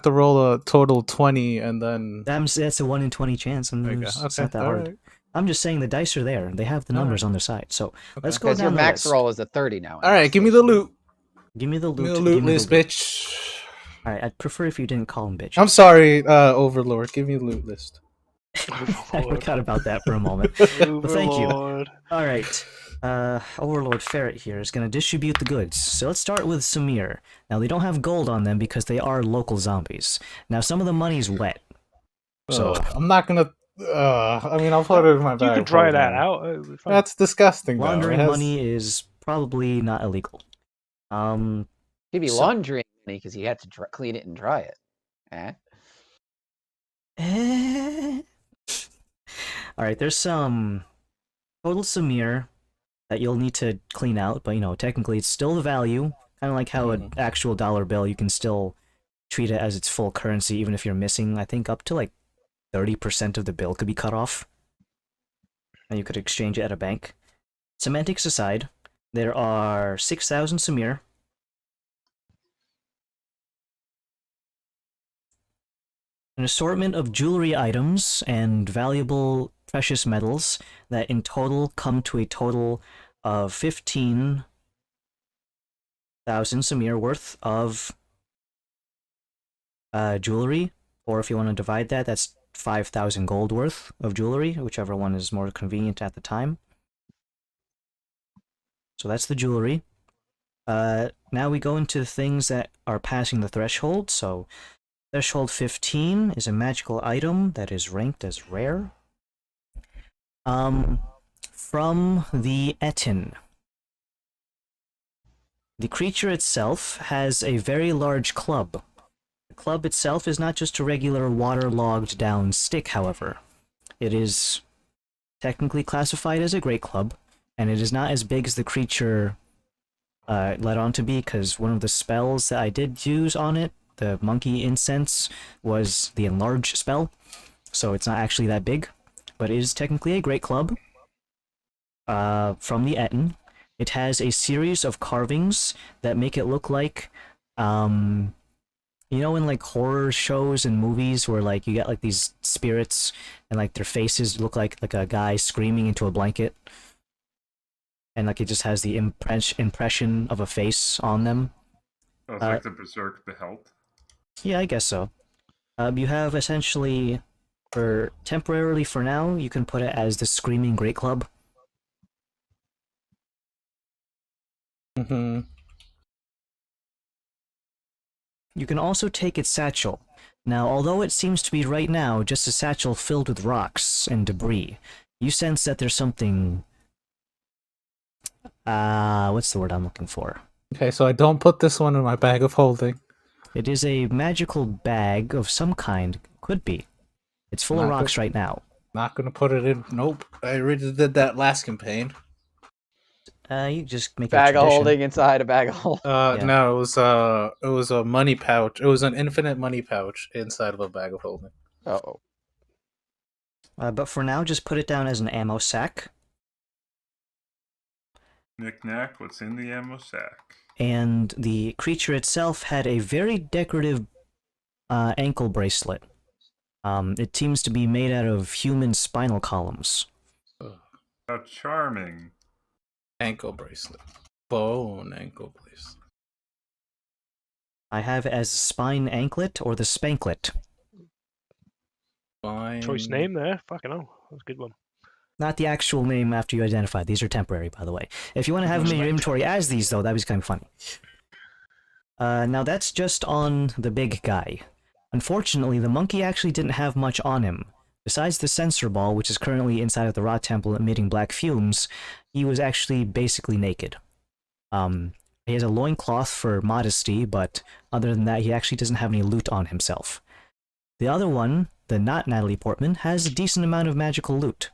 to roll a total 20 and then that's a 1 in 20 chance, and there you go. it's not that hard. alright. I'm just saying the dice are there. They have the numbers on their side. So let's go Because your down the max list. roll is a 30 now. All right, give me the loot. Give me the loot. Give me the give loot me list, loot. bitch. All right, I'd prefer if you didn't call him bitch. I'm sorry, Overlord. Give me the loot list. I forgot about that for a moment. But thank you. Overlord. All right. Overlord Ferret here is going to distribute the goods. So let's start with Samir. Now, they don't have gold on them because they are local zombies. Now, some of the money's wet. So, I'm not gonna. I mean, I'll put it in my bag. You can of dry that holding. out. It'll be fine. That's disgusting. Though. laundering It has... money is probably not illegal. He'd be So- laundering money because he had to clean it and dry it. All right, there's some total Samir that you'll need to clean out, but technically it's still the value. Kind of like how an actual dollar bill, you can still treat it as its full currency, even if you're missing, I think, up to like 30% of the bill could be cut off. And you could exchange it at a bank. Semantics aside, there are 6,000 Samir. An assortment of jewelry items and valuable precious metals that in total come to a total of 15,000 Samir worth of jewelry. Or if you want to divide that, that's 5,000 gold worth of jewelry, whichever one is more convenient at the time. So that's the jewelry. Now we go into things that are passing the threshold. So threshold 15 is a magical item that is ranked as rare. From the Etin. The creature itself has a very large club. The club itself is not just a regular waterlogged down stick, however. It is technically classified as a great club, and it is not as big as the creature led on to be, because one of the spells that I did use on it, the monkey incense, was the enlarge spell, so it's not actually that big, but it is technically a great club. From the Etin. It has a series of carvings that make it look like, in like horror shows and movies where like you get like these spirits and like their faces look like a guy screaming into a blanket, and like it just has the impression of a face on them. Oh, it's like the Berserk Behelt. Yeah, I guess so. You have essentially, temporarily for now, you can put it as the Screaming Great Club. Mm-hmm. You can also take its satchel. Now, although it seems to be right now just a satchel filled with rocks and debris, you sense that there's something... what's the word I'm looking for? Okay, so I don't put this one in my bag of holding. It is a magical bag of some kind. Could be. It's full of rocks right now. Not gonna put it in. Nope. I already did that last campaign. You just make Bag it a of tradition. holding inside a bag of holding. Yeah. No, it was a money pouch. It was an infinite money pouch inside of a bag of holding. Uh-oh. But for now, just put it down as an ammo sack. Knick-knack, what's in the ammo sack? And the creature itself had a very decorative ankle bracelet. It seems to be made out of human spinal columns. How charming. Ankle bracelet. Bone ankle bracelet. I have it as spine anklet or the spanklet. Fine. Choice name there. Fucking hell. That's a good one. Not the actual name after you identify. These are temporary, by the way. If you want to have them in your inventory as these, though, that was kind of funny. Now that's just on the big guy. Unfortunately, the monkey actually didn't have much on him. Besides the sensor ball, which is currently inside of the Rot Temple emitting black fumes, he was actually basically naked. He has a loincloth for modesty, but other than that, he actually doesn't have any loot on himself. The other one, the not Natalie Portman, has a decent amount of magical loot.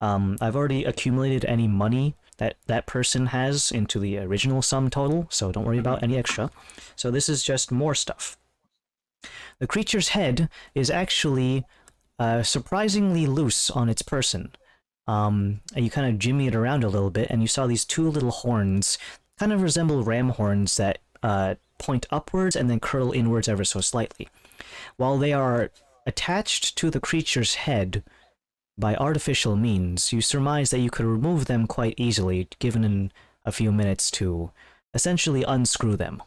I've already accumulated any money that that person has into the original sum total, so don't worry about any extra. So this is just more stuff. The creature's head is actually surprisingly loose on its person. And you kind of jimmy it around a little bit, and you saw these two little horns, kind of resemble ram horns that point upwards and then curl inwards ever so slightly. While they are attached to the creature's head by artificial means, you surmise that you could remove them quite easily, given a few minutes to essentially unscrew them.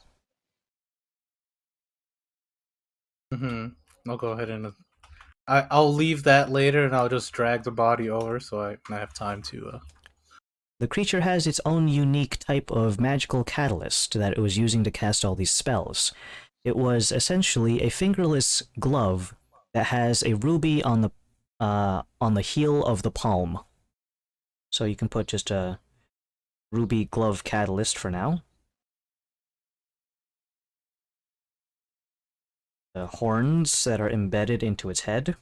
Mm-hmm. I'll go ahead and I'll leave that later, and I'll just drag the body over so I have time to. The creature has its own unique type of magical catalyst that it was using to cast all these spells. It was essentially a fingerless glove that has a ruby on the heel of the palm. So you can put just a ruby glove catalyst for now. The horns that are embedded into its head.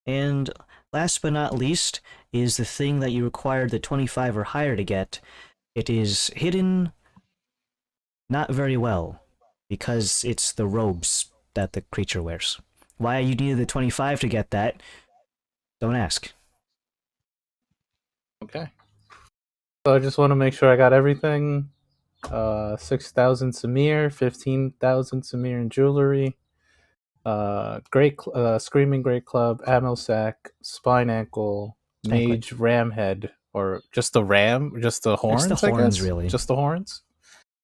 And last but not least is the thing that you required the 25 or higher to get. It is hidden not very well, because it's the robes that the creature wears. Why you needed the 25 to get that, don't ask. Okay. So I just want to make sure I got everything. 6,000 Samir, 15,000 Samir in jewelry. Screaming Great Club, ammo sack, spine ankle, Anklet. mage ram head, or just the ram, just the horns. It's the horns, I guess? really. Just the horns.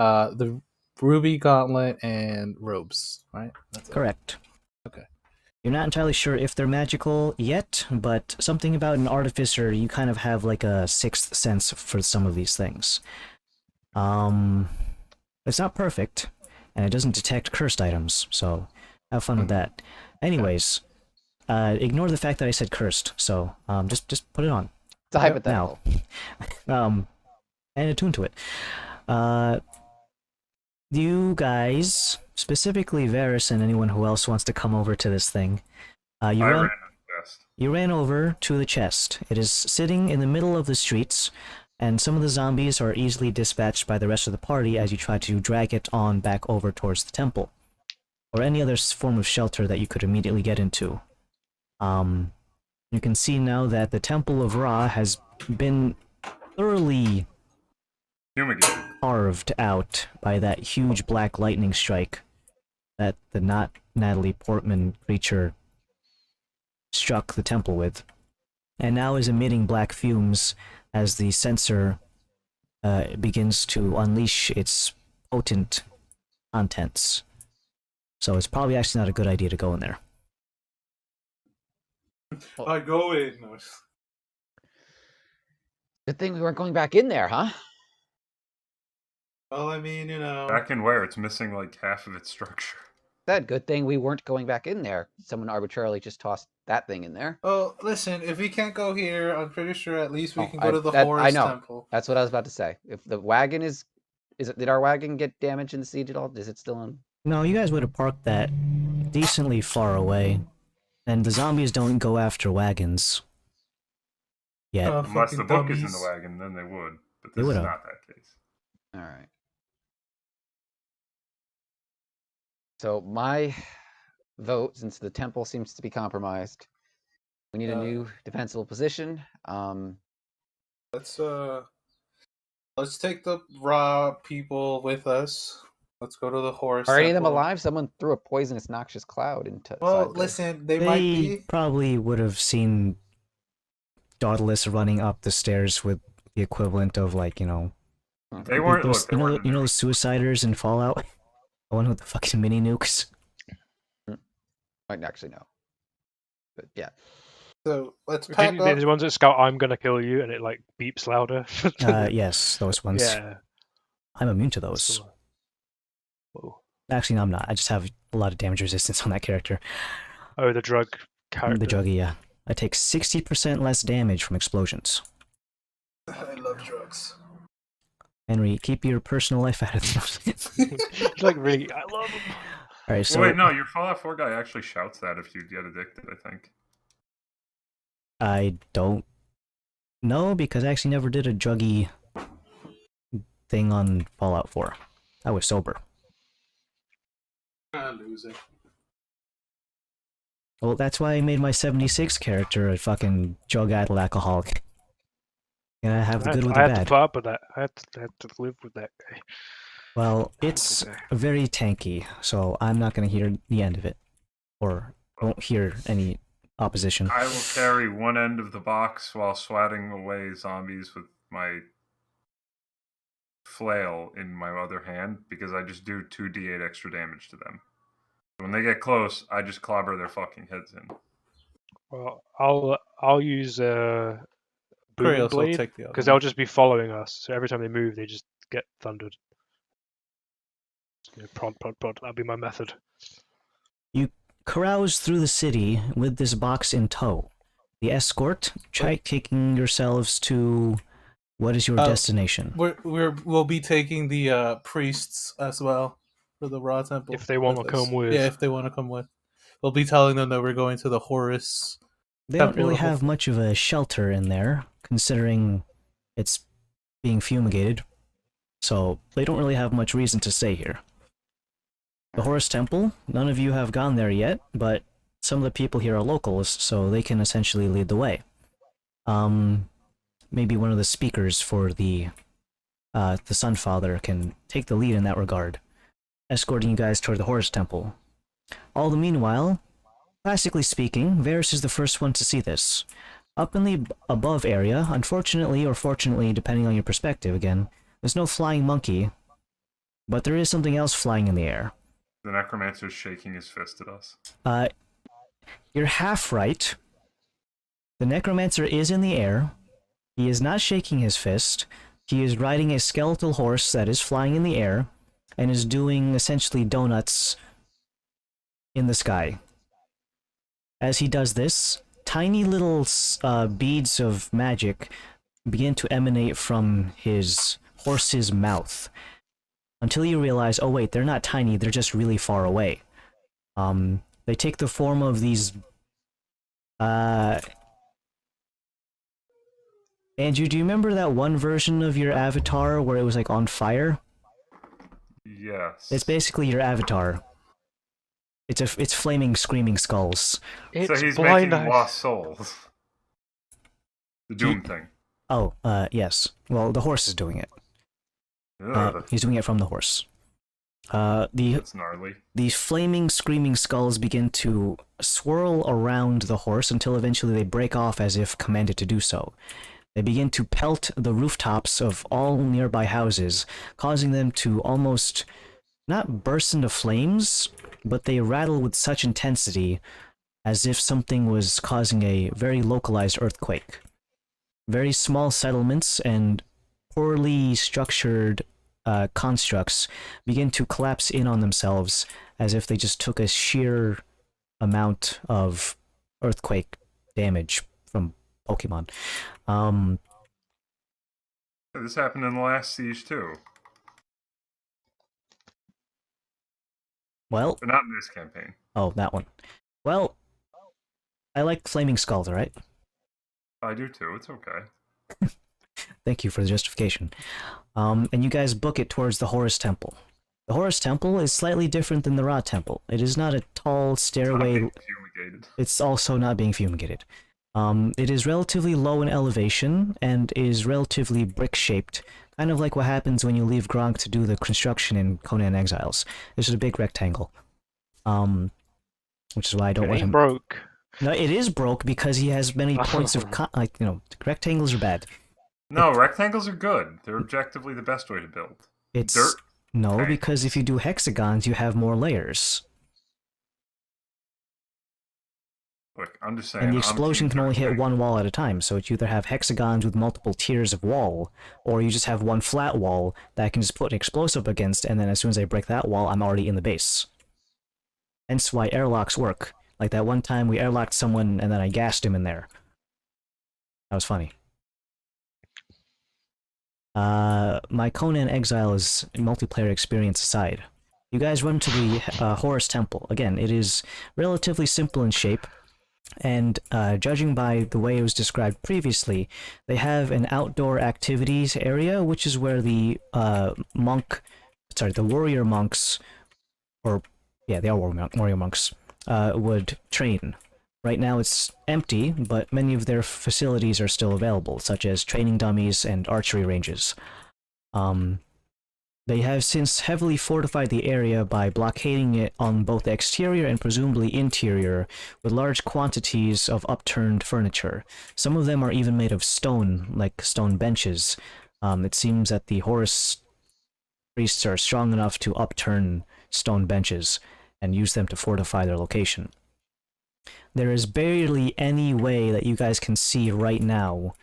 The ruby gauntlet and robes. Right. That's it. Correct. Okay. You're not entirely sure if they're magical yet, but something about an artificer, you kind of have like a sixth sense for some of these things. It's not perfect, and it doesn't detect cursed items, so have fun with that. Anyways, ignore the fact that I said cursed, so just put it on. It's a hypothetical. Now, and attune to it. You guys, specifically Varys and anyone who else wants to come over to this thing, I ran out fast. you ran over to the chest. It is sitting in the middle of the streets, and some of the zombies are easily dispatched by the rest of the party as you try to drag it on back over towards the temple, or any other form of shelter that you could immediately get into. You can see now that the Temple of Ra has been thoroughly Fumigated. carved out by that huge black lightning strike that the not Natalie Portman creature struck the temple with, and now is emitting black fumes as the sensor begins to unleash its potent contents. So it's probably actually not a good idea to go in there. I go in. Good thing we weren't going back in there, huh? Well, I mean, Back in where? It's missing like half of its structure. Said good thing we weren't going back in there. Someone arbitrarily just tossed that thing in there. Oh, listen, if we can't go here, I'm pretty sure at least we Oh, can go to the I Horus know. Temple. That's what I was about to say. If the wagon did our wagon get damaged in the siege at all? Is it still on? No, you guys would have parked that decently far away, and the zombies don't go after wagons yet. Oh, Unless the fucking book is in dummies. the wagon, then they would. But They this is would've. not that case. All right. So my vote, since the temple seems to be compromised, we need a new defensible position. Let's take the raw people with us. Let's go to the Horus Are any of them Temple. alive? Someone threw a poisonous, noxious cloud into. Well, listen, they might They be. probably would have seen Dauntless running up the stairs with the equivalent of, like, They weren't. those, Look, they weren't. you know the suiciders in Fallout? The one with the fucking mini nukes? Might actually know. But yeah. So let's pack These up. ones that scout, I'm gonna kill you, and it like beeps louder. Yes, those ones. Yeah. I'm immune to That's those. the one. Whoa. Actually, no, I'm not. I just have a lot of damage resistance on that character. Oh, the drug character. The druggie, yeah. I take 60% less damage from explosions. I love drugs. Henry, keep your personal life out of this. It's like really, I love him. Alright, so Wait, no, your Fallout 4 guy actually shouts that if you get addicted, I think. I don't know, because I actually never did a druggy thing on Fallout 4. I was sober. I'm losing. Well, that's why I made my 76 character a fucking drug-addled alcoholic. And I have the good with the I had to bad. put up with that. I had to live with that guy. Well, it's Okay. very tanky, so I'm not going to hear the end of it. Or won't hear any opposition. I will carry one end of the box while swatting away zombies with my flail in my other hand because I just do 2d8 extra damage to them. When they get close, I just clobber their fucking heads in. Well, I'll use booming Kratos will blade take the other because one. they'll just be following us. So every time they move, they just get thundered. Prod, prod, prod. That'll be my method. You carouse through the city with this box in tow. The escort, try taking yourselves to what is your destination? We'll be taking the priests as well for the Raw Temple. If they want to come with. Yeah, if they want to come with. We'll be telling them that we're going to the Horus. They don't Temple really of- have much of a shelter in there, considering it's being fumigated. So they don't really have much reason to stay here. The Horus Temple, none of you have gone there yet, but some of the people here are locals, so they can essentially lead the way. Maybe one of the speakers for the Sunfather can take the lead in that regard, escorting you guys toward the Horus Temple. All the meanwhile, classically speaking, Varys is the first one to see this. Up in the above area, unfortunately or fortunately, depending on your perspective again, there's no flying monkey, but there is something else flying in the air. The necromancer's shaking his fist at us. You're half right. The necromancer is in the air. He is not shaking his fist. He is riding a skeletal horse that is flying in the air and is doing essentially donuts in the sky. As he does this, tiny little beads of magic begin to emanate from his horse's mouth. Until you realize, oh wait, they're not tiny, they're just really far away. They take the form of these... Andrew, do you remember that one version of your avatar where it was like on fire? Yes. It's basically your avatar. It's flaming, screaming skulls. It's So he's blind making eyes. lost souls. The Doom thing. Oh, yes. Well, the horse is doing it. Ugh, He's doing it from the horse. that's gnarly. These flaming, screaming skulls begin to swirl around the horse until eventually they break off as if commanded to do so. They begin to pelt the rooftops of all nearby houses, causing them to almost not burst into flames, but they rattle with such intensity as if something was causing a very localized earthquake. Very small settlements and poorly structured constructs begin to collapse in on themselves as if they just took a sheer amount of earthquake damage from Pokemon. This happened in the last siege too, Well, but not in this campaign. oh, that one. Well, I like flaming skulls, alright? I do too. It's okay. Thank you for the justification. And you guys book it towards the Horus Temple. The Horus Temple is slightly different than the Ra Temple. It is not a tall stairway. Not being fumigated. It's also not being fumigated. It is relatively low in elevation and is relatively brick-shaped, kind of like what happens when you leave Gronk to do the construction in Conan Exiles. It's just a big rectangle. Which is why I don't It want ain't him... broke. No, it is broke because he has many points of... rectangles are bad. No, rectangles are good. They're objectively the best way to build. It's... Dirt. No, Okay. because if you do hexagons, you have more layers. Look, I'm just saying. And the I'm explosion team can only hit dirt. one wall at a time, so you either have hexagons with multiple tiers of wall, or you just have one flat wall that I can just put an explosive against, and then as soon as I break that wall, I'm already in the base. Hence why airlocks work. Like that one time we airlocked someone, and then I gassed him in there. That was funny. My Conan Exiles multiplayer experience aside, you guys run to the Horus Temple. Again, it is relatively simple in shape, and judging by the way it was described previously, they have an outdoor activities area, which is where the warrior monks, or yeah, they are warrior monks, would train. Right now it's empty, but many of their facilities are still available, such as training dummies and archery ranges. They have since heavily fortified the area by blockading it on both the exterior and presumably interior with large quantities of upturned furniture. Some of them are even made of stone, like stone benches. It seems that the Horus priests are strong enough to upturn stone benches. and use them to fortify their location. There is barely any way that you guys can see right now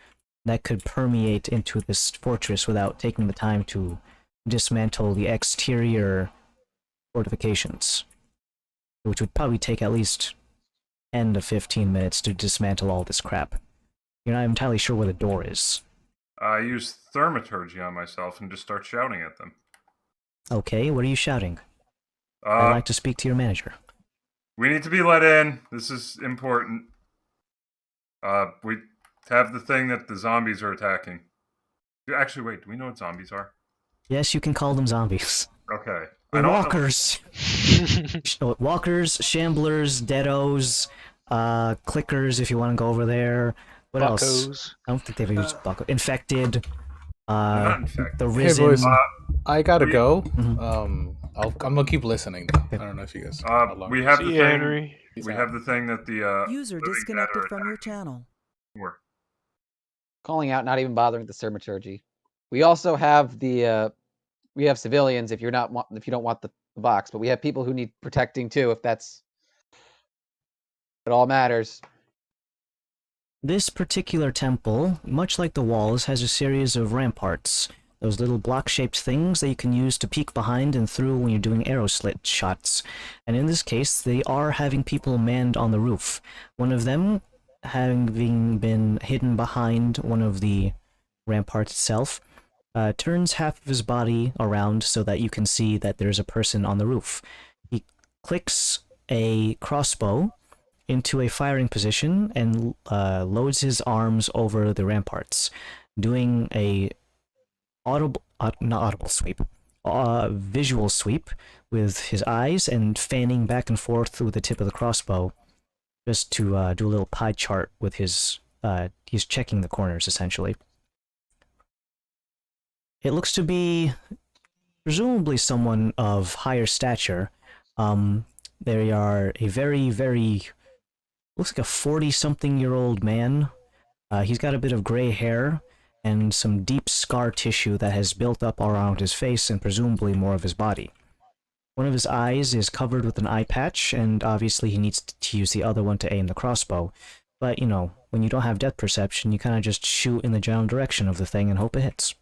that could permeate into this fortress without taking the time to dismantle the exterior fortifications, which would probably take at least 10 to 15 minutes to dismantle all this crap. You're not entirely sure where the door is. I use thaumaturgy on myself and just start shouting at them. Okay, what are you shouting? I'd like to speak to your manager. We need to be let in. This is important. We have the thing that the zombies are attacking. Actually, wait, do we know what zombies are? Yes, you can call them zombies. Okay. Walkers! Walkers, shamblers, deados, clickers if you want to go over there. What else? Buckos. I don't think they've used bucko. Infected. Not infected. The Hey risen. boys, I gotta go. Mhm. I'm gonna keep listening though. I don't know if you guys. how long- We have the See thing. ya, Henry. We have the thing that the User living disconnected dead are from your attacking. channel. Or- Calling out, not even bothering with the thaumaturgy. We also have the we have civilians if you don't want the box, but we have people who need protecting too. If that's it, all matters. This particular temple, much like the walls, has a series of ramparts. Those little block-shaped things that you can use to peek behind and through when you're doing arrow slit shots. And in this case, they are having people manned on the roof. One of them, having been hidden behind one of the ramparts itself, turns half of his body around so that you can see that there's a person on the roof. He clicks a crossbow into a firing position and loads his arms over the ramparts, doing a visual sweep with his eyes and fanning back and forth with the tip of the crossbow, just to do a little pie chart with his. He's checking the corners essentially. It looks to be presumably someone of higher stature. They are a very looks like a 40-something-year-old man. He's got a bit of gray hair and some deep scar tissue that has built up around his face and presumably more of his body. One of his eyes is covered with an eye patch, and obviously he needs to use the other one to aim the crossbow. But, you know, when you don't have depth perception, you kind of just shoot in the general direction of the thing and hope it hits.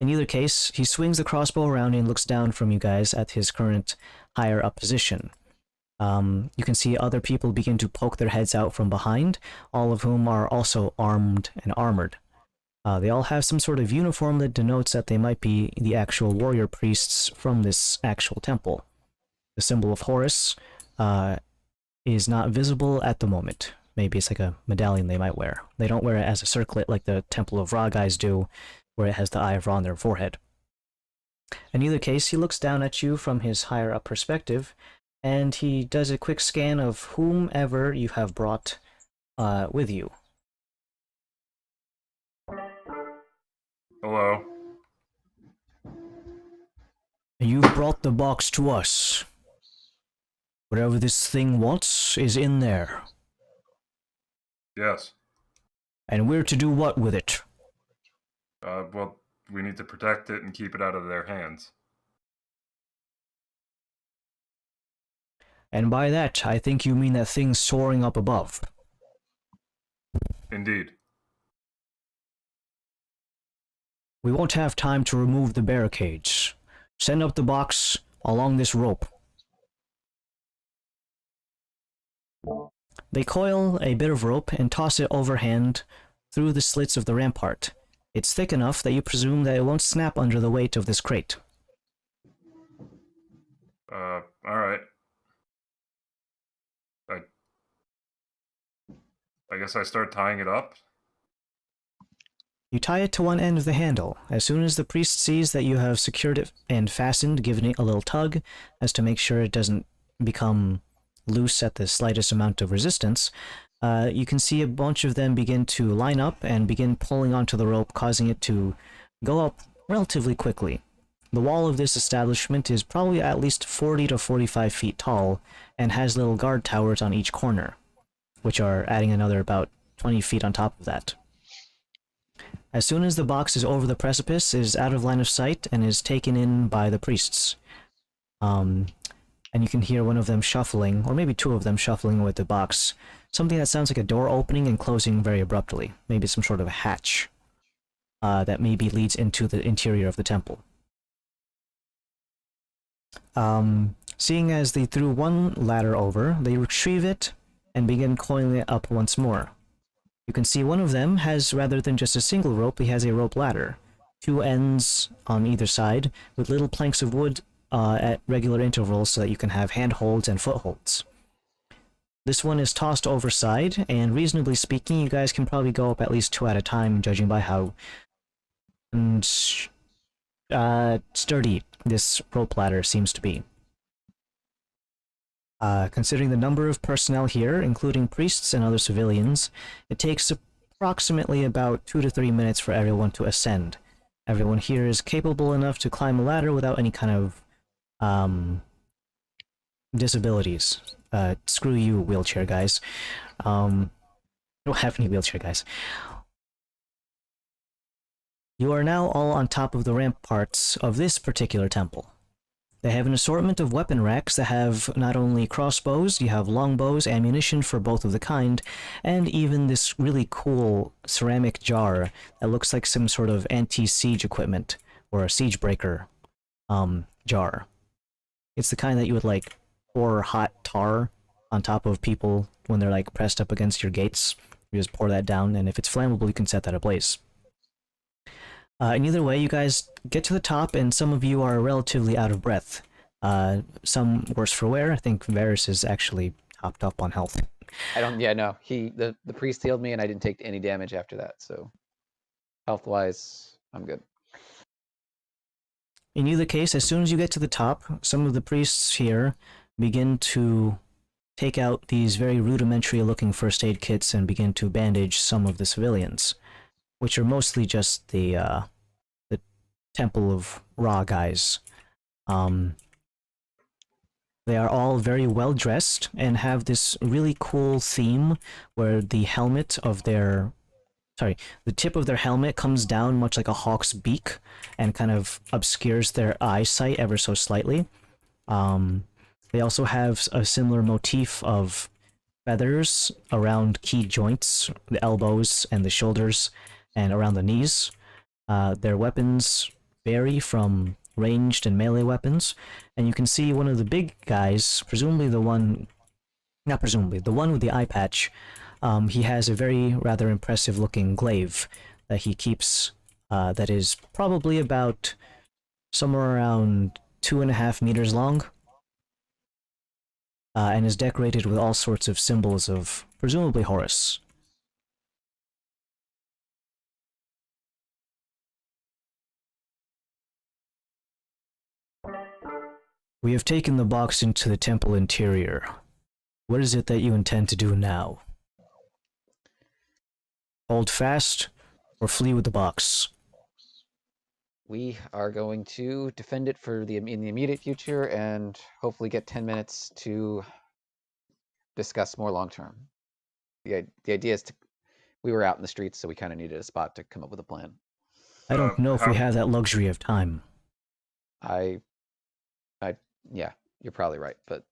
In either case, he swings the crossbow around and looks down from you guys at his current higher up position. You can see other people begin to poke their heads out from behind, all of whom are also armed and armored. They all have some sort of uniform that denotes that they might be the actual warrior priests from this actual temple. The symbol of Horus is not visible at the moment. Maybe it's like a medallion they might wear. They don't wear it as a circlet like the Temple of Ra guys do, where it has the Eye of Ra on their forehead. In either case, he looks down at you from his higher up perspective, and he does a quick scan of whomever you have brought with you. Hello. You've brought the box to us. Whatever this thing wants is in there. Yes. And we're to do what with it? Well, we need to protect it and keep it out of their hands. And by that, I think you mean that thing soaring up above. Indeed. We won't have time to remove the barricades. Send up the box along this rope. They coil a bit of rope and toss it overhand through the slits of the rampart. It's thick enough that you presume that it won't snap under the weight of this crate. Alright. I guess I start tying it up. You tie it to one end of the handle. As soon as the priest sees that you have secured it and fastened, giving it a little tug as to make sure it doesn't become loose at the slightest amount of resistance, you can see a bunch of them begin to line up and begin pulling onto the rope, causing it to go up relatively quickly. The wall of this establishment is probably at least 40 to 45 feet tall and has little guard towers on each corner, which are adding another about 20 feet on top of that. As soon as the box is over the precipice, it is out of line of sight and is taken in by the priests. and you can hear one of them shuffling, or maybe two of them shuffling with the box. Something that sounds like a door opening and closing very abruptly. Maybe some sort of a hatch that maybe leads into the interior of the temple. Seeing as they threw one ladder over, they retrieve it and begin coiling it up once more. You can see one of them has, rather than just a single rope, he has a rope ladder. Two ends on either side, with little planks of wood at regular intervals so that you can have handholds and footholds. This one is tossed overside, and reasonably speaking, you guys can probably go up at least two at a time, judging by how sturdy this rope ladder seems to be. Considering the number of personnel here, including priests and other civilians, it takes approximately about 2 to 3 minutes for everyone to ascend. Everyone here is capable enough to climb a ladder without any kind of disabilities. Screw you, wheelchair guys. I don't have any wheelchair guys. You are now all on top of the ramparts of this particular temple. They have an assortment of weapon racks that have not only crossbows, you have longbows, ammunition for both of the kind, and even this really cool ceramic jar that looks like some sort of anti-siege equipment, or a siege breaker jar. It's the kind that you would like pour hot tar on top of people when they're like pressed up against your gates. You just pour that down, and if it's flammable, you can set that ablaze. In either way, you guys get to the top, and some of you are relatively out of breath. Some worse for wear. I think Varys is actually topped up on health. No. The priest healed me, and I didn't take any damage after that, so health-wise, I'm good. In either case, as soon as you get to the top, some of the priests here begin to take out these very rudimentary-looking first aid kits and begin to bandage some of the civilians, which are mostly just the Temple of Ra guys. They are all very well dressed and have this really cool theme where the tip of their helmet comes down much like a hawk's beak and kind of obscures their eyesight ever so slightly. They also have a similar motif of feathers around key joints, the elbows and the shoulders, and around the knees. Their weapons vary from ranged and melee weapons, and you can see one of the big guys, the one with the eye patch, he has a very rather impressive looking glaive that he keeps, that is probably about somewhere around 2.5 meters long, and is decorated with all sorts of symbols of presumably Horus. We have taken the box into the temple interior. What is it that you intend to do now? Hold fast, or flee with the box? We are going to defend it in the immediate future, and hopefully get 10 minutes to discuss more long term. The idea is we were out in the streets, so we kind of needed a spot to come up with a plan. I don't know if we have that luxury of time. Yeah, you're probably right, but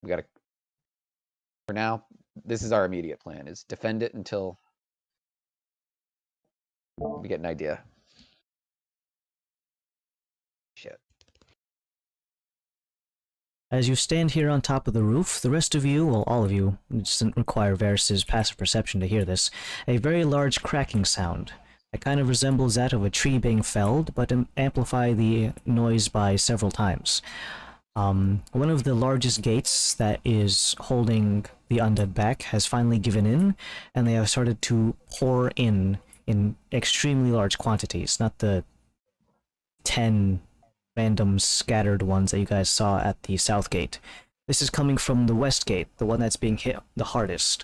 we gotta, for now, this is our immediate plan, is defend it until we get an idea. Shit. As you stand here on top of the roof, the rest of you, well, all of you, it doesn't require Varys' passive perception to hear this, a very large cracking sound. It kind of resembles that of a tree being felled, but amplify the noise by several times. One of the largest gates that is holding the undead back has finally given in, and they have started to pour in extremely large quantities, not the 10 random scattered ones that you guys saw at the south gate. This is coming from the west gate, the one that's being hit the hardest.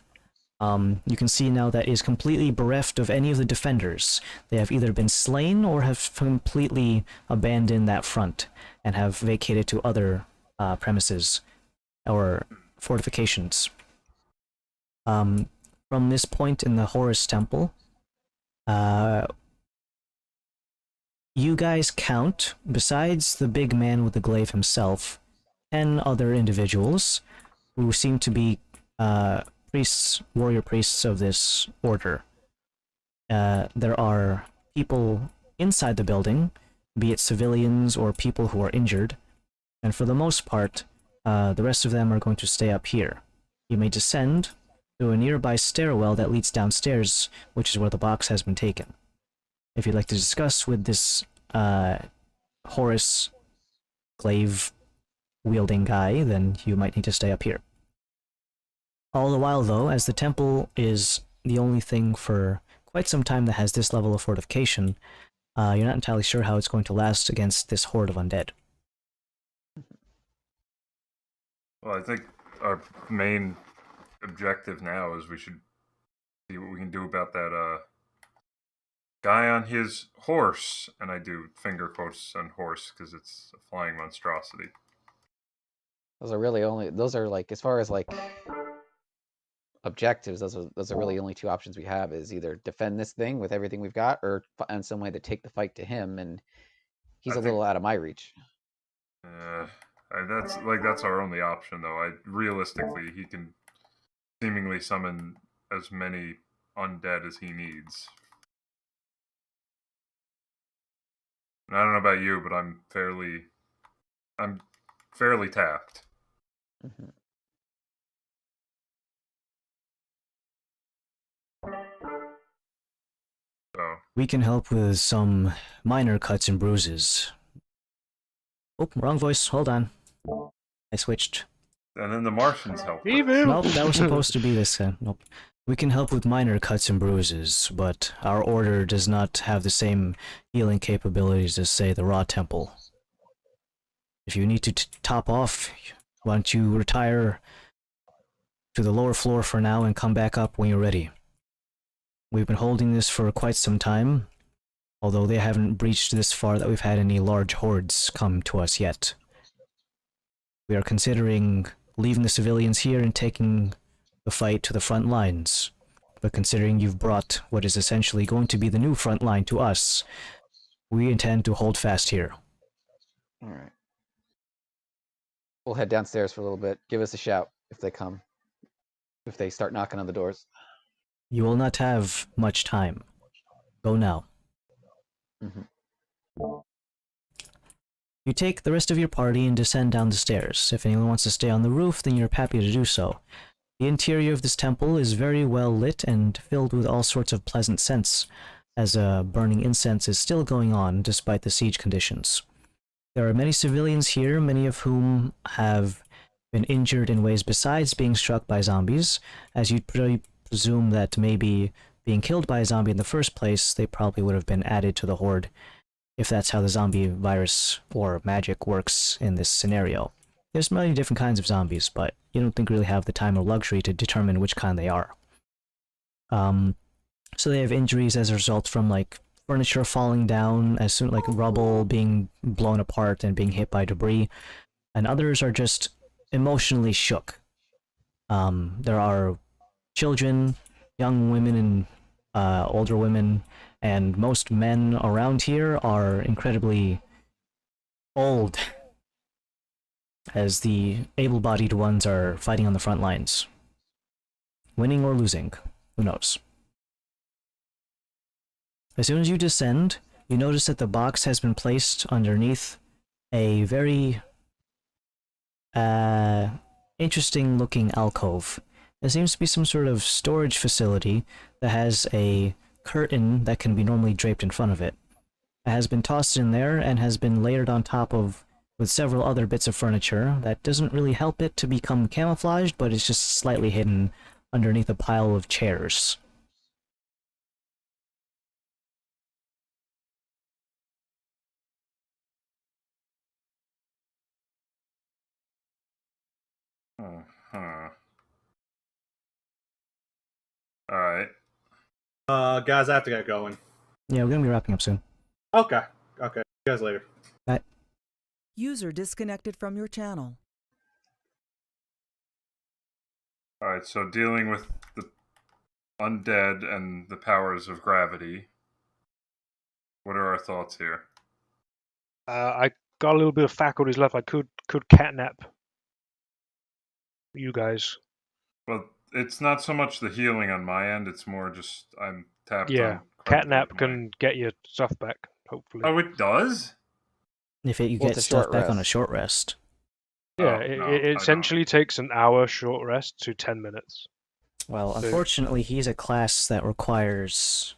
You can see now that is completely bereft of any of the defenders. They have either been slain or have completely abandoned that front and have vacated to other premises or fortifications. From this point in the Horus Temple, you guys count, besides the big man with the glaive himself, 10 other individuals who seem to be priests, warrior priests of this order. There are people inside the building, be it civilians or people who are injured, and for the most part, the rest of them are going to stay up here. You may descend to a nearby stairwell that leads downstairs, which is where the box has been taken. If you'd like to discuss with this Horus glaive wielding guy, then you might need to stay up here. All the while, though, as the temple is the only thing for quite some time that has this level of fortification, you're not entirely sure how it's going to last against this horde of undead. Well, I think our main objective now is we should see what we can do about that guy on his horse. And I do finger quotes on horse because it's a flying monstrosity. Those are like, as far as like objectives, those are really the only two options we have, is either defend this thing with everything we've got or find some way to take the fight to him, and he's a little out of my reach. That's our only option, though. Realistically, he can seemingly summon as many undead as he needs. And I don't know about you, but I'm fairly tapped. Mm-hmm. So We can help with some minor cuts and bruises. Oh, wrong voice. Hold on. I switched. and then the Martians help. Evil! Nope, that was supposed to be this guy. Nope. We can help with minor cuts and bruises, but our order does not have the same healing capabilities as, say, the Raw Temple. If you need to top off, why don't you retire to the lower floor for now and come back up when you're ready. We've been holding this for quite some time, although they haven't breached this far that we've had any large hordes come to us yet. We are considering leaving the civilians here and taking the fight to the front lines, but considering you've brought what is essentially going to be the new front line to us, we intend to hold fast here. Alright. We'll head downstairs for a little bit. Give us a shout if they come. If they start knocking on the doors. You will not have much time. Go now. Mm-hmm. You take the rest of your party and descend down the stairs. If anyone wants to stay on the roof, then you're happy to do so. The interior of this temple is very well lit and filled with all sorts of pleasant scents, as burning incense is still going on despite the siege conditions. There are many civilians here, many of whom have been injured in ways besides being struck by zombies, as you'd presume that maybe being killed by a zombie in the first place, they probably would have been added to the horde, if that's how the zombie virus or magic works in this scenario. There's many different kinds of zombies, but you don't think really have the time or luxury to determine which kind they are. So they have injuries as a result from, like, furniture falling down, as soon like rubble being blown apart and being hit by debris, and others are just emotionally shook. There are children, young women, and older women, and most men around here are incredibly old, as the able-bodied ones are fighting on the front lines. Winning or losing, who knows? As soon as you descend, you notice that the box has been placed underneath a very interesting-looking alcove. There seems to be some sort of storage facility that has a curtain that can be normally draped in front of it. It has been tossed in there and has been layered on top of with several other bits of furniture that doesn't really help it to become camouflaged, but it's just slightly hidden underneath a pile of chairs. Alright. Guys, I have to get going. Yeah, we're gonna be wrapping up soon. Okay. See you guys later. Bye. User disconnected from your channel. Alright, so dealing with the undead and the powers of gravity, what are our thoughts here? I got a little bit of faculties left. I could catnap You guys. Well, it's not so much the healing on my end. It's more just I'm tapped Yeah. on quite a bit Catnap of can get your stuff back, hopefully. Oh, it does? If you Well, get it's a stuff short back on a rest. short rest. Yeah, Oh, it, no, it I don't. essentially takes an hour short rest to 10 minutes. Well, So- unfortunately, he's a class that requires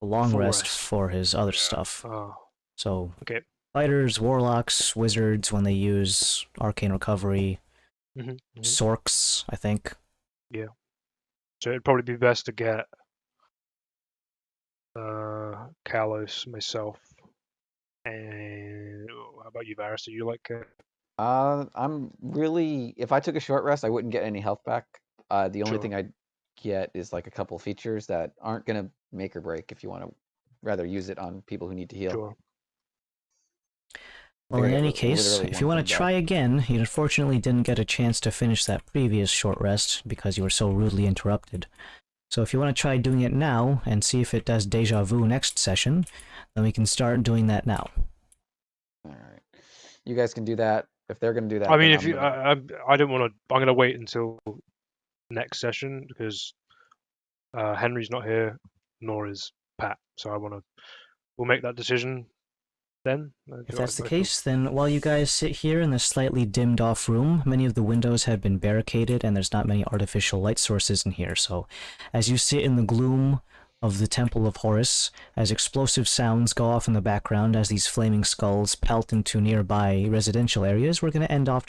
a long Full rest rest. for his other Yeah. stuff. Oh, So, okay. fighters, warlocks, wizards, when they use arcane recovery, Mhm. sorks, I think. So it'd probably be best to get Kalos, myself, and how about you, Varys? Do you like? I'm really. If I took a short rest, I wouldn't get any health back. The only Sure. thing I'd get is like a couple features that aren't gonna make or break if you want to rather use it on people who need to heal. Sure. Well, in I get any case, literally if you one want to thing try back. again, you unfortunately didn't get a chance to finish that previous short rest because you were so rudely interrupted. So if you want to try doing it now and see if it does deja vu next session, then we can start doing that now. All right, you guys can do that. If they're gonna do that, I mean, then if you, gonna... I don't want to. I'm gonna wait until next session because Henry's not here, nor is Pat. So we'll make that decision then. If that's the case, then while you guys sit here in this slightly dimmed off room, many of the windows have been barricaded and there's not many artificial light sources in here. So as you sit in the gloom of the Temple of Horus, as explosive sounds go off in the background as these flaming skulls pelt into nearby residential areas, we're going to end off